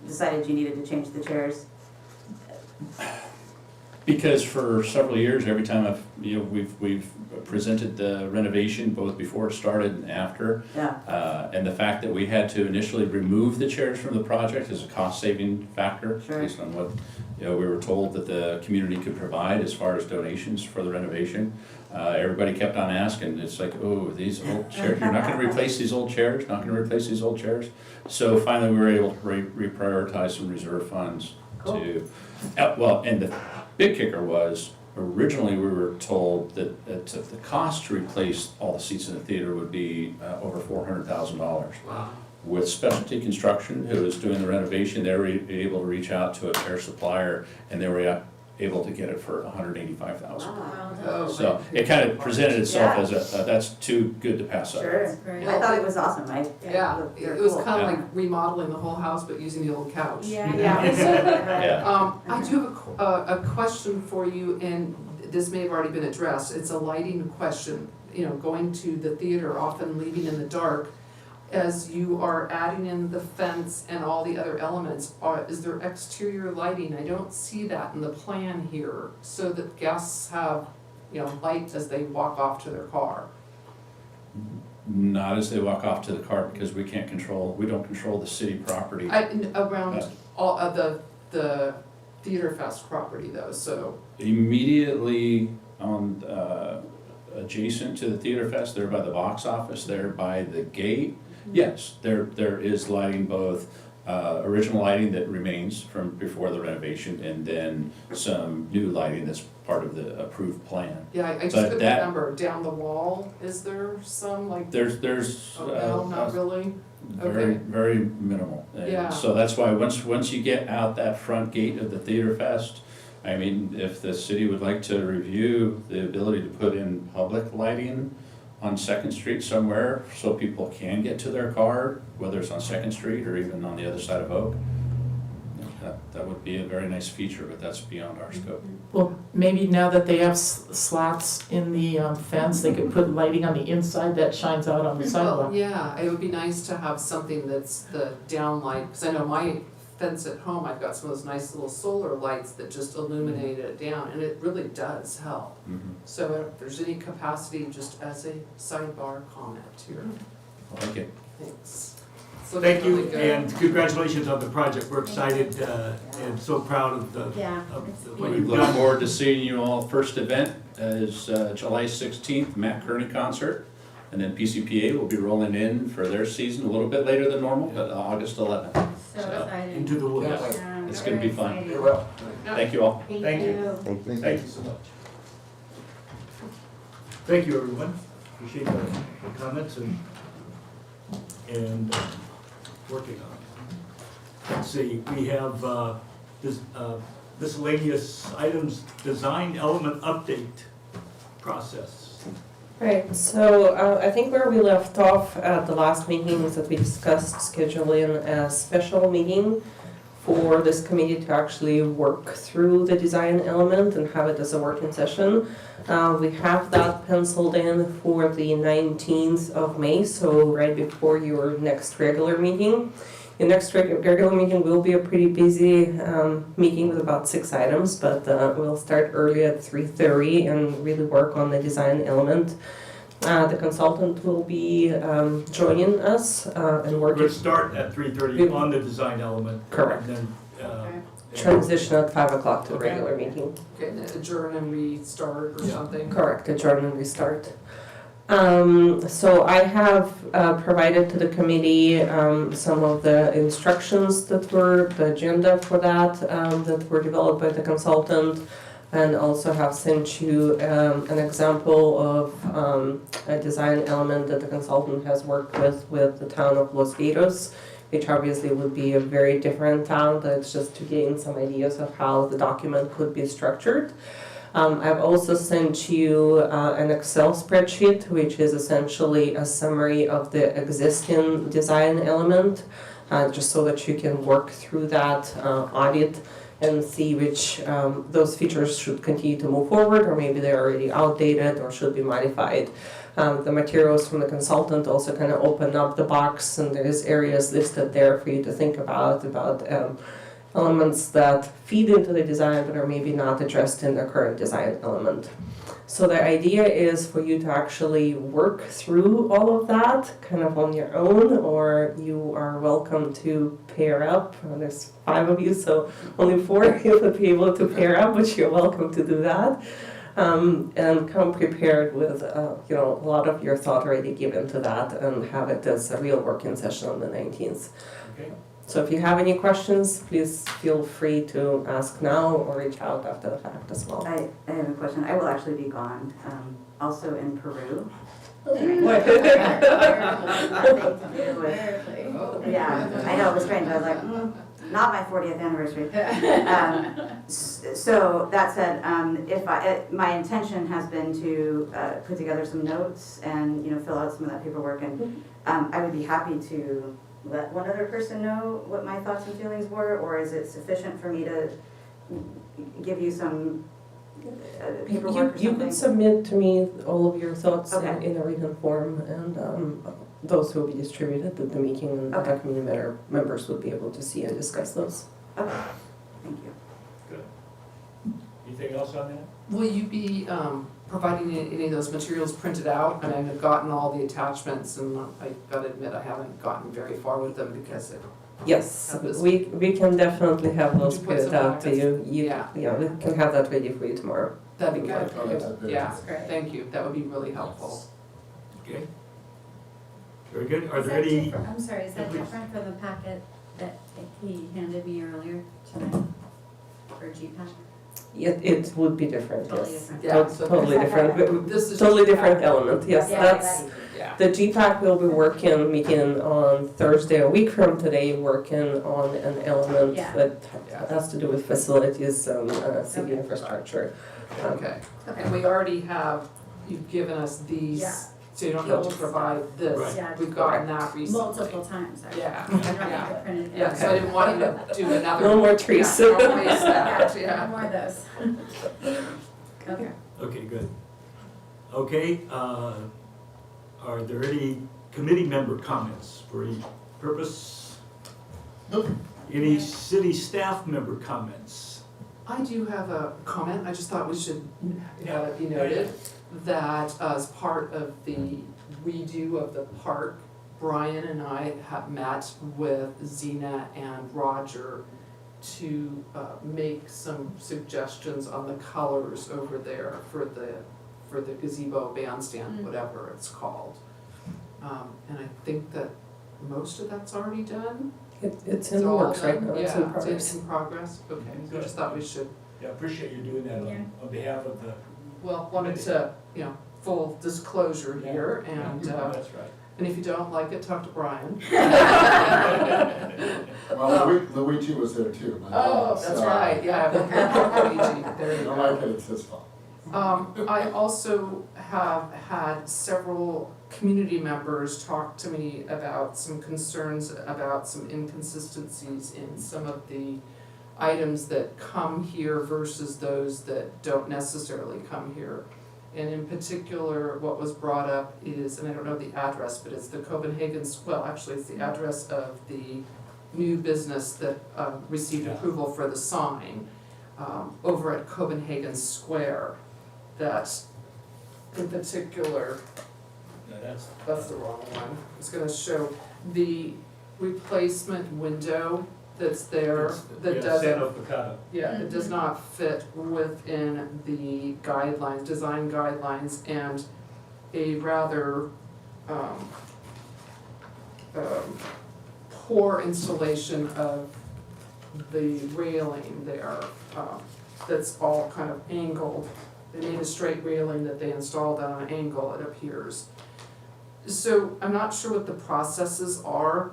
Speaker 10: decided you needed to change the chairs.
Speaker 5: Because for several years, every time we've presented the renovation, both before it started and after.
Speaker 10: Yeah.
Speaker 5: And the fact that we had to initially remove the chairs from the project is a cost-saving factor,
Speaker 10: Sure.
Speaker 5: based on what, we were told that the community could provide as far as donations for the renovation. Everybody kept on asking, it's like, oh, these old chairs, you're not gonna replace these old chairs, not gonna replace these old chairs? So finally, we were able to reprioritize some reserve funds to, well, and the big kicker was, originally we were told that the cost to replace all the seats in the theater would be over $400,000.
Speaker 3: Wow.
Speaker 5: With Specialty Construction, who was doing the renovation, they were able to reach out to a chair supplier, and they were able to get it for $185,000.
Speaker 3: Oh,
Speaker 5: So it kind of presented itself as that's too good to pass up.
Speaker 10: Sure. I thought it was awesome.
Speaker 3: Yeah, it was kind of like remodeling the whole house, but using the old couch.
Speaker 5: Yeah.
Speaker 3: I do have a question for you, and this may have already been addressed. It's a lighting question. Going to the theater, often leaving in the dark. As you are adding in the fence and all the other elements, is there exterior lighting? I don't see that in the plan here, so that guests have, light as they walk off to their car.
Speaker 5: Not as they walk off to the car, because we don't control the city property.
Speaker 3: Around all of the Theater Fest property though, so.
Speaker 5: Immediately on, adjacent to the Theater Fest, there by the box office, there by the gate, yes, there is lighting, both original lighting that remains from before the renovation, and then some new lighting that's part of the approved plan.
Speaker 3: Yeah, I just
Speaker 5: But
Speaker 3: couldn't
Speaker 5: that-
Speaker 3: remember, down the wall, is there some like?
Speaker 5: There's
Speaker 3: Oh, no, not really?
Speaker 5: very,
Speaker 3: Okay.
Speaker 5: very minimal. And
Speaker 3: Yeah.
Speaker 5: so that's why once you get out that front gate of the Theater Fest, I mean, if the city would like to review the ability to put in public lighting on Second Street somewhere, so people can get to their car, whether it's on Second Street or even on the other side of Oak, that would be a very nice feature, but that's beyond our scope.
Speaker 6: Well, maybe now that they have slats in the fence, they could put lighting on the inside that shines out on the
Speaker 3: Well,
Speaker 6: sidewalk.
Speaker 3: yeah, it would be nice to have something that's the downlight, because I know my fence at home, I've got some of those nice little solar lights that just illuminate it down, and it really does help. So if there's any capacity, just as a sidebar comment here,
Speaker 5: I like it.
Speaker 3: thanks. It's looking
Speaker 1: Thank you,
Speaker 3: really good.
Speaker 1: and congratulations on the project. We're excited and so proud of what
Speaker 5: We
Speaker 1: you've
Speaker 5: look
Speaker 1: done.
Speaker 5: forward to seeing you all. First event is July 16th, Matt Kearney concert. And then PCPA will be rolling in for their season a little bit later than normal, but August 11th.
Speaker 7: So exciting.
Speaker 1: Into the woods.
Speaker 7: Yeah,
Speaker 5: It's gonna be fun.
Speaker 7: very
Speaker 4: Very well.
Speaker 5: Thank you all.
Speaker 7: exciting.
Speaker 1: Thank you.
Speaker 4: Thank you so much.
Speaker 1: Thank you, everyone. Appreciate the comments and working on it. Let's see, we have miscellaneous items, design element update process.
Speaker 9: Right, so I think where we left off at the last meeting was that we discussed scheduling a special meeting for this committee to actually work through the design element and have it as a working session. We have that penciled in for the 19th of May, so right before your next regular meeting. Your next regular meeting will be a pretty busy meeting with about 6 items, but we'll start early at 3:30 and really work on the design element. The consultant will be joining us and
Speaker 1: We're
Speaker 9: working.
Speaker 1: gonna start at 3:30 on the design element.
Speaker 9: Correct.
Speaker 1: And then,
Speaker 9: Transition at 5 o'clock to the
Speaker 1: Okay.
Speaker 9: regular meeting.
Speaker 3: Okay, and then adjourn and restart or something?
Speaker 9: Correct, adjourn and restart. So I have provided to the committee some of the instructions that were, the agenda for that were developed by the consultant, and also have sent you an example of a design element that the consultant has worked with the town of Los Gatos, which obviously would be a very different town, but it's just to gain some ideas of how the document could be structured. I've also sent you an Excel spreadsheet, which is essentially a summary of the existing design element, just so that you can work through that audit and see which those features should continue to move forward, or maybe they're already outdated or should be modified. The materials from the consultant also kind of open up the box, and there's areas listed there for you to think about elements that feed into the design but are maybe not addressed in the current design element. So the idea is for you to actually work through all of that kind of on your own, or you are welcome to pair up. There's 5 of you, so only 4 of you would be able to pair up, but you're welcome to do that. And come prepared with a lot of your thought already given to that, and have it as a real working session on the 19th.
Speaker 1: okay.
Speaker 9: So if you have any questions, please feel free to ask now or reach out after the fact as well.
Speaker 10: I have a question. I will actually be gone, also in Peru. Yeah, I know, it was strange. I was like, not my 40th anniversary. So that said, my intention has been to put together some notes and, fill out some of that paperwork, and I would be happy to let one other person know what my thoughts and feelings were, or is it sufficient for me to give you some paperwork or something?
Speaker 9: You could submit to me all of your thoughts
Speaker 10: Okay.
Speaker 9: in a written form, and those will be distributed at the meeting, and
Speaker 10: Okay.
Speaker 9: the community members would be able to see and discuss those.
Speaker 10: Okay, thank you.
Speaker 1: Good. Anything else on that?
Speaker 3: Will you be providing any of those materials printed out? I mean, I've gotten all the attachments, and I gotta admit, I haven't gotten very far with them because
Speaker 9: Yes,
Speaker 3: Have this-
Speaker 9: we can definitely have those
Speaker 3: Would you put
Speaker 9: printed
Speaker 3: some
Speaker 9: out to
Speaker 3: packets?
Speaker 9: you.
Speaker 3: Yeah.
Speaker 9: We can have that ready for you tomorrow.
Speaker 3: that'd be good.
Speaker 4: Oh, that's a very-
Speaker 3: Yeah, thank you, that would be really helpful.
Speaker 1: Okay. Very good. Are
Speaker 18: Is
Speaker 1: there
Speaker 18: that
Speaker 1: any?
Speaker 18: different- I'm sorry, is that
Speaker 1: Please.
Speaker 18: different for the packet that he handed me earlier tonight for GPAC?
Speaker 9: It would be different,
Speaker 18: Totally
Speaker 9: yes.
Speaker 18: different.
Speaker 3: Yeah, so
Speaker 9: Totally different,
Speaker 3: this is
Speaker 9: totally
Speaker 3: just
Speaker 9: different
Speaker 3: packet.
Speaker 9: element, yes,
Speaker 18: Yeah,
Speaker 9: that's.
Speaker 18: right.
Speaker 3: Yeah,
Speaker 9: The GPAC will be meeting on Thursday, a week from today, working on an element
Speaker 18: Yeah.
Speaker 9: that
Speaker 3: Yeah.
Speaker 9: has to do with facilities and city
Speaker 18: Okay.
Speaker 9: infrastructure.
Speaker 3: okay.
Speaker 18: Okay.
Speaker 3: And we already have, you've given us these,
Speaker 18: Yeah.
Speaker 3: so you don't have to
Speaker 18: Skills.
Speaker 3: provide this.
Speaker 1: Right.
Speaker 18: Yeah.
Speaker 3: We've gotten that recently.
Speaker 18: Multiple times, actually.
Speaker 3: Yeah,
Speaker 18: I don't
Speaker 3: yeah.
Speaker 18: have it printed.
Speaker 3: Yeah, so I didn't want you to do another.
Speaker 9: No more trees.
Speaker 3: Yeah, don't waste that,
Speaker 18: No
Speaker 3: yeah.
Speaker 18: more of those. Okay.
Speaker 1: Okay, good. Okay, are there any committee member comments for any purpose?
Speaker 4: Nope.
Speaker 1: Any city staff member comments?
Speaker 3: I do have a comment, I just thought we should have it be noted that as part of the redo of the park, Brian and I have met with Zena and Roger to make some suggestions on the colors over there for the gazebo bandstand, whatever it's called. And I think that most of that's already done.
Speaker 9: It's in the
Speaker 3: all
Speaker 9: works right
Speaker 3: done?
Speaker 9: now, it's in
Speaker 3: Yeah,
Speaker 9: progress.
Speaker 3: it's in progress, okay, so I just thought we should,
Speaker 1: Yeah, appreciate you doing that
Speaker 18: Yeah.
Speaker 1: on behalf of the.
Speaker 3: well, wanted to, full disclosure here, and
Speaker 1: That's right.
Speaker 3: and if you don't like it, talk to Brian.
Speaker 4: Well, Luigi was there too. my
Speaker 3: Oh,
Speaker 4: boss,
Speaker 3: that's
Speaker 4: so-
Speaker 3: right, yeah, Luigi, there
Speaker 4: If
Speaker 3: you
Speaker 4: you don't
Speaker 3: go.
Speaker 4: like it, it's his fault.
Speaker 3: I also have had several community members talk to me about some concerns about some inconsistencies in some of the items that come here versus those that don't necessarily come here. And in particular, what was brought up is, and I don't know the address, but it's the Copenhagen's, well, actually, it's the address of the new business that received
Speaker 1: Yeah.
Speaker 3: approval for the sign over at Copenhagen Square. That in particular, That's the wrong one. It's gonna show the replacement window that's there that doesn't, yeah, it does not fit within the guidelines, design guidelines, and a rather poor installation of the railing there, that's all kind of angled. They made a straight railing that they installed on an angle, it appears. So I'm not sure what the processes are,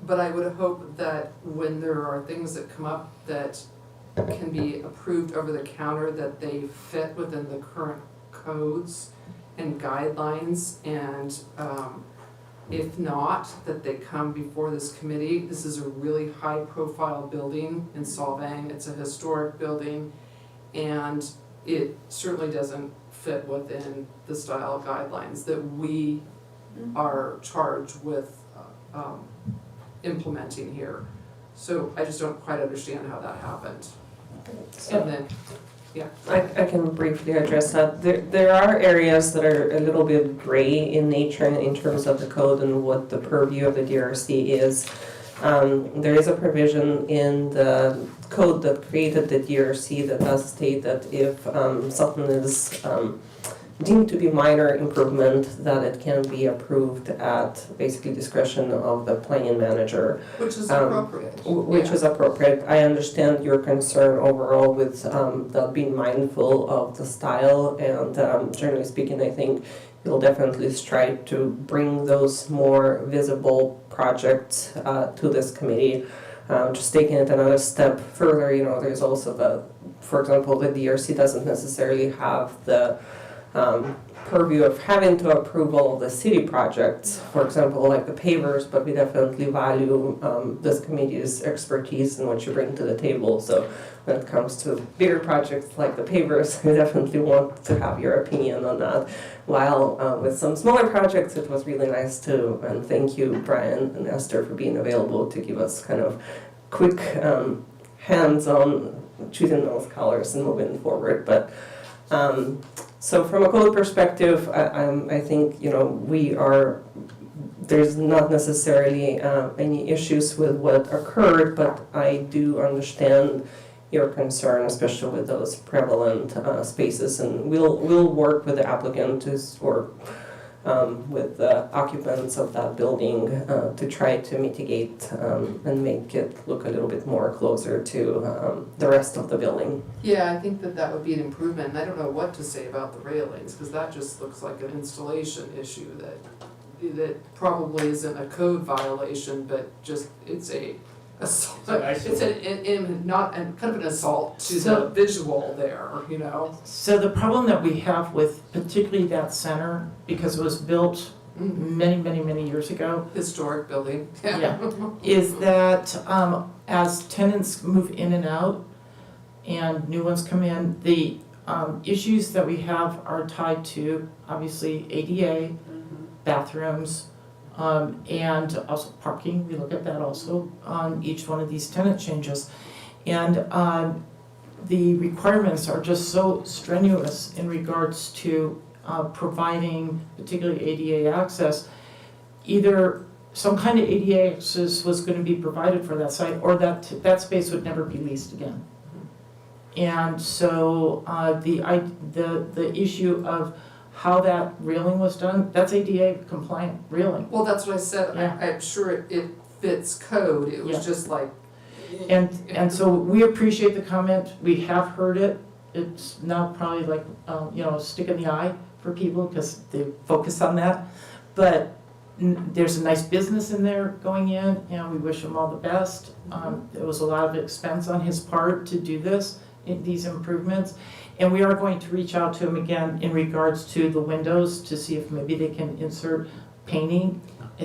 Speaker 3: but I would hope that when there are things that come up that can be approved over the counter, that they fit within the current codes and guidelines, and if not, that they come before this committee. This is a really high-profile building in Solvang. It's a historic building, and it certainly doesn't fit within the style guidelines that we are charged with implementing here. So I just don't quite understand how that happened. And then, yeah.
Speaker 9: I can briefly address that. There are areas that are a little bit gray in nature in terms of the code and what the purview of the DRC is. There is a provision in the code that created the DRC that does state that if something is deemed to be minor improvement, that it can be approved at basically discretion of the planning manager.
Speaker 3: Which is appropriate.
Speaker 9: Which is appropriate. I understand your concern overall with that being mindful of the style, and generally speaking, I think you'll definitely strive to bring those more visible projects to this committee. Just taking it another step further, there's also for example, the DRC doesn't necessarily have the purview of having to approve all of the city projects, for example, like the pavers, but we definitely value this committee's expertise and what you bring to the table. So when it comes to bigger projects like the pavers, we definitely want to have your opinion on that. While with some smaller projects, it was really nice to, and thank you, Brian and Esther, for being available to give us kind of quick hands on choosing those colors and moving forward. But so from a code perspective, I think, there's not necessarily any issues with what occurred, but I do understand your concern, especially with those prevalent spaces, and we'll work with the applicant or with the occupants of that building to try to mitigate and make it look a little bit more closer to the rest of the building.
Speaker 3: Yeah, I think that would be an improvement, and I don't know what to say about the railings, because that just looks like an installation issue that probably isn't a code violation, but just it's an kind of an assault to the visual there,
Speaker 6: So the problem that we have with particularly that center, because it was built many, many, many years ago.
Speaker 3: Historic building.
Speaker 6: Yeah, is that as tenants move in and out and new ones come in, the issues that we have are tied to obviously ADA, bathrooms, and also parking. We look at that also on each one of these tenant changes. And the requirements are just so strenuous in regards to providing particularly ADA access. Either some kind of ADA access was going to be provided for that site, or that space would never be leased again. And so the issue of how that railing was done, that's ADA compliant railing.
Speaker 3: Well, that's what I said.
Speaker 6: Yeah.
Speaker 3: I'm sure it fits code. It was just like.
Speaker 6: And so we appreciate the comment. We have heard it. It's now probably like, a stick in the eye for people because they focus on that. But there's a nice business in there going in, and we wish him all the best. There was a lot of expense on his part to do these improvements. And we are going to reach out to him again in regards to the windows to see if maybe they can insert painting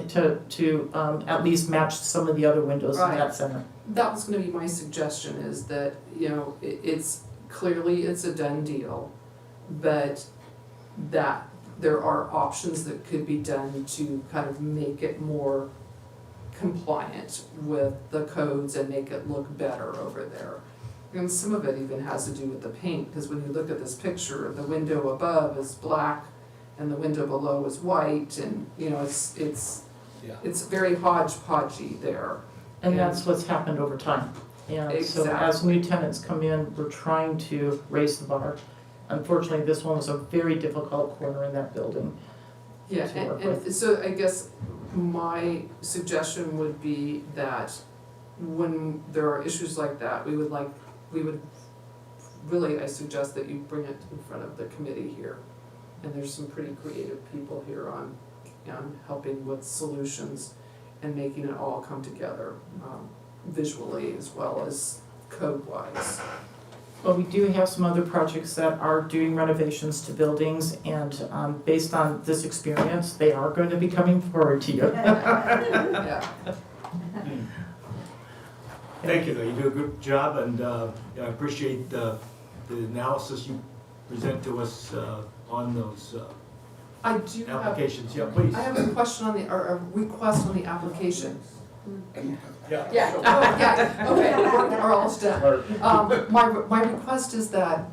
Speaker 6: to at least match some of the other windows in that center.
Speaker 3: That was going to be my suggestion, is that, it's clearly it's a done deal, but that there are options that could be done to kind of make it more compliant with the codes and make it look better over there. And some of it even has to do with the paint, because when you look at this picture, the window above is black and the window below is white, and, you know, it's very hodgepodgey there.
Speaker 6: And that's what's happened over time. And so as new tenants come in, we're trying to raise the bar. Unfortunately, this one was a very difficult corner in that building.
Speaker 3: Yeah,
Speaker 6: to work
Speaker 3: and
Speaker 6: with.
Speaker 3: so I guess my suggestion would be that when there are issues like that, we would really, I suggest that you bring it in front of the committee here. And there's some pretty creative people here on helping with solutions and making it all come together, visually as well as code-wise.
Speaker 6: Well, we do have some other projects that are doing renovations to buildings, and based on this experience, they are going to be coming forward to you.
Speaker 3: Yeah.
Speaker 1: Thank you, though. You do a good job, and I appreciate the analysis you present to us on those
Speaker 3: I do have,
Speaker 1: applications. Yeah, please.
Speaker 3: I have a question on the, or a request on the application.
Speaker 1: Yeah.
Speaker 3: Yeah, oh, yeah, okay, we're almost done. My request is that,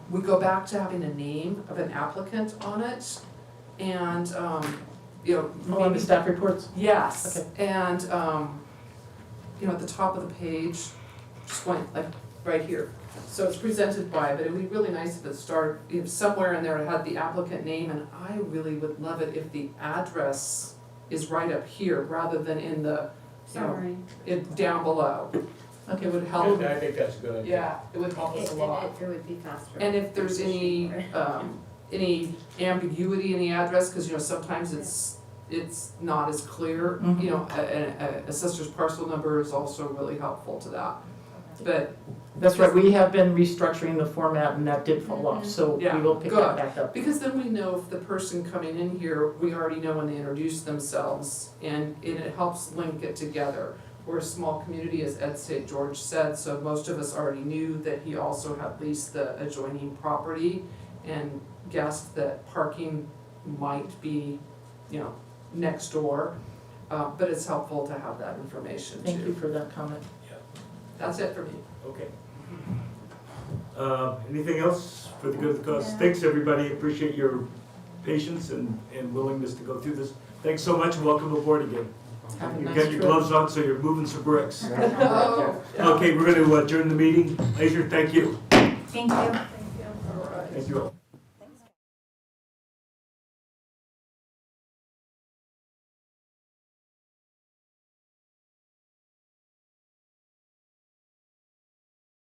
Speaker 3: we go back to having a name of an applicant on it, and, you know,
Speaker 6: Oh, on the staff reports?
Speaker 3: yes,
Speaker 6: Okay.
Speaker 3: and, you know, at the top of the page, just went like right here. So it's presented by, but it would be really nice if it started, if somewhere in there it had the applicant name, and I really would love it if the address is right up here rather than in the, you know,
Speaker 18: Sorry.
Speaker 3: it down below.
Speaker 6: Okay.
Speaker 3: It would help,
Speaker 1: I think that's a good idea.
Speaker 3: yeah, it would help us a lot.
Speaker 18: It would be faster.
Speaker 3: And if there's any ambiguity in the address, because, you know, sometimes it's not as clear,
Speaker 6: Mhm.
Speaker 3: you know, a assessor's parcel number is also really helpful to that. But,
Speaker 6: That's right, we have been restructuring the format, and that did fall off, so we
Speaker 3: Yeah,
Speaker 6: will pick
Speaker 3: good.
Speaker 6: that back up.
Speaker 3: because then we know if the person coming in here, we already know when they introduce themselves, and it helps link it together. We're a small community, as Ed St. George said, so most of us already knew that he also had leased the adjoining property and guessed that parking might be, you know, next door. But it's helpful to have that information too.
Speaker 6: Thank you for that comment.
Speaker 3: That's it for me.
Speaker 1: Okay. Anything else for the good of the cause? Thanks, everybody. Appreciate your patience and willingness to go through this. Thanks so much, and welcome aboard again.
Speaker 6: Have a
Speaker 1: You
Speaker 6: nice
Speaker 1: got your
Speaker 6: trip.
Speaker 1: gloves on, so you're moving some bricks.
Speaker 3: Oh.
Speaker 1: Okay, we're going to adjourn the meeting. Leisure, thank you.
Speaker 18: Thank you.
Speaker 1: Thank you all.